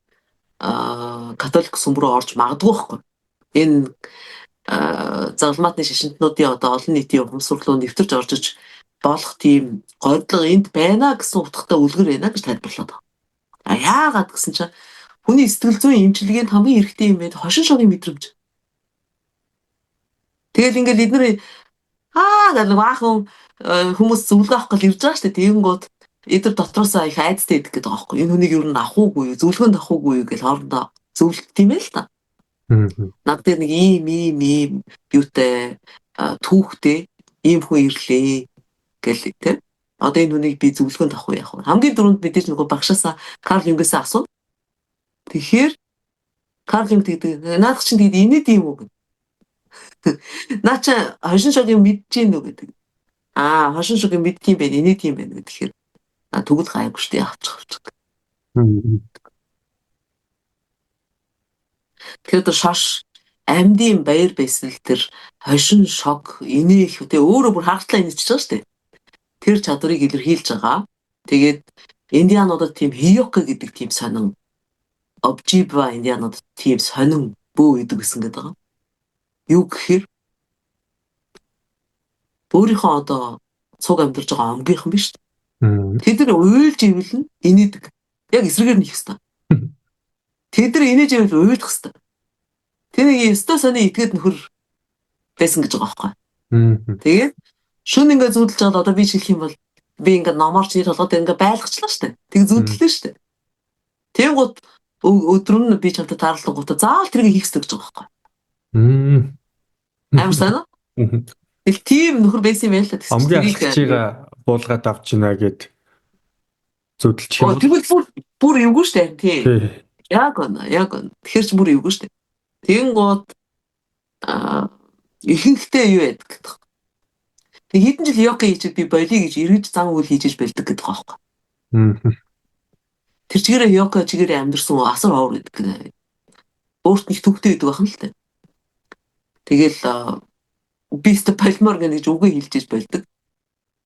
Speaker 2: католик сүмрөө орж магадгүй байхгүй. Энэ загалмаатны шашинтнуудын одоо олон нийтийн ухамсар руу нэвтэрч орж иж болох тийм гордлого энд байна гэсэн утгатай үлгэр байна гэж тайлбарлаад байна. Яагаад гэсэн чинь хүний сэтгэл зүйн эмчилгээнд хамгийн хэрэгтэй юм байна хошин шогийн мэдрэмж. Тэгэл ингээд эдгээр гэдэг баахан хүмүүс зөвлөгөө авах гэж ирж байгаа шүү дээ. Тэгэнгүүт эдгээр дотроосоо их айцтай идэх гэдэг байгаа байхгүй. Энэ хүнийг юу н авах уугүй юу, зөвлөгөөнд авах уугүй юу гэж хоорондоо зөвлөлт тийм ээ л та. Над дээр нэг ийм юутай түүхтэй ийм хүн ирлээ гэл тийм. Одоо энэ хүнийг би зөвлөгөөнд авах уу яах вэ? Хамгийн дөрөнд мэдээж нөгөө багшаасаа Карл Юнгээс асуу. Тэгэхээр Карл Юнг гэдэг наадах чинь тэгээд инээд юм уу гэдэг. Наа чи хошин шогийн мэдж гин үү гэдэг. Хошин шогийн мэдтiin байх, инээд юм байна гэхээр тэгвэл гайгүй штэ авчих. Тэгэхээр шаш амьдын баяр баясгал тэр хошин шог инээх тэ өөрөө бүр хагтлаа инээчихэж байгаа штэ. Тэр чадварыг илэрхийлж байгаа. Тэгээд индиануудад тийм хиёка гэдэг тийм сонин обжиба индиануудад тийм сонин бөө идэг гэсэн гэдэг байгаа. Юу гэхээр өөрийнхөө одоо цуг амьдарч байгаа омгийнхан биш үү? Тэд нар уйлж ивэлнэ, инээдэг. Яг эсрэгээр нь их хэвээр. Тэд нар инээж ивэл уйлах хэвээр. Тэнийг өстө сони итгээд нөхөр байсан гэж байгаа байхгүй. Тэгээд шүн ингээ зүудэлж байгаа одоо би шилэх юм бол би ингээ номоор чир толгойд ингээ байлгачлаа штэ. Тэг зүудлээ штэ. Тэнгууд өдөр нь би чамтай таарлан гутаа заавал тэрийг хийх хэрэгтэй гэж байгаа байхгүй. Амар санаа. Тэгэл тийм нөхөр байсан юм байл та.
Speaker 1: Амгийн алхагчига буулгаад авч гинэ гэд зүудэлчих юм.
Speaker 2: Тэгвэл бүр эвгүй штэ тий. Яг гоо. Тэгэхээр ч бүр эвгүй штэ. Тэнгууд ихэнхдээ юу яадаг гэдэг. Тэг хэдэн жил йога хийчихэд би болиё гэж эргэж зам үйл хийж байлдаг гэдэг байгаа байхгүй. Тэр чигээрээ йога чигээрээ амьдэрсэн асар ховор гэдэг. Өөрт нь их төвхтэй гэдэг байх нь л тээ. Тэгэл би өстө полимор гэж үгээ хэлж байлдаг.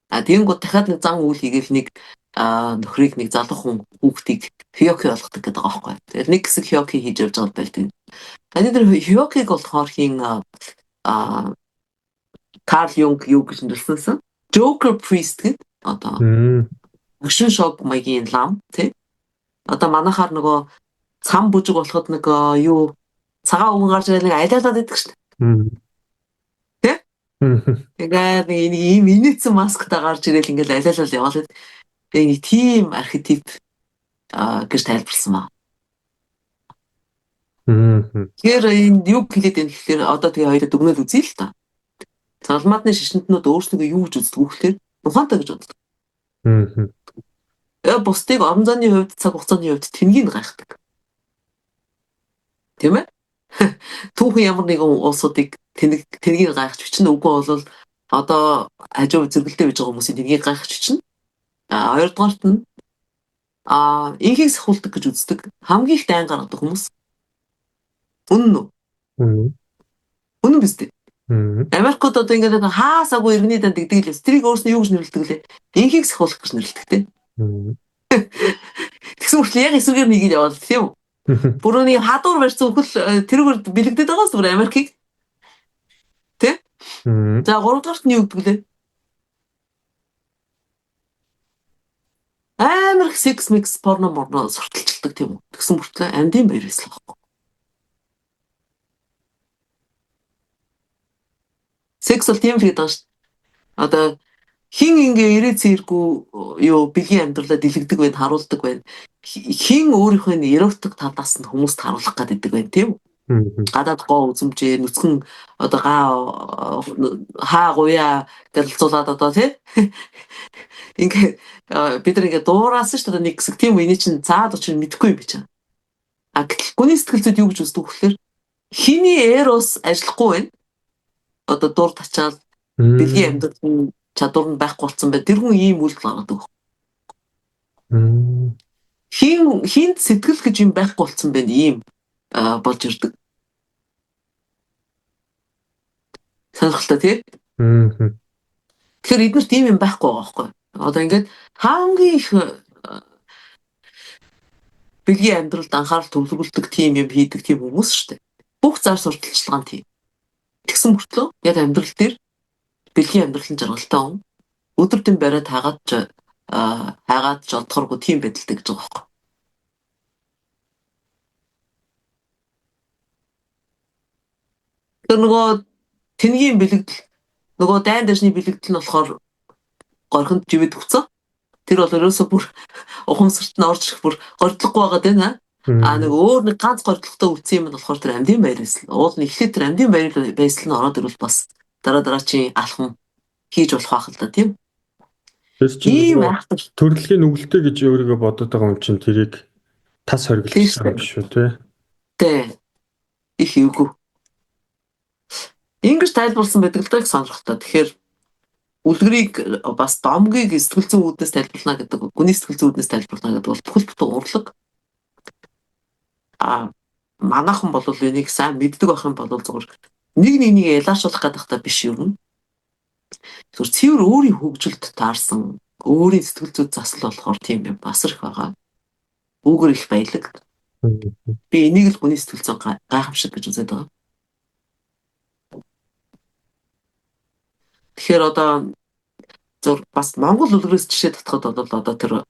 Speaker 2: Тэгэнгүүт дахиад нэг зам үйл хийгээл нэг нөхрийг нэг залуу хүн хүүхдийг хёки болгодог гэдэг байгаа байхгүй. Тэгэл нэг хэсэг хёки хийж явж байгаа байлдаг. Тэр хёкиг болохоор хин Карл Юнг юу гэж нэрлсэн? Joker priest гэдэг одоо хошин шог маягийн лам тий. Одоо манайхаар нөгөө цам бүжиг болоход нэг юу цагаан өвгөн гарч ирэл нэг айлаалаад идэх шүү дээ. Тий? Тэгээд нэг ийм инээдсэн масктай гарч ирэл ингээл айлаалал яваалаа. Тэгээд тийм архетип гэж тайлбарсан ба. Тэгэхээр энэ юу хэлээд байна гэхээр одоо тэгээ хоёроо дүгнэл үзье л та. Алмаадны шишинтнүүд өөрсдөө юу гэж үздэг вэ гэхээр ухаантай гэж боддог. Бусдыг орон зайны хувьд, цаг хугацааны хувьд тэнгийг гайхдаг. Тийм ээ? Түүхэн ямар нэгэн улсуудыг тэнгийг гайхаж бичнэ, үгүй бол одоо хажуу зэрэгэлдээ байж байгаа хүмүүсийн тэнгийг гайхаж бичнэ. Хоёрдугаарт нь инхийг сахуулдаг гэж үздэг хамгийн их дайн гаргадаг хүмүүс. Үнэн үү? Үнэн биз дээ. Америкт одоо ингээд хаасаагүй иргэний данд дэгдэг л. Тэрийг өөрснөө юу гэж нэрлэдэг лээ? Инхийг сахуулах гэж нэрлэдэг те. Тэгсэн мэт яг эсрэгээр нэг л яваад тийм үү? Бүрөөний хадуур барьсан өхөл тэрүүгээр бэлэгдээд байгаас бүр Америкийг тий? За 3 дугаарт нь юу гэдэг лээ? Америк секс микс порно сурталчилдаг тийм үү? Тэгсэн мөртлөө амьдын баяр эслэх байхгүй. Секс бол тийм л гэдэг шүү дээ. Одоо хин ингээ ирээ цэргүү юу бэлгийн амьдралаа дэлгдэг байх, харуулдаг байх. Хин өөрийнхөө эротик талаас нь хүмүүст харуулах гэдэг байна тийм үү? Гадаад гоо үзмжээ, нүцгэн одоо хаа гуяа гэлцуулаад одоо тий ингээ бид нар ингээ дуураасан шүү дээ нэг хэсэг тийм үү? Эний чинь цаад учрыг мэдэхгүй юм би чам. Гэтэл гүний сэтгэл зүйд юу гэж үздэг вэ гэхээр хиний эрос ажиллахгүй байна. Одоо дур тачаал бэлгийн амьдрал чадвар нь байхгүй болсон бай. Тэр хүн ийм үйлдэл гаргадаг. Хинт сэтгэл гэж юм байхгүй болсон байна. Ийм болж ирдэг. Сонирхолтой тий? Тэгэхээр эднэрт ийм юм байхгүй байгаа байхгүй. Одоо ингээд хамгийн их бэлгийн амьдралд анхаарал төвлөрүүлдэг тийм юм хийдэг тийм хүмүүс шүү дээ. Бүх зар сурталчилгаа нь тийм. Тэгсэн мөртлөө яг амьдрал дээр бэлгийн амьдралын жаргалтай хүн өдөр төн бариад хайгаад жолдохоргүй тийм байдалтай гэж байгаа байхгүй. Тэр нөгөө тэнгийн бэлэгдэл нөгөө дайн дэшний бэлэгдэл нь болохоор горхонд живэд өгцөө. Тэр бол ерөөсөө бүр ухамсарт нь орж ирэх бүр гордлохгүй байгаад байна. Нэг өөр нэг ганц гордлоготой үлдсэн юм нь болохоор тэр амьдын баяр эсэл. Уул нь эхлээд тэр амьдын баяр эсэл нь ороод ирвэл бас дараа чи алхам хийж болох байх л да тийм.
Speaker 1: Тийм төрөлхийн нүгэлтэй гэж өөрийгөө бодоод байгаа юм чинь тэрийг тас хоригдсон юм шүү тий. Тий.
Speaker 2: Их эвгүй. Ингэж тайлбарсан байдаг л да их сонирхолтой. Тэгэхээр үлгэрийг бас домгийг сэтгэл зүйн үүднээс тайлбарлана гэдэг, гүний сэтгэл зүйн үүднээс тайлбарлана гэдэг бол бүхэл бүтэн урлаг. Манайхан бол энийг сайн мэддэг байх юм бол зүгээр нэг ялаашуулах гэдэг та биш юм. Зүгээр цэвэр өөрийн хөгжилд таарсан өөрийн сэтгэл зүйн засал болохоор тийм юм бас их байгаа. Үүгээр их баялаг. Би энийг л гүний сэтгэл зүйн гайхамшиг гэж үзээд байгаа. Тэгэхээр одоо зөв бас Монгол үлгэрээс жишээ татхад бол одоо тэр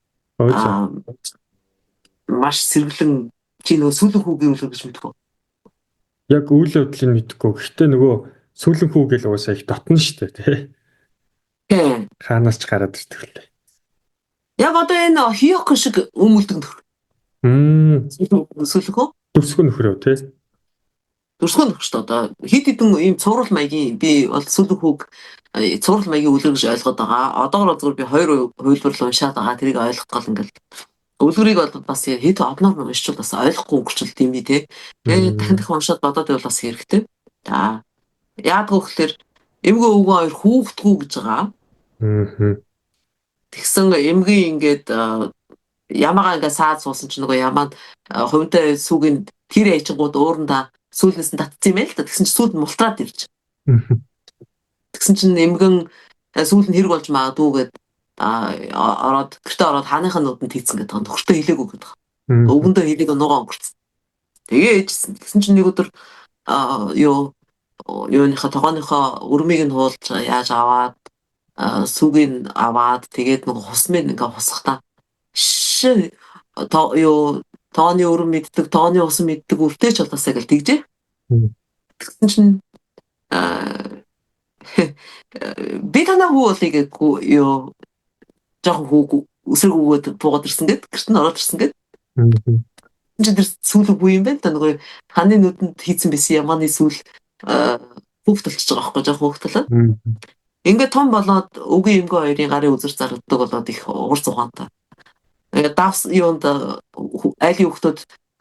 Speaker 2: маш сэргэлэн чи нөгөө сүүлэн хүүгийн үлгэр гэж мэддэг үү?
Speaker 1: Яг үйл явдлыг мэдхгүй. Гэхдээ нөгөө сүүлэн хүү гэл уусаа их дотно шүү дээ тий. Хаанаас ч гараад ирдэг лээ.
Speaker 2: Яг одоо энэ Хиёко шиг өмөлдөг нөхөр. Сүүлэн хүү?
Speaker 1: Дүрсгэн нөхөр үү тий?
Speaker 2: Дүрсгэн нөхөр шүү дээ. Одоо хэд хэдэн ийм цуврал маягийн би бол сүүлэн хүүг цуврал маягийн үлгэр гэж ойлгоод байгаа. Одоогоор зөвхөн би 2 хувилбар уншаад байгаа. Тэрийг ойлгох гол ингээл үлгэрийг бол бас хэд одноор уншчихвал бас ойлгохгүй өнгөрчл тийм би тий. Дахин уншаад бодоод байвал бас хэрэгтэй. За. Яадаг вэ гэхээр эмгэн өвгөн хоёр хүүхдгүү гэж байгаа. Тэгсэн эмгэн ингээд ямаагаа ингээд саад суусан чинь нөгөө ямаа хувинтай сүгийн тэр яйчингууд уурандаа сүүлнээс нь татсан юм байл та. Тэгсэн чинь сүүлд мултраад ирж. Тэгсэн чинь эмгэн сүүл нь хэрэг болж магадгүй гэд ороод гэртээ ороод хааныхаа нүдэнд хийцэн гэдэг. Нөхөртөө хэлээгүй гэдэг. Өвгөндөө хэлийг нугаа өнгөрцөн. Тэгээ ээжсэн. Тэгсэн чинь нэг өдөр юуныхаа тогооныхоо өрмийг нь хуулж яаж аваад сүгийг аваад тэгээд нэг хусмын ингээ хусахтаа тооны өрөм мэддэг, тооны усан мэддэг үртэйч болоосаа гэл тэгжээ. Тэгсэн чинь би танаа хүү болыг жоохон хүүг өсрөг өгөөд буугаад ирсэн гэд гэрт нь ороод ирсэн гэд. Тэр сүүл үгүй юм байна та нөгөө ханы нүдэнд хийцэн байсан ямааны сүүл хүүхдэлж байгаа байхгүй жоох хүүхдэлээ.
Speaker 1: Мгм.
Speaker 2: Ингээд том болоод өвгөн эмгэн хоёрын гарын үзэр зарагддаг болоод их урц ухаантай. Ингээд давс юунд айлын хүүхдүүд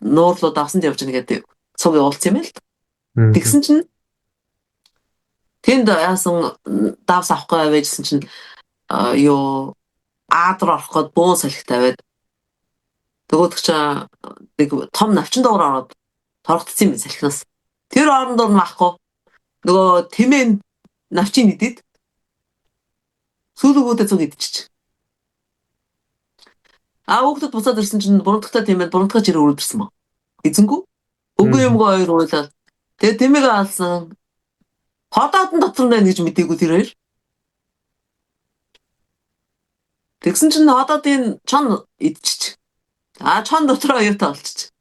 Speaker 2: нуурлуу давсанд явж байгаа гэдэг цуг явуулсан юм л.
Speaker 1: Мгм.
Speaker 2: Тэгсэн чинь тэнд яасан давс авахгүй байжсэн чинь юу аадар орох гээд буун салхи тавиад нөгөөдөг чинь нэг том навчин доор ороод торгогдсон юм салхинаас. Тэр орондоо нь махгүй нөгөө тэмээ навчин идэд сүүлгүүдээ зүг идчих. Хүүхдүүд буцаад ирсэн чинь бурундагтай тэмээд бурундагч ирээ өрөвдөрсөн ба. Эзэнгүү өвгөн юмгаа хоёр уйлаад тэгээ тэмээг алсан. Ходоод нь дотор нь байна гэж мэдээгүй тэр хоёр. Тэгсэн чинь ходоодын чон идчих. Чон дотроо оюутаа болчих.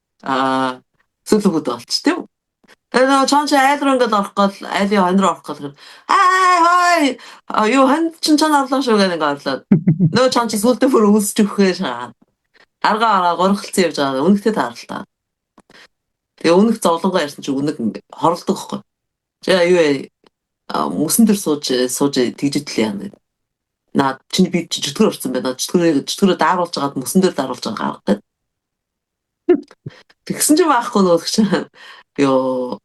Speaker 2: Сүүлгүүд болчих тийм үү? Тэгээ нөгөө чон чи айл руу ингээд орох гол айлын хон руу орох гол хой юу хон чин чон орлоо шүү гэдэг ингээд орлоо. Нөгөө чон чи сүултээ бүр үүсч өгөхөө шаа. Аргаа горхолцсон явж байгаа. Үнэхтэй тааралтай. Тэгээ үнэх зовлонгоо ярьсан чи үнэг хоролдог байхгүй. За юу вэ? Мөсөн дээр сууж тэгжидэл яана. Наа чиний би чөтгөр орсон байна. Чөтгөрөө дааруулж агаад мөсөн дээр дааруулж байгаа гаргадаг. Тэгсэн чи баахгүй нөгөө чинь ёо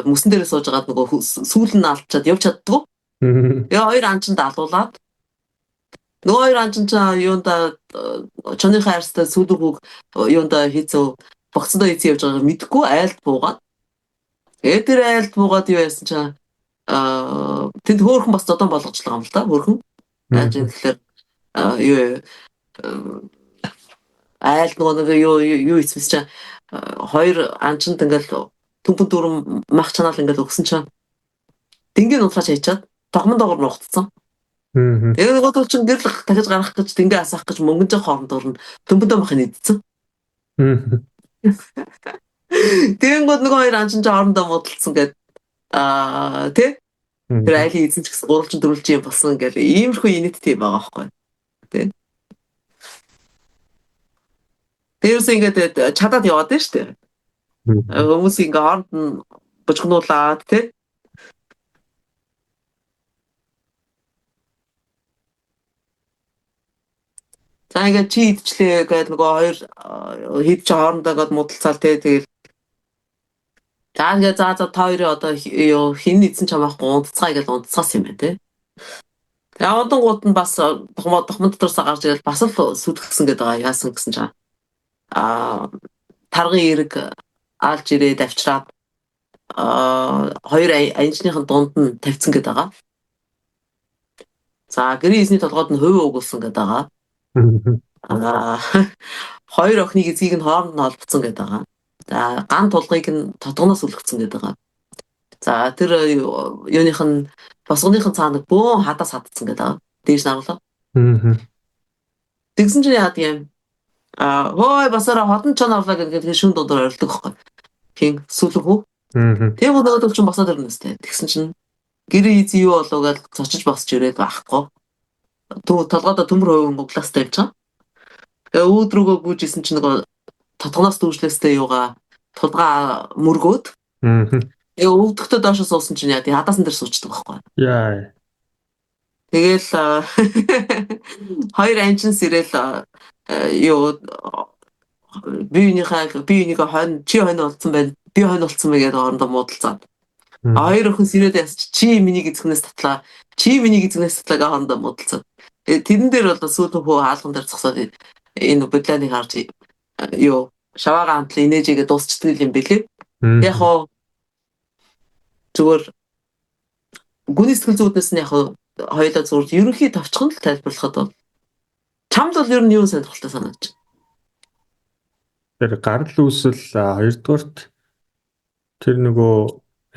Speaker 2: мөсөн дээр сууж агаад нөгөө сүүл нь алдчихад явж чаддгүй. Хоёр анчин даалуулаад нөгөө хоёр анчин юунда чоныхаа арьстай сүүлүүг юунда хийцүү богцодоо хийцээ явж байгааг мэдгүй айлд буугаад тэр айлд буугаад юу яасан чинь тэнд хөөхөн бас зодон болгочлаа юм л да хөөхөн. Яаж юм тэгэхээр юу айлд нөгөө юу хийсэн чинь хоёр анчинд ингээл түнхэн дүүрэн мах чанаал ингээл өгсөн чинь дингийн нутлаач хийчаад тогмон доогор нугтцсан. Тэгээ нөгөө чинь гэрэл дахиж гарах гэж дингээ асаах гэж мөнгөн жоо хоорондоор нь төмбөдөө махын идсэн. Тэгэнгүүт нөгөө хоёр анчин жоорондоо муудалцсан гэд тий тэр айлын эзэн ч гэсэн гурвалжин дөрвөлжин юм болсон гэл иймэрхүү инэттэй юм байгаа байхгүй тий. Тэрс ингээд чадаад яваад байна шүү дээ. Хүмүүс ингээ хооронд нь бужигнуулаад тий. За ингээд чи идчлээ гэдэг нөгөө хоёр хэд ч хоорондоо гээд муудалцаал тий тэгэл. За ингээд за та хоёрын одоо юу хин эзэн чамаахгүй унтцгаа гэж унтцаас юм байна тий. Тэгээ одонгууд нь бас тухмад дотроосоо гарч ирэл бас л сүлгсэн гэдэг байгаа яасан гэсэн чинь таргын эрэг алж ирээд авчираад хоёр анжныхын дунд нь тавьсан гэдэг байгаа. За гэрийн эзний толгойд нь хувь өгүүлсэн гэдэг байгаа. Хоёр охиныг эзгийг нь хооронд нь холбоцсон гэдэг байгаа. За ган тулгыг нь тотгоноос үлгцсэн гэдэг байгаа. За тэр юуных нь босгоныхын цаанаг бөөн хадаас хатцсан гэдэг байгаа. Дээж наруулаа. Тэгсэн чинь яад юм. Хой басараа хотон чон орлоо гэдэг шүн дондор орилдог байхгүй. Хин сүлэг хүү. Тэгээ өнөөдөр чинь босоод ирнэ үстэй. Тэгсэн чинь гэрээ эзэн юу болов гэж цочиж босч ирээд байхгүй. Толгойдоо төмөр хувийн мөглаас тавьж байгаа. Тэгээ өөдрөгөө гүйжсэн чинь нөгөө тотгоноос дүүжлээстэй юугаа тулгаа мөргөөд. Өвдөгтөө доошоо суусан чинь яа тий хадаасан дээр суучдаг байхгүй.
Speaker 1: Яа.
Speaker 2: Тэгэл хоёр анчин сэрэл юу биенийхээ хонь чи хонь болцсон байна. Би хонь болцсон мэ гэдэг орондоо муудалцаад. Хоёр охин сэрээд ясч чи миний эзэгнээс татлаа. Чи миний эзэгнээс татлаа хоорондоо муудалцаад. Тэрэн дээр бол сүүлэн хөө хаалган дээр зогсоод энэ бодлооныг харж юу шаваага хамтлаа инээжигээ дуусчдаг юм бэлээ. Яг хоо зүгээр гүний сэтгэл зүйднээс нь яг хоёулаа зүгээр ерөнхий товчхон л тайлбарлахад бол чамд бол ер нь юу сонирхолтой санагдаж байна?
Speaker 1: Тэр гарал үүсэл хоёрдугаарт тэр нөгөө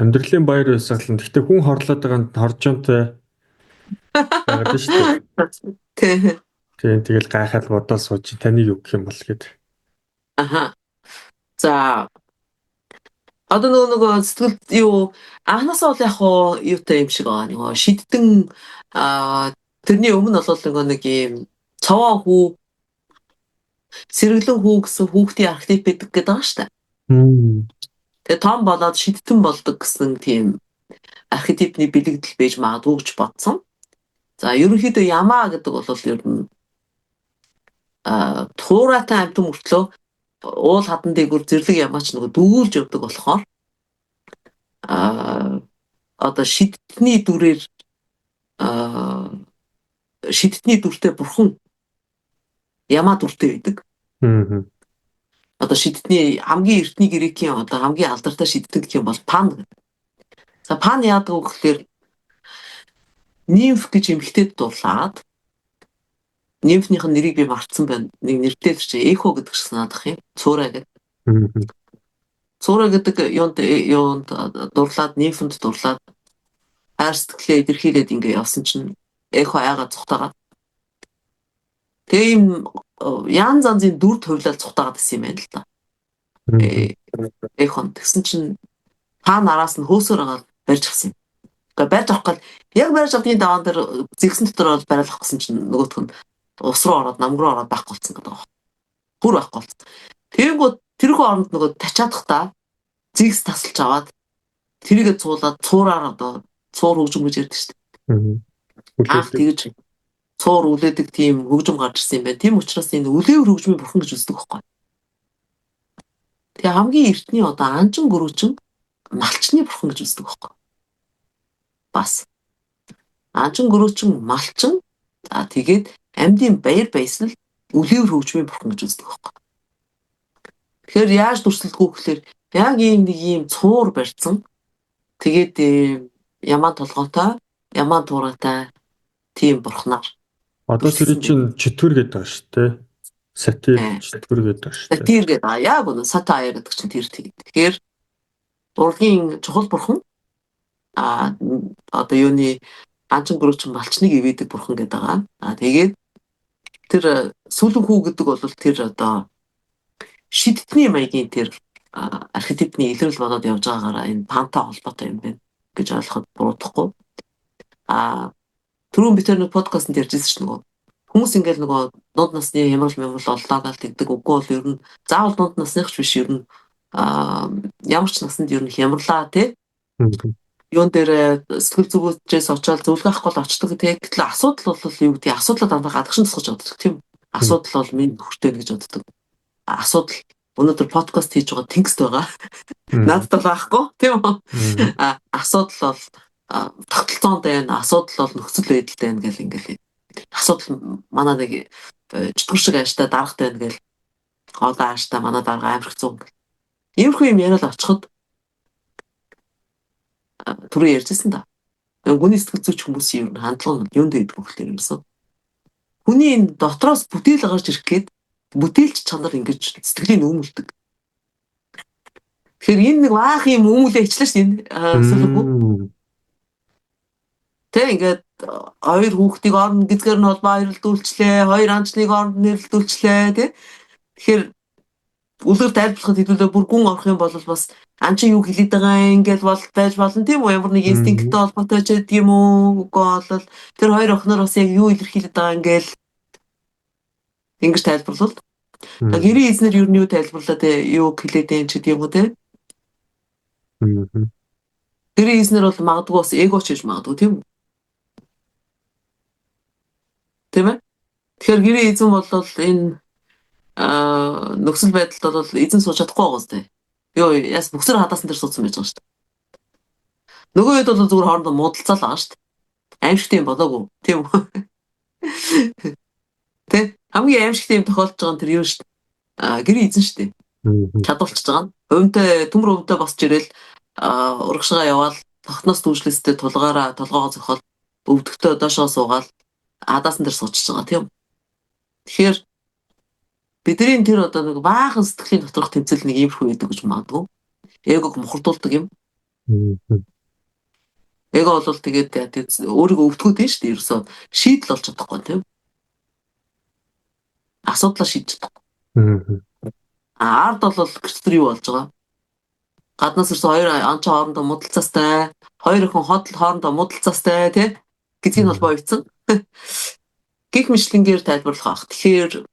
Speaker 1: амьдралын баяр баясгалан гэхдээ хүн хорлоод байгаа нь хоржоонтой байгаа шүү дээ. Тийм тэгэл гайхаад бодоод сууж таныг юу гэх юм бол гээд.
Speaker 2: За одоо нөгөө сэтгэл юу анхнаасаа бол яг юутай юм шиг байгаа нөгөө шиддэн тэрний өмнө бол нэг юм цаваа хүү сэргэлэн хүү гэсэн хүүхдийн архетип байдаг гэдэг байгаа шүү дээ. Тэгээ том болоод шидтэн болдог гэсэн тийм архетипны бэлэгдэл байж магадгүй гэж бодсон. За ерөнхийдөө Ямаа гэдэг бол ер нь туурайтай амтан мөртлөө уул хадан дээгүүр зэрлэг ямаач нөгөө дүүлж явдаг болохоор одоо шидтний дүрээр шидтний дүртэй бурхан Ямаа дүртэй байдаг. Одоо шидтний хамгийн эртний грекийн одоо хамгийн алдартай шидтэн гэх юм бол Пан гэдэг. За Пан яадаг вэ гэхээр нимф гэж эмэгтэйд дурлаад нимфнийх нь нэрийг би мартсан байна. Нэг нэртэй л чи Эхо гэдэг шиг санаадах юм. Цуурай гэдэг. Цуурай гэдэг юунд дурлаад нимфэнд дурлаад хайр сэтгэлээ илэрхийлээд ингээ явсан чинь Эхо аяга цухтагаад. Тэгээ юм янз янзын дүр төвлөл цухтагаад гэсэн юм байна л да. Эхонд тэгсэн чинь Пан араас нь хөөсөөр агаад барьж авсан юм. Гэхдээ барьж авах гал яг барьж авдгийн даваан дээр зэгсэн дотор бол бариулах гэсэн чинь нөгөөх нь ус руу ороод нам руу ороод байхгүй болсон гэдэг байна. Бүр байхгүй болсон. Тэгэнгүүт тэрхүү оронд нөгөө тачаадахтаа зигс тасалж аваад тэрийгэ цуулаад цуураар одоо цуур хөгжим гэж ярьдаг шүү дээ. Тэгэж цуур үлээдэг тийм хөгжим гарч ирсэн юм байна. Тийм учраас энэ үлээвэр хөгжмийн бурхан гэж үздэг байхгүй. Тэгээ хамгийн эртний одоо анжин гөрөөчн малчны бурхан гэж үздэг байхгүй. Бас анжин гөрөөчн малчин за тэгээд амьдын баяр баясгал үлээвэр хөгжмийн бурхан гэж үздэг байхгүй. Тэгэхээр яаж дүрслэлгүй гэхээр яг нэг ийм цуур барьсан. Тэгээд ямаа толгойтой, ямаа туурайтай тийм бурхнаар.
Speaker 1: Одоо тэр чинь чөтгөр гэдэг байгаа шүү дээ. Сатир чөтгөр гэдэг байгаа шүү дээ.
Speaker 2: Сатир гэдэг яг үнэ сатир гэдэг чинь тэр тийм. Тэгэхээр урлагийн чухал бурхан одоо юуны анчин гөрөөч малчныг ивэдэг бурхан гэдэг байгаа. Тэгээд тэр сүлэн хүү гэдэг бол тэр одоо шидтний маягийн тэр архетипны илрэл болоод явж байгаагаараа энэ пантай холбоотой юм байна гэж ойлгоход буруудахгүй. Түрүүн би тэр нэг подкастт ярьжсэн чинь нөгөө хүмүүс ингээл нөгөө дунд насны хямрал оллоо гал тэгдэг үгүй бол ер нь заавал дунд насныхч биш ер нь ямар ч насанд ер нь хямрлаа тий. Юун дээр сэтгэл зүгээс очоод зөвлөгөө авахгүй л очдог тий. Гэтэл асуудал бол юу гэдэг асуудлаа дандаа гадагшин тусгаж боддог тийм. Асуудал бол минь хүртэй гэж боддог. Асуудал өнөөдөр подкаст хийж байгаа текст байгаа. Надад бол байхгүй тийм үү? Асуудал бол тогтолцоонд байна. Асуудал бол нөхцөл байдалтай байна гэл ингээл. Асуудал манай нэг чөтгөр шиг ааштай даргатай байна гэл. Голоо ааштай манай дарга амирх 100 гэл. Иймэрхүү юм яриад очиход түрүү ярьжсэн да. Хүний сэтгэл зүйч хүмүүсийн юм хандлага нь юунд байдаг вэ гэхээр юмсан. Хүний энэ дотроос бүтээл гарч ирэх гээд бүтээлч чанар ингэж сэтгэлийн үүмэлдэг. Тэгэхээр энэ нэг баах юм үүмүүлээ ичлээ шүү дээ. Тэг ингээд хоёр хүүхдийг орон гизгээр нь холбоо ирэлдүүлчлээ, хоёр анчныг оронд нэрлэлдүүлчлээ тий. Тэгэхээр үлгэр тайлбарлахад хэдүүлээ бүр гүн орох юм бол бас анчин юу хэлээд байгаа ингээд бол байж болно тийм үү? Ямар нэг инстинкттэй холбоотой ч гэдэг юм уу? Үгүй бол тэр хоёр охиноор бас яг юу илэрхийлээд байгаа ингээл ингэж тайлбарлал. Гэрийн эзнэр юу нь юу тайлбарлаа те юу хэлээд юм ч гэдэг юм уу те. Гэрийн эзнэр бол магадгүй бас эгоч гэж магадгүй тийм үү? Тийм ээ. Тэгэхээр гэрийн эзэн бол энэ нөхцөл байдалд бол эзэн сууж чадахгүй байгаа зү. Йоо яс бүсэр хадаасан дээр суудсан байж байгаа шүү дээ. Нөгөө хэд бол зүгээр хоорондоо муудалцаал байгаа шүү дээ. Аимшигт юм болоогүй тийм үү? Тэ хамгийн аимшигт юм тохиолдож байгаа нь тэр юу шүү дээ. Гэрийн эзэн шүү дээ. Чадвалчж байгаа нь. Өвөнтэй төмөр өвөнтэй босч ирэл урагшгаа яваал тогтноос дүүжлэстэй толгоогоо зохиол өвдөгтөө доошоо суугаал хадаасан дээр суучж байгаа тийм. Тэгэхээр бидний тэр одоо нэг баахан сэтгэлийн доторх тэмцэл нэг иймэрхүү байдаг гэж магадгүй. Эгог мухардуулдаг юм. Эго бол тэгээд өөрийгөө өвдгөөд дээ шүү дээ. Ерөөсөө шийдэл олж чадахгүй тийм. Асуудлаа шийдэж чадахгүй. Ард бол гэрчтэр юу болж байгаа? Гаднаас ирсэн хоёр анч хоорондоо муудалцаастай, хоёр охин хотл хоорондоо муудалцаастай тий гэдгийг бол боовцсон. Гэх мэтлэнгээр тайлбарлах ах. Тэгэхээр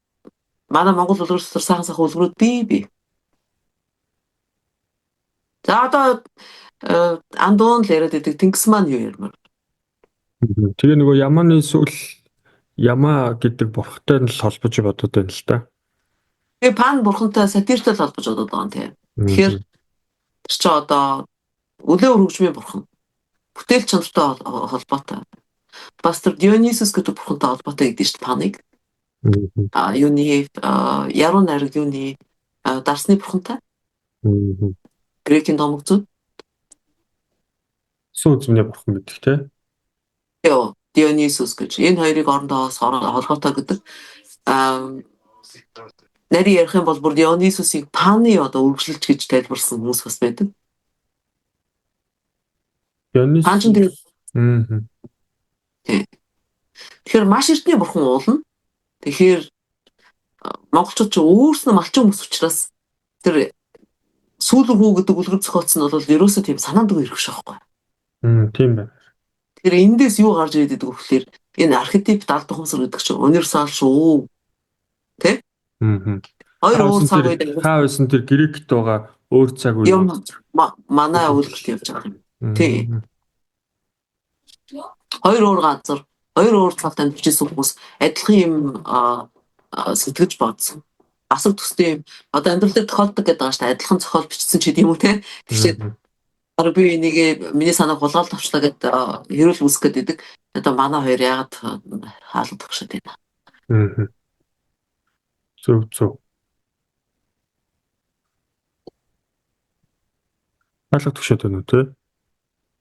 Speaker 2: манай Монгол улс төр сайхан үлгэрүүд бий. За одоо андуун л яриад байдаг Тэнгис маань юу ярмаар.
Speaker 1: Тэгээ нөгөө Ямааны эсвэл Яма гэдэг бурхтай нь л холбож бодод байна л да.
Speaker 2: Тэгээ Пан бурхантай сатиртай л холбож бодоод байгаа юм тийм. Тэгэхээр тэр чи одоо үлээ өргөжмийн бурхан. Бүтээл чанартай холбоотой. Бас тэр Дионисус гэдэг бурхантай холбоотой гэдэг чинь Паныг. Юуны яруу найраг юуны дарсны бурхантай. Грекийн домог зүд.
Speaker 1: Сүү зүмний бурхан гэдэг те.
Speaker 2: Яа, Дионисус гэж энэ хоёрыг орондоо холбоотой гэдэг. Нарийн ярих юм бол бүр Дионисусыг Паны одоо үргэлжлэж гэж тайлбарсан хүмүүс бас байдаг.
Speaker 1: Дионис.
Speaker 2: Пан ч тэгээд тэгэхээр маш эртний бурхан уулна. Тэгэхээр монголчууд ч өөрснөө малчин хүмүүс учраас тэр сүүлэг хүү гэдэг үлгэр зохиолцсон нь бол ерөөсөө тийм санаандгүй ирэх шахахгүй.
Speaker 1: Тийм байна.
Speaker 2: Тэгэхээр эндээс юу гарч ирээд байдаг вэ гэхээр энэ архетип далд ухамсар гэдэг чинь универсал шүү. Тэ? Хоёр өөр цаг үед
Speaker 1: хаа байсан тэр Грект байгаа өөр цаг үе.
Speaker 2: Манай үйлдэлт явж байгаа юм. Тийм. Хоёр өөр газар, хоёр өөр цагт амьдчихсэн хүмүүс адилхан юм сэтгэж бодсон. Асар төстэй юм. Одоо амьдрал дээр тохиолдог гэдэг байгаа шүү дээ. Адилхан зохиол бичсэн ч гэдэм үү те. Тэгэхээр би энийг миний санааг хулгайлт авчлаа гэдэг хэрүүл үсэх гэдэг. Одоо манай хоёр яагаад хаалт өгшөд байна.
Speaker 1: Зөв. Хаалт өгшөд байна уу те?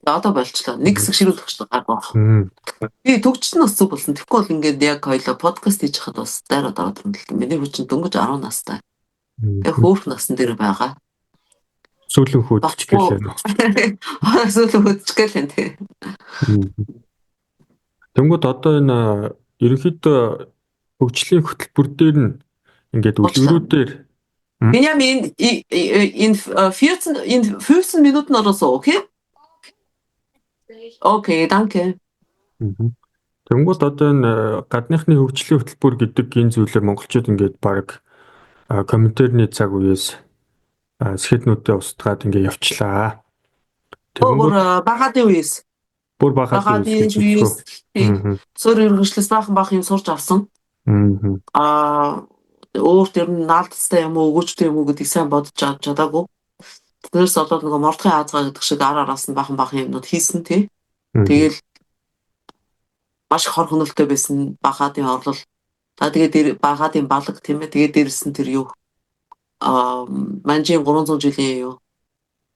Speaker 2: Одоо болчлоо. Нэг хэсэг ширүүл өгчлөө гарах. Би төгчсөн бас зүг болсон. Тэгэхгүй бол ингээд яг хоёлоо подкаст хийж хахад бас дайраад ороод ирнэ. Миний хүчин дөнгөж 10 настай. Яг хөөх насн дээр байгаа.
Speaker 1: Сүүлэн хөөдөж гэлээ.
Speaker 2: Сүүлэн хөөдөж гэлээ тий.
Speaker 1: Тэнгүүд одоо энэ ерөнхийдөө хөгжлийн хөтөлбөр дээр нь ингээд үлгэрүүдээр
Speaker 2: Benjamin, in 15 Minuten oder so, okay? Okay, danke.
Speaker 1: Тэнгүүд одоо энэ гадныхны хөгжлийн хөтөлбөр гэдэг энэ зүйлээр монголчууд ингээд баг комментарны цаг үеэс сэхэтнүүдэд устгаад ингээд явчлаа.
Speaker 2: Бүр багаадын үеэс.
Speaker 1: Бүр багаадын үеэс.
Speaker 2: Сөр үргэлжлээс бахан юм сурч авсан. Өөр тэр нь наалтцтай юм уу өгөөжтэй юм уу гэдгийг сайн бодож чадаагүй. Тэрнээс болоод нөгөө мордхын хаазгаа гэдэг шиг араас нь бахан юмнууд хийсэн тий. Тэгэл маш их хор хөнөөлтөй байсан багаадын орлол. Тэгээд багаадын балаг тийм ээ. Тэгээд дээрс нь тэр юу манжийн 300 жилийн юу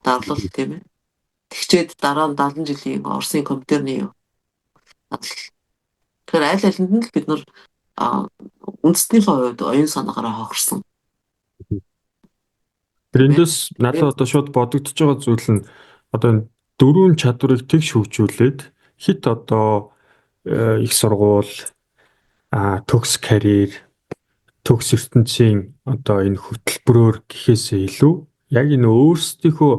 Speaker 2: дарлал тийм ээ. Тэгчээд дараа нь 70 жилийн Оросын компьютерны юу. Тэгэхээр аль алинд нь л бид нар үндэстнийхээ хувьд оюун санаагаараа хохирсон.
Speaker 1: Эндээс надад одоо шууд бодогдож байгаа зүйл нь одоо энэ дөрвөн чадварыг тэгш хөгжүүлээд хит одоо их сургууль, төгс карьер, төгс ертөнцийн одоо энэ хөтөлбөрөөр гэхээсээ илүү яг энэ өөрсдийнхөө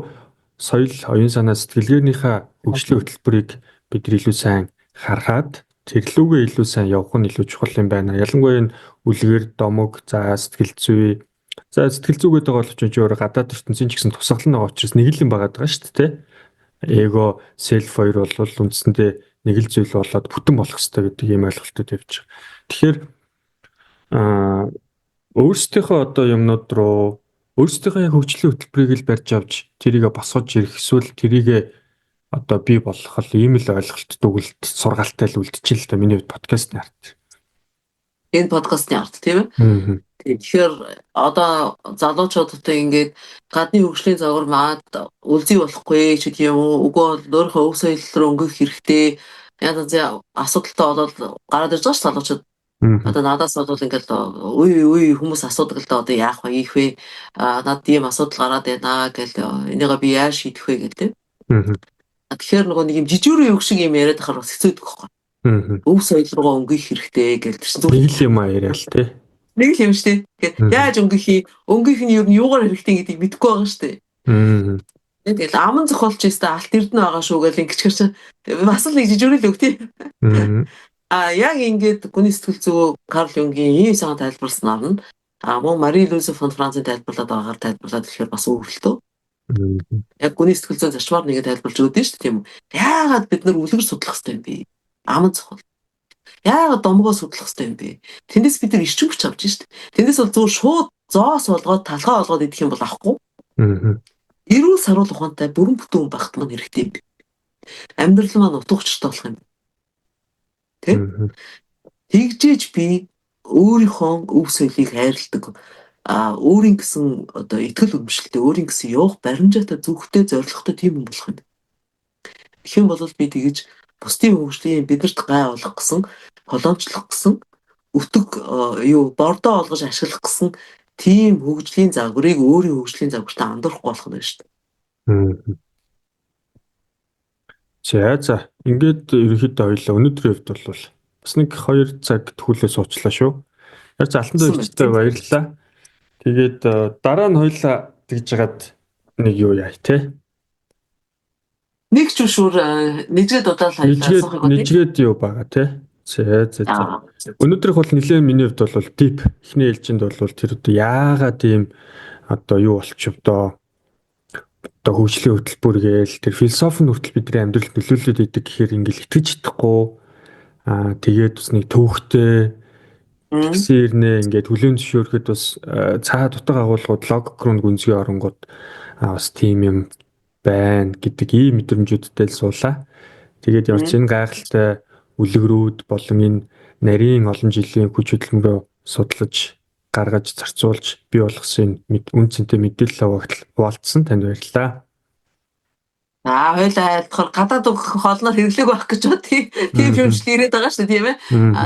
Speaker 1: соёл, оюун санаа, сэтгэлгээнийхээ хөгжлийн хөтөлбөрийг бид илүү сайн харахад тэрлүүгээ илүү сайн явах нь илүү чухал юм байна. Ялангуяа энэ үлгэр, домог, сэтгэл зүй. Сэтгэл зүй гэдэг бол ч өөр гадаад ертөнцийн ч гэсэн тусгалан байгаа учраас нэг л юм байгаа даа шүү дээ. Эго, селф хоёр бол үндсэндээ нэг л зүйл болоод бүтэн болох хэрэгтэй гэдэг ийм ойлголтод явж байгаа. Тэгэхээр өөрсдийнхөө одоо юмнууд руу өөрсдийнхөө хөгжлийн хөтөлбөрийг л барьж авч тэрийгэ босгож ирэх эсвэл тэрийгэ одоо би болох л ийм л ойлголт дүгэлт сургаалтай л үлдчихээн л да миний подкастны ард.
Speaker 2: Энэ подкастны ард тийм ээ. Тэгэхээр одоо залуучуудтай ингээд гадны хөгжлийн загвар маад үлзий болохгүй ч гэдэг юм уу. Үгүй бол өөрийнхөө өв соёл руу өнгөх хэрэгтэй. Янз янзын асуудалтай болоод гараад ирж байгаа ш залуучууд. Одоо надаас бол ингээд үе хүмүүс асуудаг л да одоо яах вэ ийх вэ? Над ийм асуудал гараад байна гэл энийгээ би яаж шийдэх вэ гэдэг. Тэгэхээр нөгөө нэг юм жижигүүрийн үг шиг юм яриад ахаар бас хэцүү идэх байхгүй. Өв соёл руу өнгөх хэрэгтэй гэл тэр чинь
Speaker 1: нэг л юм яриа л те.
Speaker 2: Нэг л юм шүү дээ. Тэгэхээр яаж өнгөх нь юу юугаар хэрэгтэй гэдгийг мэдэхгүй байгаа шүү дээ. Тэгэл аман зохиолч юмстай алт эрдэнэ байгаа шүү гэл ингэчгэр чинь бас л нэг жижигүүрийн үг тий. Яг ингээд гүний сэтгэл зүй Карл Юнгийн ийм сайн тайлбарснаар нь мөн Мари Луиза фон Францын тайлбарлаад байгаагаар тайлбарлаад ихээр бас өвөлтөө. Яг гүний сэтгэл зүйн зарчмаар нэгэ тайлбарлаж өгдөө шүү дээ тийм үү. Яагаад бид нар үлгэр судлах хэрэгтэй юм бэ? Аман цохол. Яагаад домгоо судлах хэрэгтэй юм бэ? Тэндээс бид нар эрчим хүч авч шүү дээ. Тэндээс бол зөв шууд зоос олгоод талхаа олгоод идэх юм бол авахгүй. Эрүүл саруул ухаантай бүрэн бүтэн хүн багт маань хэрэгтэй юм. Амьдрал маань утга учиртай болох юм. Тэ? Тэгжээж би өөрийнхөө өв соёлыг хайрладаг. Өөрийн гэсэн одоо итгэл үнэмшилтэй, өөрийн гэсэн явах баримжаатай, зүгтээ, зоригтой тийм хүн болох юм. Тэгэх юм бол би тэгэж бусдын хөгжлийн бидэрт гай болох гэсэн, колончлох гэсэн, өтөг бордоо олгож ашиглах гэсэн тийм хөгжлийн загварыг өөрийн хөгжлийн загвартай андуурахгүй болох нь шүү дээ.
Speaker 1: За ингээд ерөнхийдөө хоёлаа өнөөдрийн хувьд бол бас нэг 2 цаг төхөөлөө суучлаа шүү. Яарч алтан дээрчтэй баярлалаа. Тэгээд дараа нь хоёлаа тэгж жагаад нэг юу яа те.
Speaker 2: Нэг ч шүүр нэжгээд удаал
Speaker 1: хайлаасах нэжгээд юу байгаа те. За. Өнөөдрийнх бол нэлээд миний хувьд бол дип эхний ээлжинд бол тэр одоо яагаад тийм одоо юу болчихвдоо одоо хөгжлийн хөтөлбөр гээл тэр философи хүртэл бидний амьдралд нөлөөлөд идэг гэхээр ингээл итгэж чадахгүй тэгээд бас нэг төвхтэй тэгсэн ирнэ ингээд хүлэн зөвшөөрөхөд бас цаа дутаг агуулгууд логик руу гүнзгий оронгууд бас тийм юм байна гэдэг ийм мэдрэмжүүдтэй л суулаа. Тэгээд явж энэ гайхалтай үлгэрүүд болон энэ нарийн олон жилийн хүч хөдөлмөрөө судлаж гаргаж зарцуулж бий болгосон үн цэнтэй мэдээлэл хуваалцсан танд баярлалаа.
Speaker 2: Хойлоо айлтгахаар гадаад хоолноор хэрэглээг байх гэж бод тийм юмшил ирээд байгаа шүү дээ тийм ээ.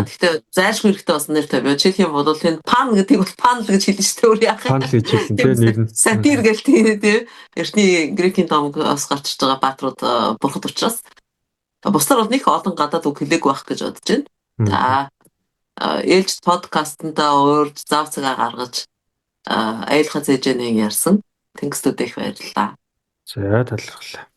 Speaker 2: Гэхдээ зайлшгүй хэрэгтэй болсон нэр тавь. Жишээлх юм бол энэ пан гэдэг бол панл гэж хэлнэ шүү дээ өөр яах.
Speaker 1: Панл гэж хэлсэн тийм нэр нь.
Speaker 2: Сатир гэл тийм эртний грекийн домоос гарчиж байгаа баатрууд бурхад учраас бусдаар бол нэг олон гадаад үг хэлээг байх гэж бодож байна. Ээлж подкастнда уурж зав цагаа гаргаж айлхаа зээжэнийг ярьсан тэнгистүүд их баярлалаа.
Speaker 1: За талархлаа.